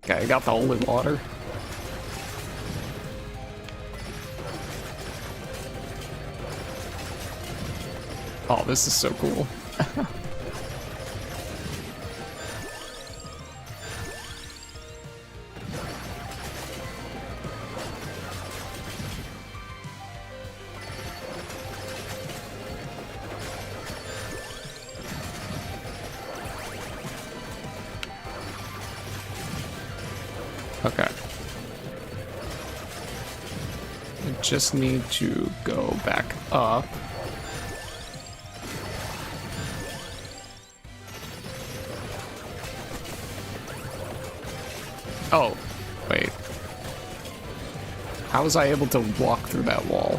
Okay, I got the holy water. Oh, this is so cool. Okay. I just need to go back up. Oh, wait. How was I able to walk through that wall?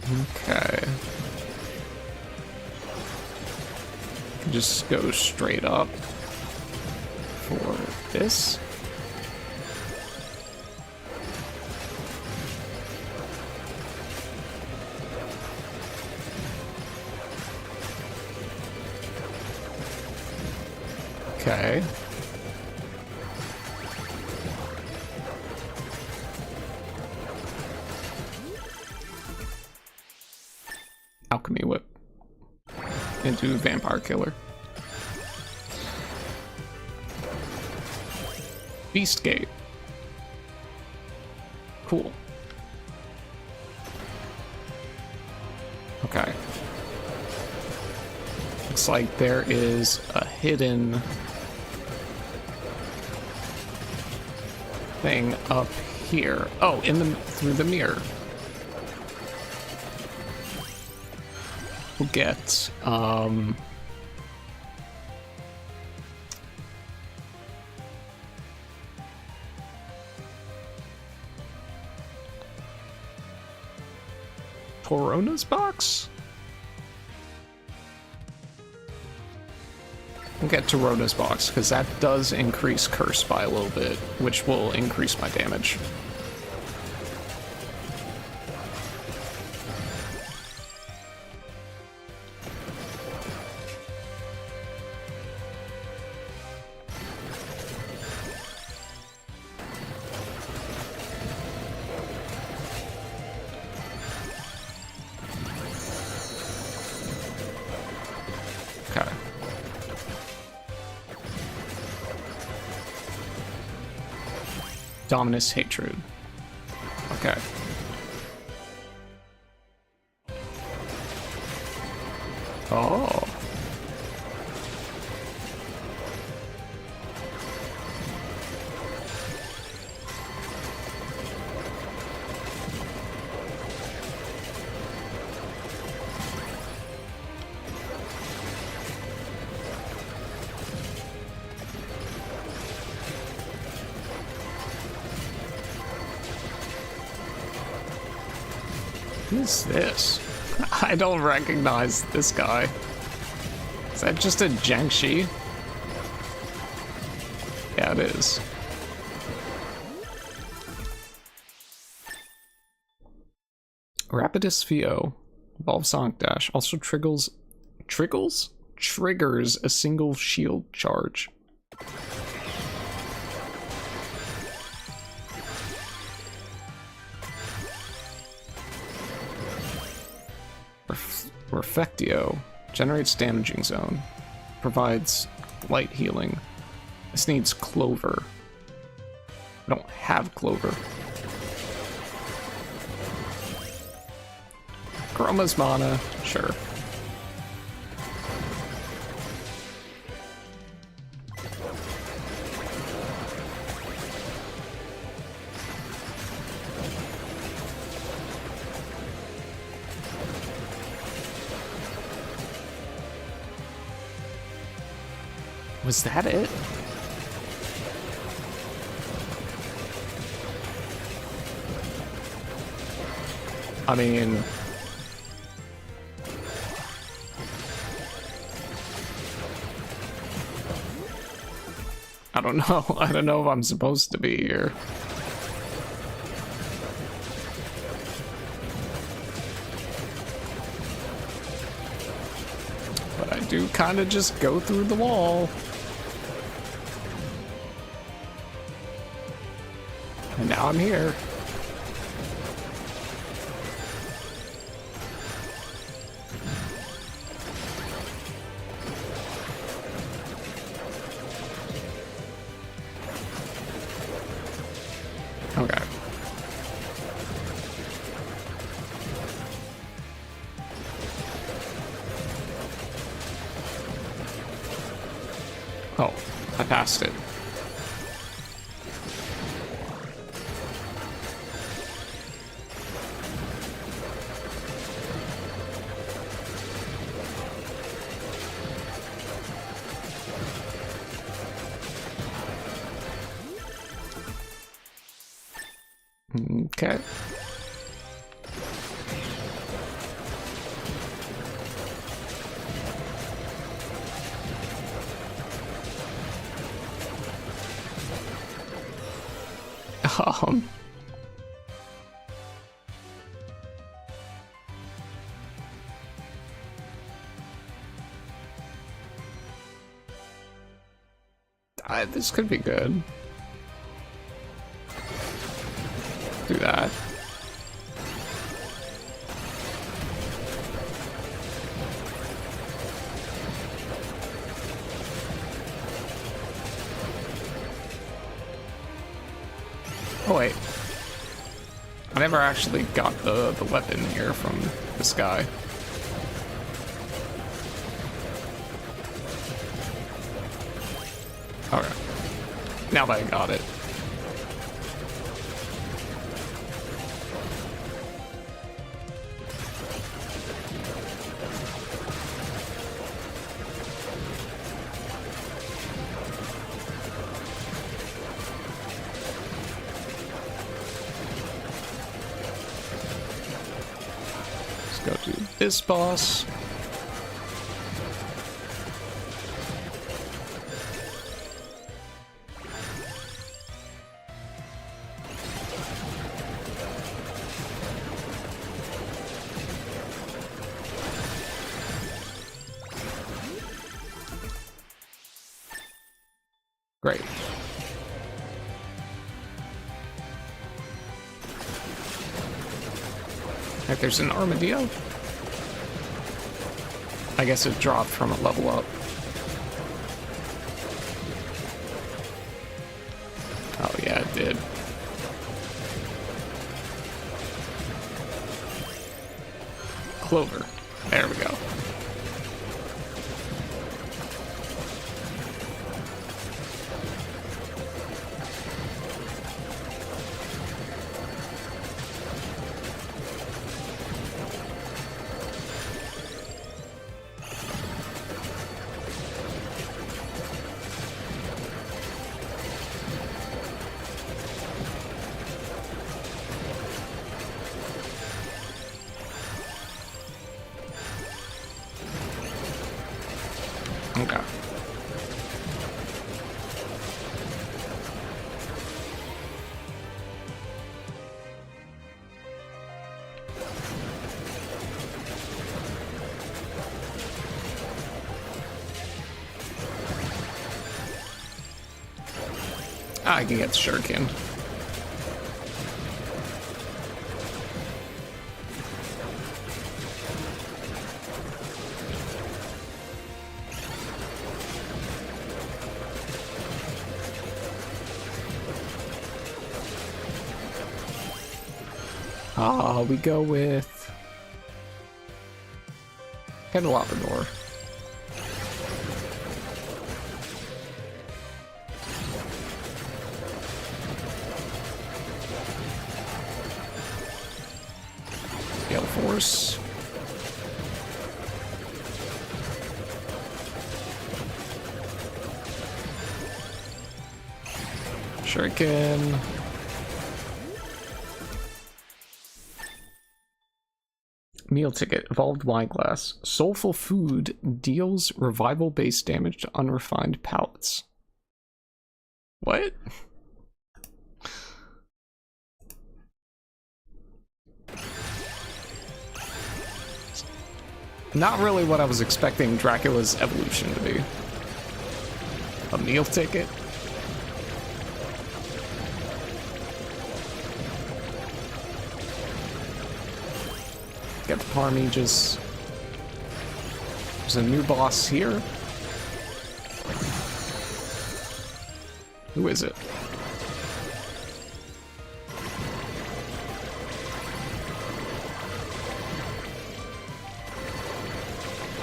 Okay. Can just go straight up for this. Okay. Alchemy Whip. Into Vampire Killer. Beast Gate. Cool. Okay. Looks like there is a hidden anything up here? Oh, through the mirror. We'll get Corona's box? We'll get Torona's box, because that does increase curse by a little bit, which will increase my damage. Okay. Dominus Hatred. Okay. Oh. Who is this? I don't recognize this guy. Is that just a Jiangxi? Yeah, it is. Rapidus VO. Evolve Sonic Dash. Also triggers a single shield charge. Refectio generates damaging zone, provides light healing. This needs Clover. I don't have Clover. Chroma's mana, sure. Was that it? I mean... I don't know. I don't know if I'm supposed to be here. But I do kind of just go through the wall. And now I'm here. Okay. Oh, I passed it. Okay. Um. This could be good. Do that. Oh wait. I never actually got the weapon here from this guy. Okay. Now that I got it. Go to this boss. Great. Like there's an armadillo. I guess it dropped from a level up. Oh yeah, it did. Clover. There we go. Okay. I can get the shuriken. We go with Candelabrador. Gale Force. Shuriken. Meal ticket, evolved wine glass. Soulful food deals revival based damage to unrefined palates. What? Not really what I was expecting Dracula's evolution to be. A meal ticket? Get the Parmages. There's a new boss here. Who is it?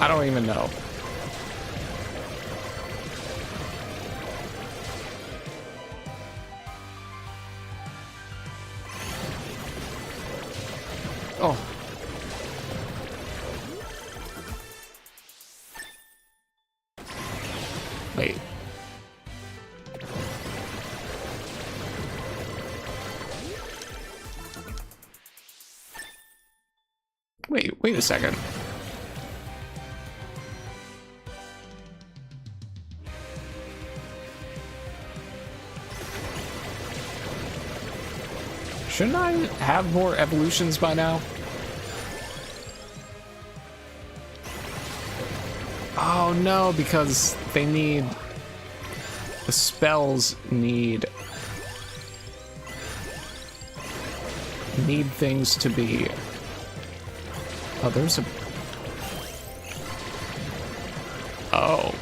I don't even know. Oh. Wait. Wait a second. Shouldn't I have more evolutions by now? Oh no, because they need... The spells need things to be... Oh, there's a... Oh.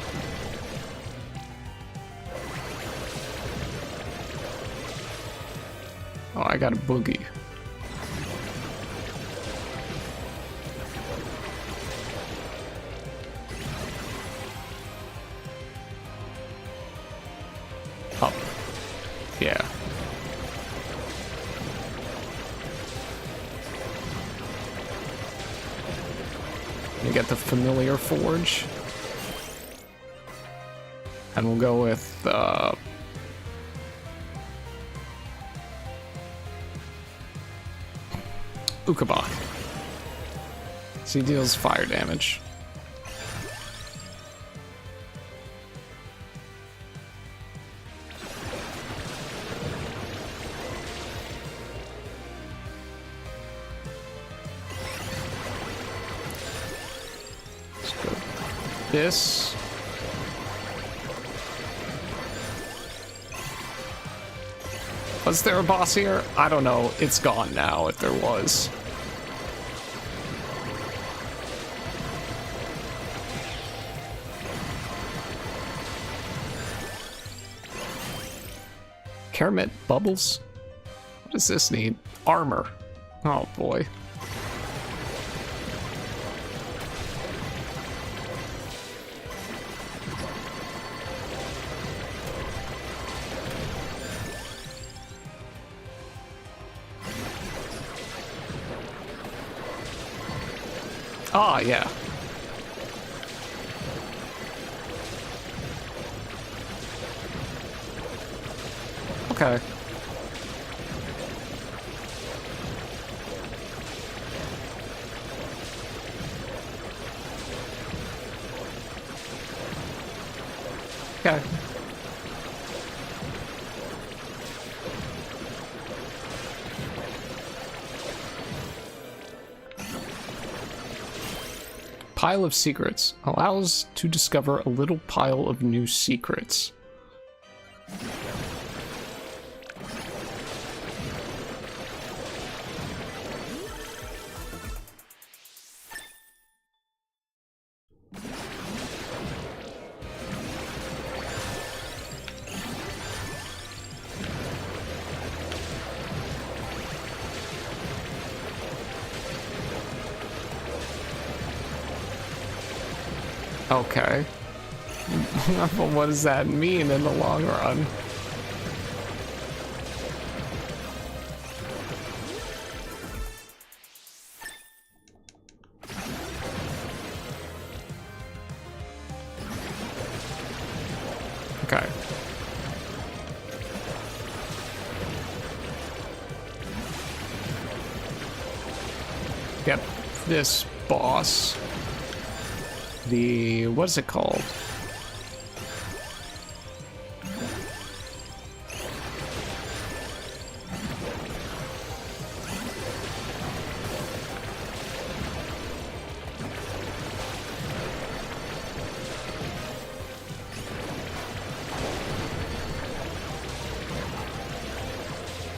Oh, I got a boogie. Oh. Yeah. You get the familiar forge. And we'll go with, Ukabach. So he deals fire damage. Let's go this. Was there a boss here? I don't know. It's gone now if there was. Caramel bubbles? What does this need? Armor. Oh boy. Ah, yeah. Okay. Okay. Pile of secrets allows to discover a little pile of new secrets. Okay. But what does that mean in the long run? Okay. Get this boss. The, what is it called?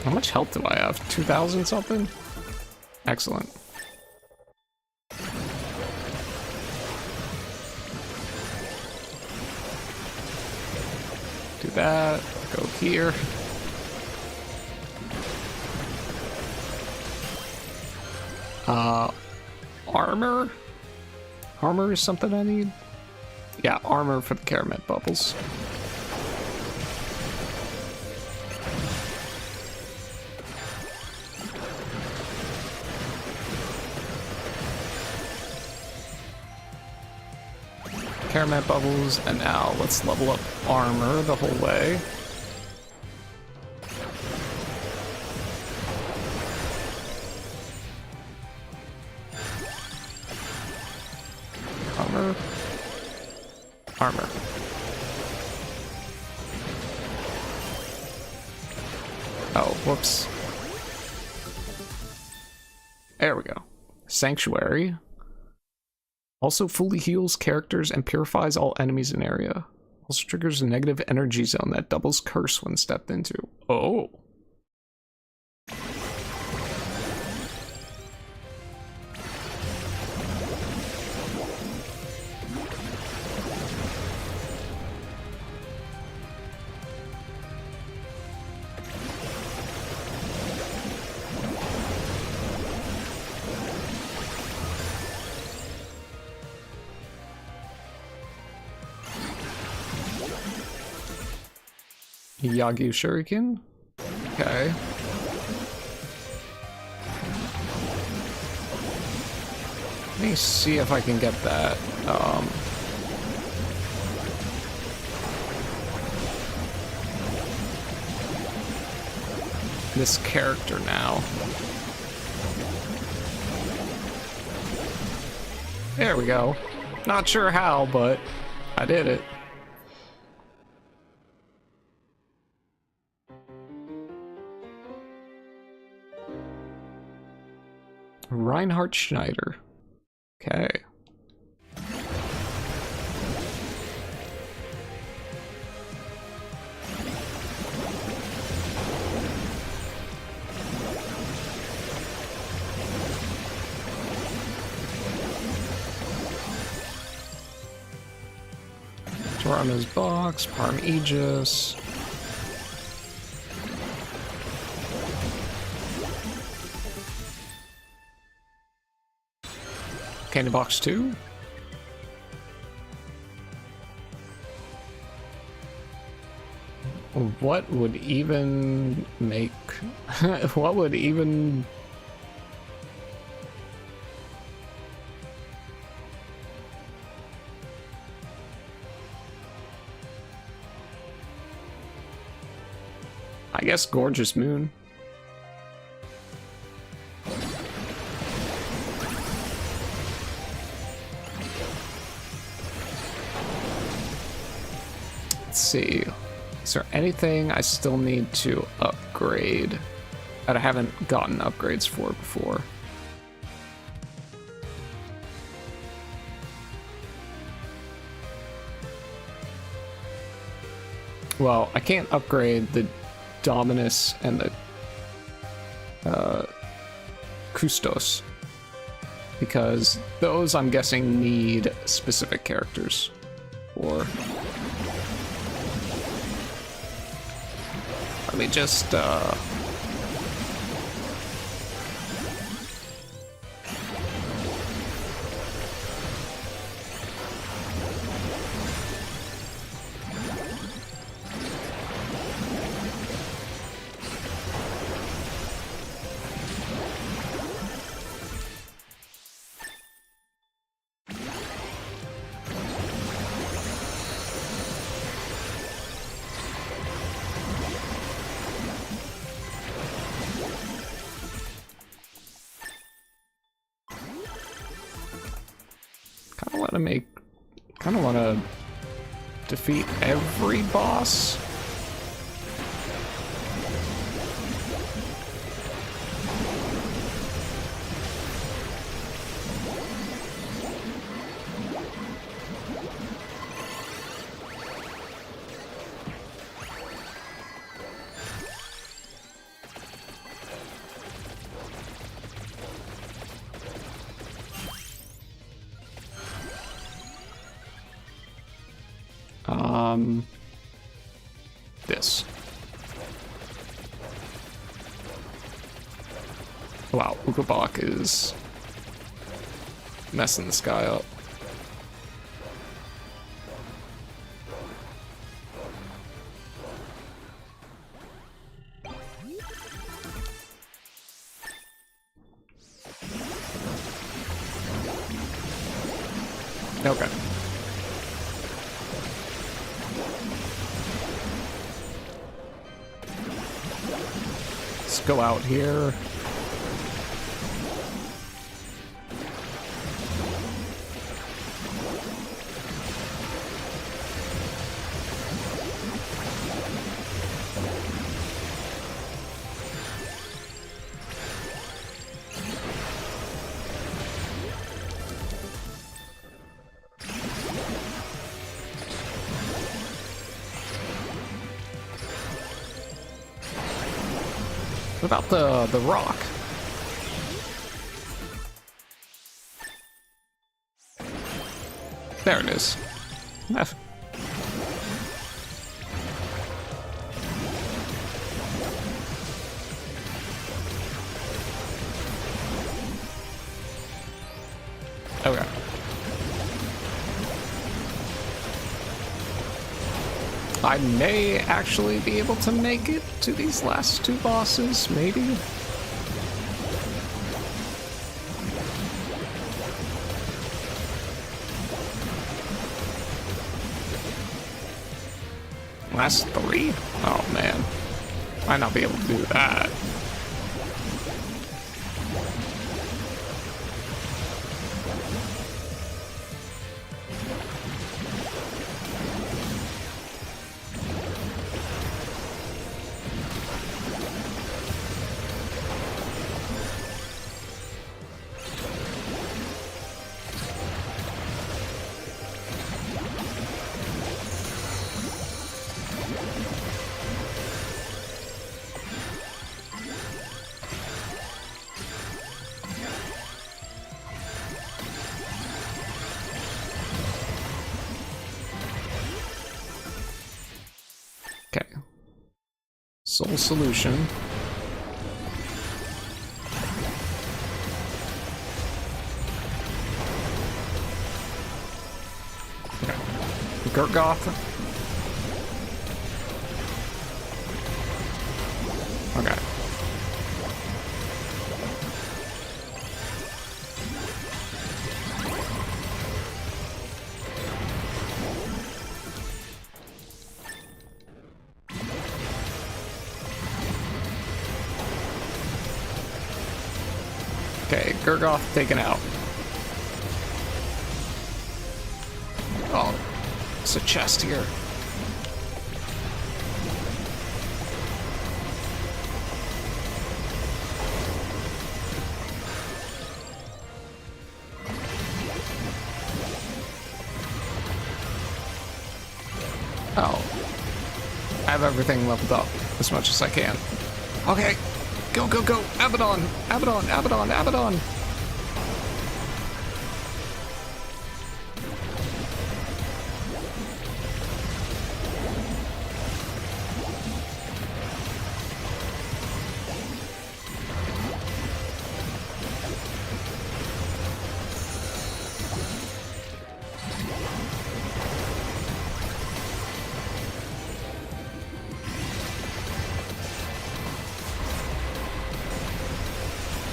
How much health do I have? 2,000 something? Excellent. Do that, go here. Armor? Armor is something I need? Yeah, armor for the caramel bubbles. Caramel bubbles, and now let's level up armor the whole way. Armor. Armor. Oh, whoops. There we go. Sanctuary. Also fully heals characters and purifies all enemies in area. Also triggers a negative energy zone that doubles curse when stepped into. Oh. Yagyu Shuriken? Okay. Let me see if I can get that. This character now. There we go. Not sure how, but I did it. Reinhard Schneider. Okay. Toronto's Box, Parm Aegis. Candy Box 2. What would even make... what would even... I guess Gorgeous Moon. Let's see. Is there anything I still need to upgrade that I haven't gotten upgrades for before? Well, I can't upgrade the Dominus and the Custos because those I'm guessing need specific characters for. Let me just kind of want to defeat every boss. This. Wow, Ukobach is messing this guy up. Okay. Let's go out here. What about the rock? There it is. Okay. I may actually be able to make it to these last two bosses, maybe? Last three? Oh man. Might not be able to do that. Sole solution. Okay. Gurgoth. Okay. Okay, Gurgoth taken out. Oh, it's a chest here. Oh. I have everything leveled up as much as I can. Okay. Go, go, go! Abaddon! Abaddon! Abaddon! Abaddon!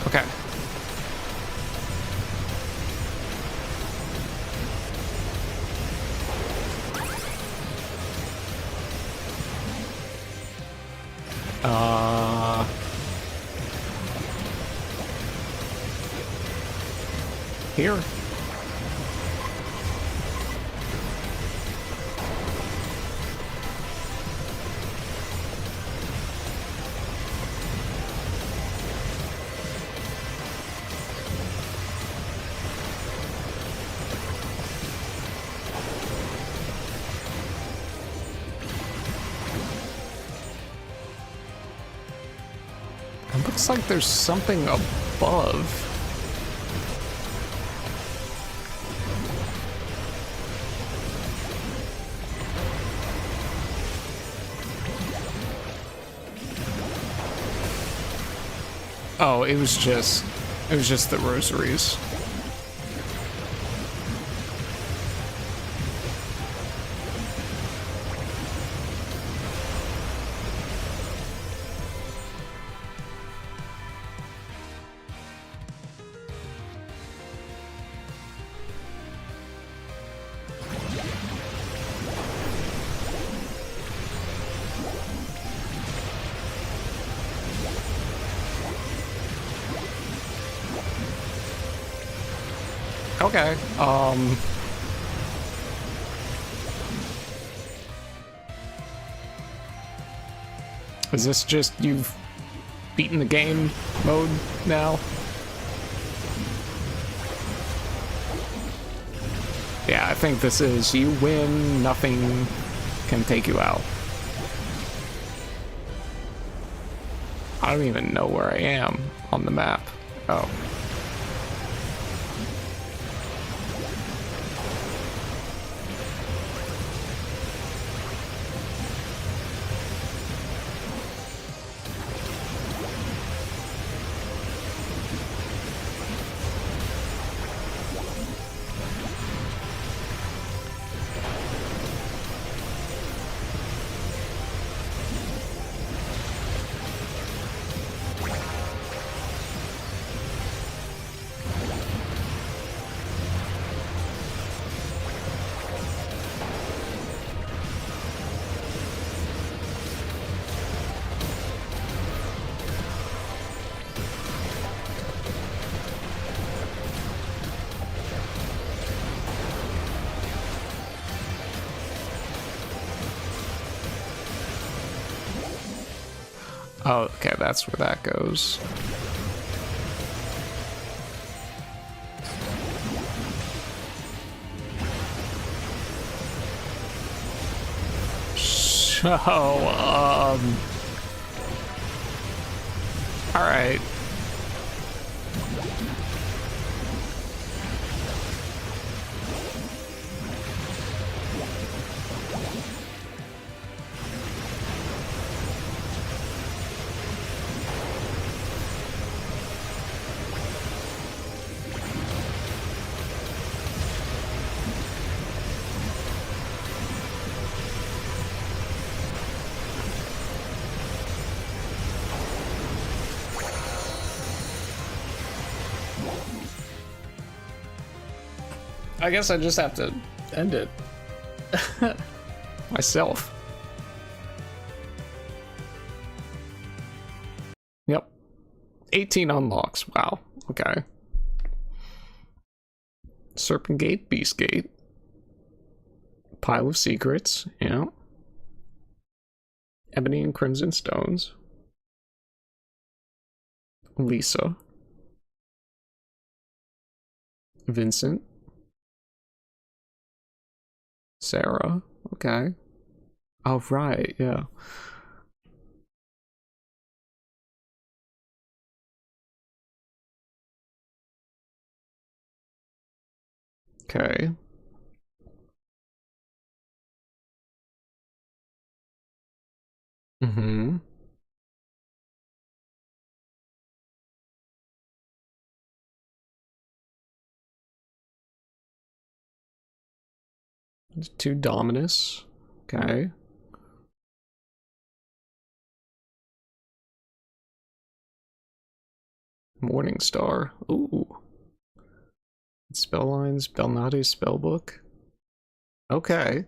Okay. Here. It looks like there's something above. Oh, it was just the rosaries. Okay, is this just you've beaten the game mode now? Yeah, I think this is you win, nothing can take you out. I don't even know where I am on the map. Oh. Oh, okay, that's where that goes. So, all right. I guess I just have to end it myself. Yep. 18 unlocks. Wow. Okay. Serpent Gate, Beast Gate. Pile of Secrets. Yeah. Ebony and Crimson Stones. Lisa. Vincent. Sarah. Okay. Oh, right. Yeah. Okay. Mm-hmm. Two Dominus. Okay. Morning Star. Ooh. Spell lines. Belnade's spellbook. Okay.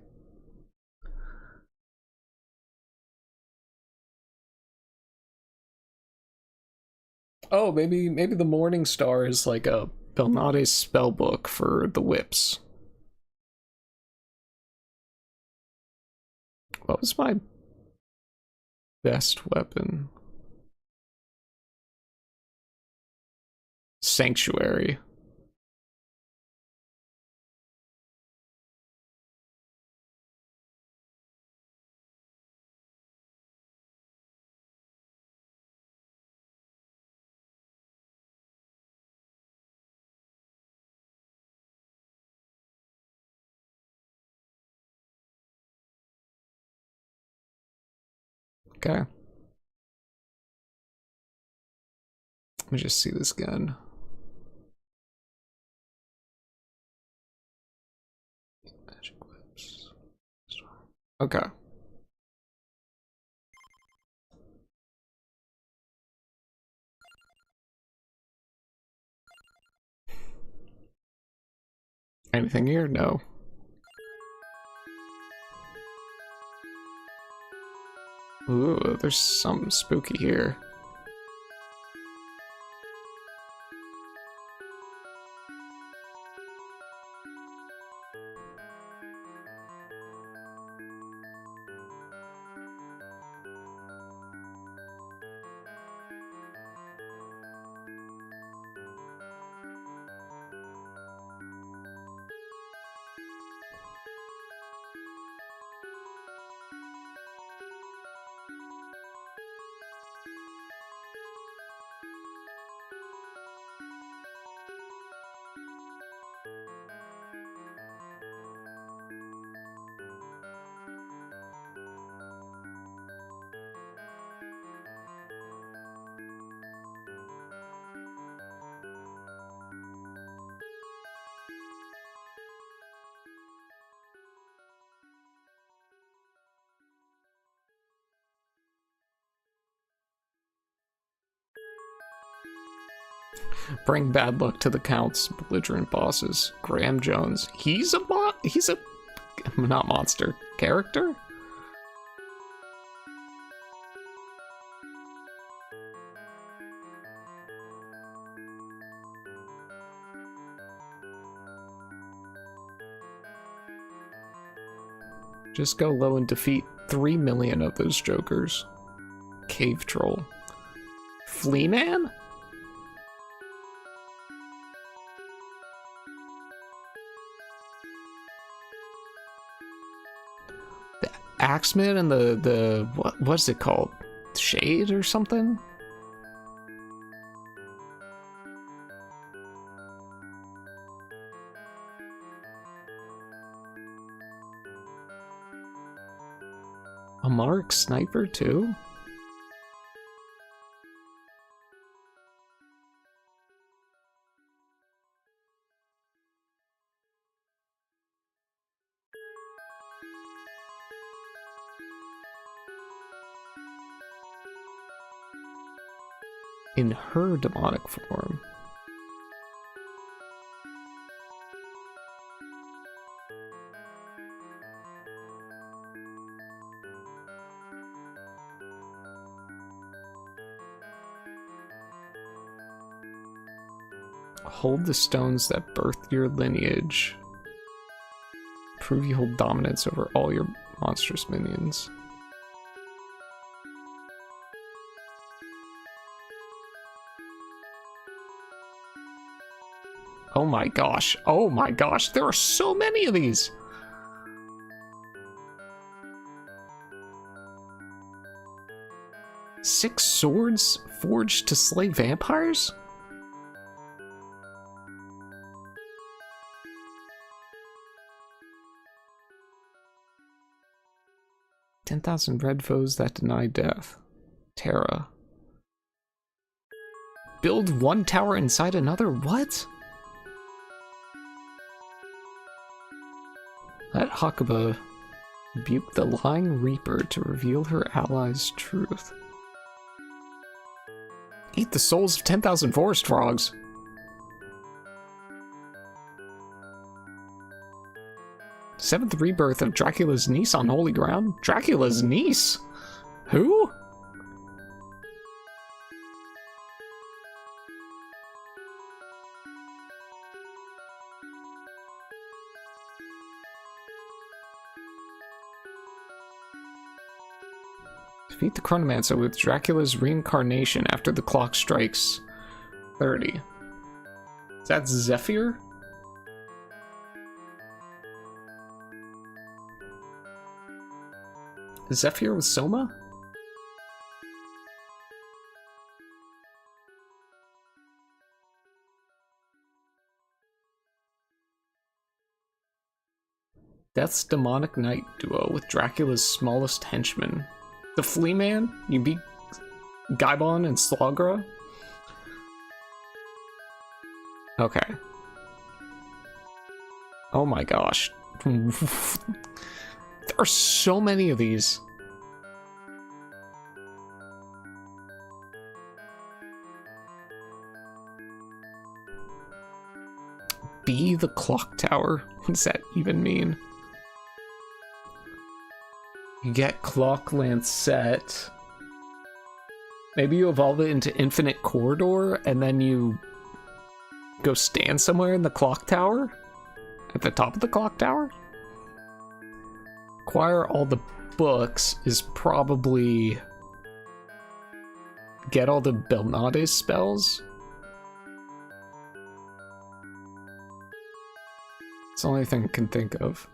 Oh, maybe the Morning Star is like a Belnade's spellbook for the whips. What was my best weapon? Sanctuary. Okay. Let me just see this gun. Magic whips. Okay. Anything here? No. Ooh, there's something spooky here. Bring bad luck to the Count's belligerent bosses. Graham Jones. He's a not monster. Character? Just go low and defeat 3 million of those jokers. Cave Troll. Flea Man? The Axeman and the what's it called? Shade or something? A Mark Sniper too? In her demonic form. Hold the stones that birthed your lineage. Prove you hold dominance over all your monstrous minions. Oh my gosh. Oh my gosh. There are so many of these. Six swords forged to slay vampires? "10,000 red foes that deny death." Terra. Build one tower inside another? What? Let Hakuba rebuke the lying reaper to reveal her allies' truth. Eat the souls of 10,000 forest frogs. Seventh rebirth of Dracula's niece on holy ground? Dracula's niece? Who? Defeat the Chronomancer with Dracula's reincarnation after the clock strikes 30. Is that Zephyr? Zephyr with Soma? Death's demonic knight duo with Dracula's smallest henchman. The Flea Man? You beat Gaibon and Slagra? Okay. Oh my gosh. There are so many of these. Be the clock tower? What does that even mean? You get clock length set. Maybe you evolve it into infinite corridor and then you go stand somewhere in the clock tower? At the top of the clock tower? Acquire all the books is probably get all the Belnades spells. It's the only thing I can think of.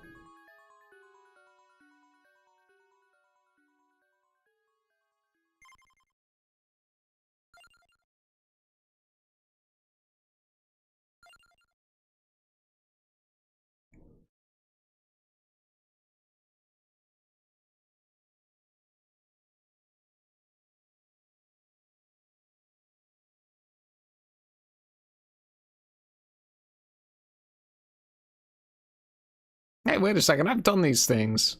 Hey, wait a second, I've done these things.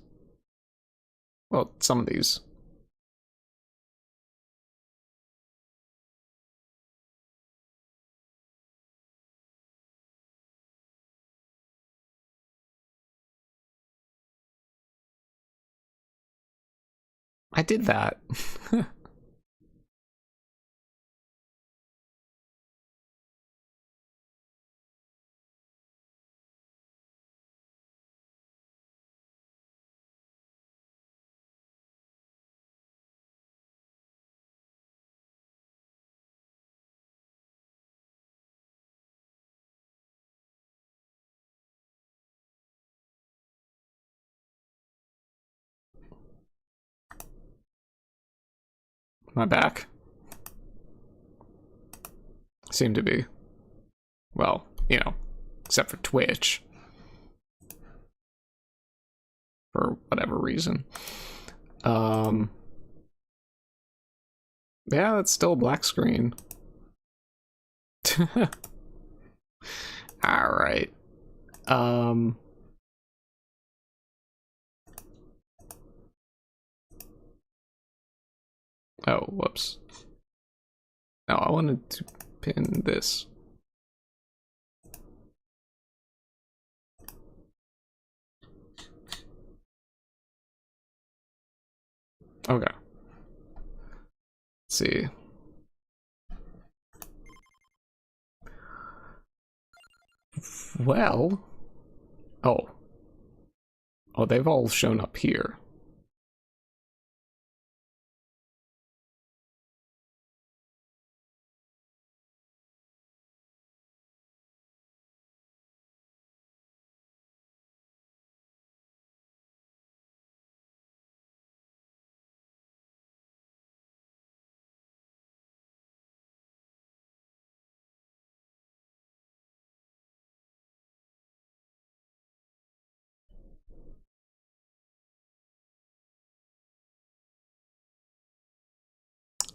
Well, some of these. I did that. Am I back? Seem to be. Well, you know, except for Twitch. For whatever reason. Yeah, that's still a black screen. Alright. Oh, whoops. No, I wanted to pin this. Okay. Let's see. Well, oh, they've all shown up here.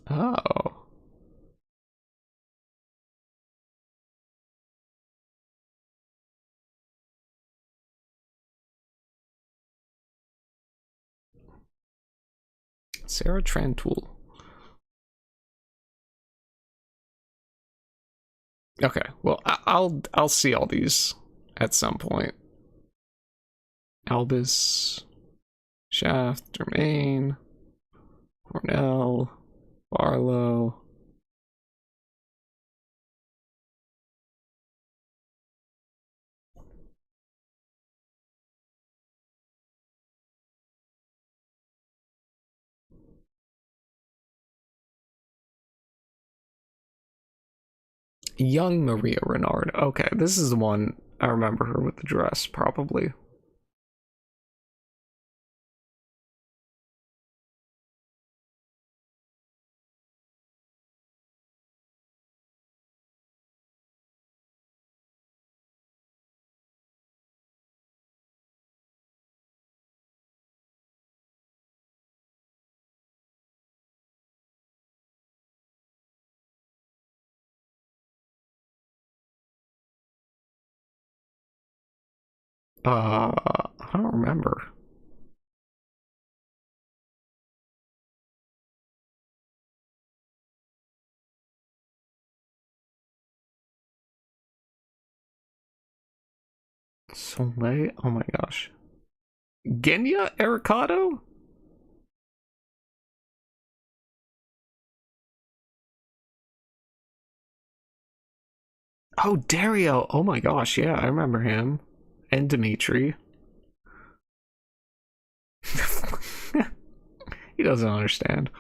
Oh. Sarah Trantoul. Okay, well, I'll see all these at some point. Albus, Shaft, Germain, Cornell, Barlow. Young Maria Renard. Okay, this is the one I remember her with the dress, probably. I don't remember. Soleil? Oh my gosh. Genya Ericado? Oh, Dario. Oh my gosh, yeah, I remember him. And Dimitri. He doesn't understand.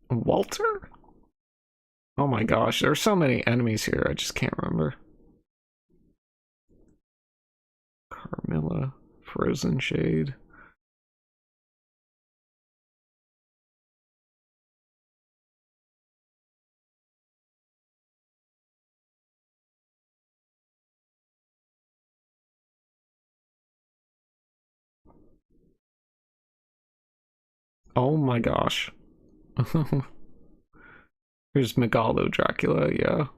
Walter? Oh my gosh, there's so many enemies here, I just can't remember. Carmilla, Frozen Shade. Oh my gosh. Here's Megalo Dracula, yeah.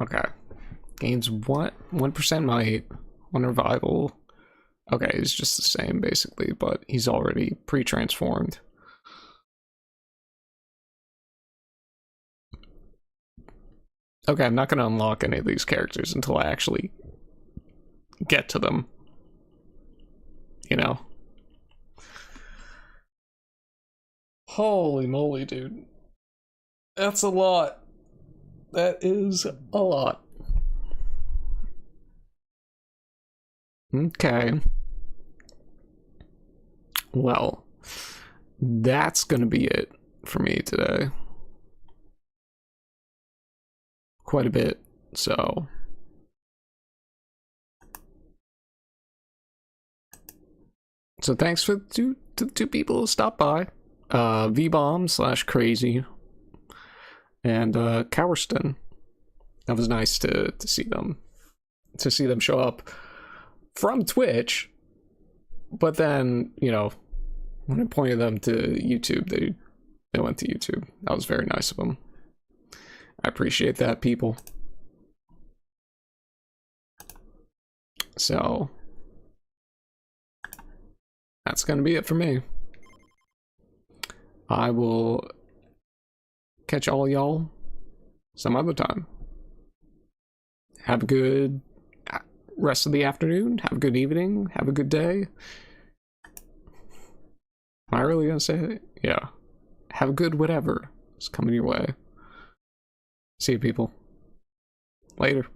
Okay. Gains 1% might, 1 revival. Okay, he's just the same basically, but he's already pre-transformed. Okay, I'm not going to unlock any of these characters until I actually get to them. You know? Holy moly, dude. That's a lot. That is a lot. Okay. Well, that's gonna be it for me today. Quite a bit, so. So thanks for to the two people who stopped by. V-Bomb / Crazy and Cowerston. That was nice to see them. To see them show up from Twitch, but then, you know, when I pointed them to YouTube, they went to YouTube. That was very nice of them. I appreciate that, people. So that's gonna be it for me. I will catch all y'all some other time. Have a good rest of the afternoon. Have a good evening. Have a good day. Am I really gonna say it? Yeah. Have a good whatever is coming your way. See you, people. Later.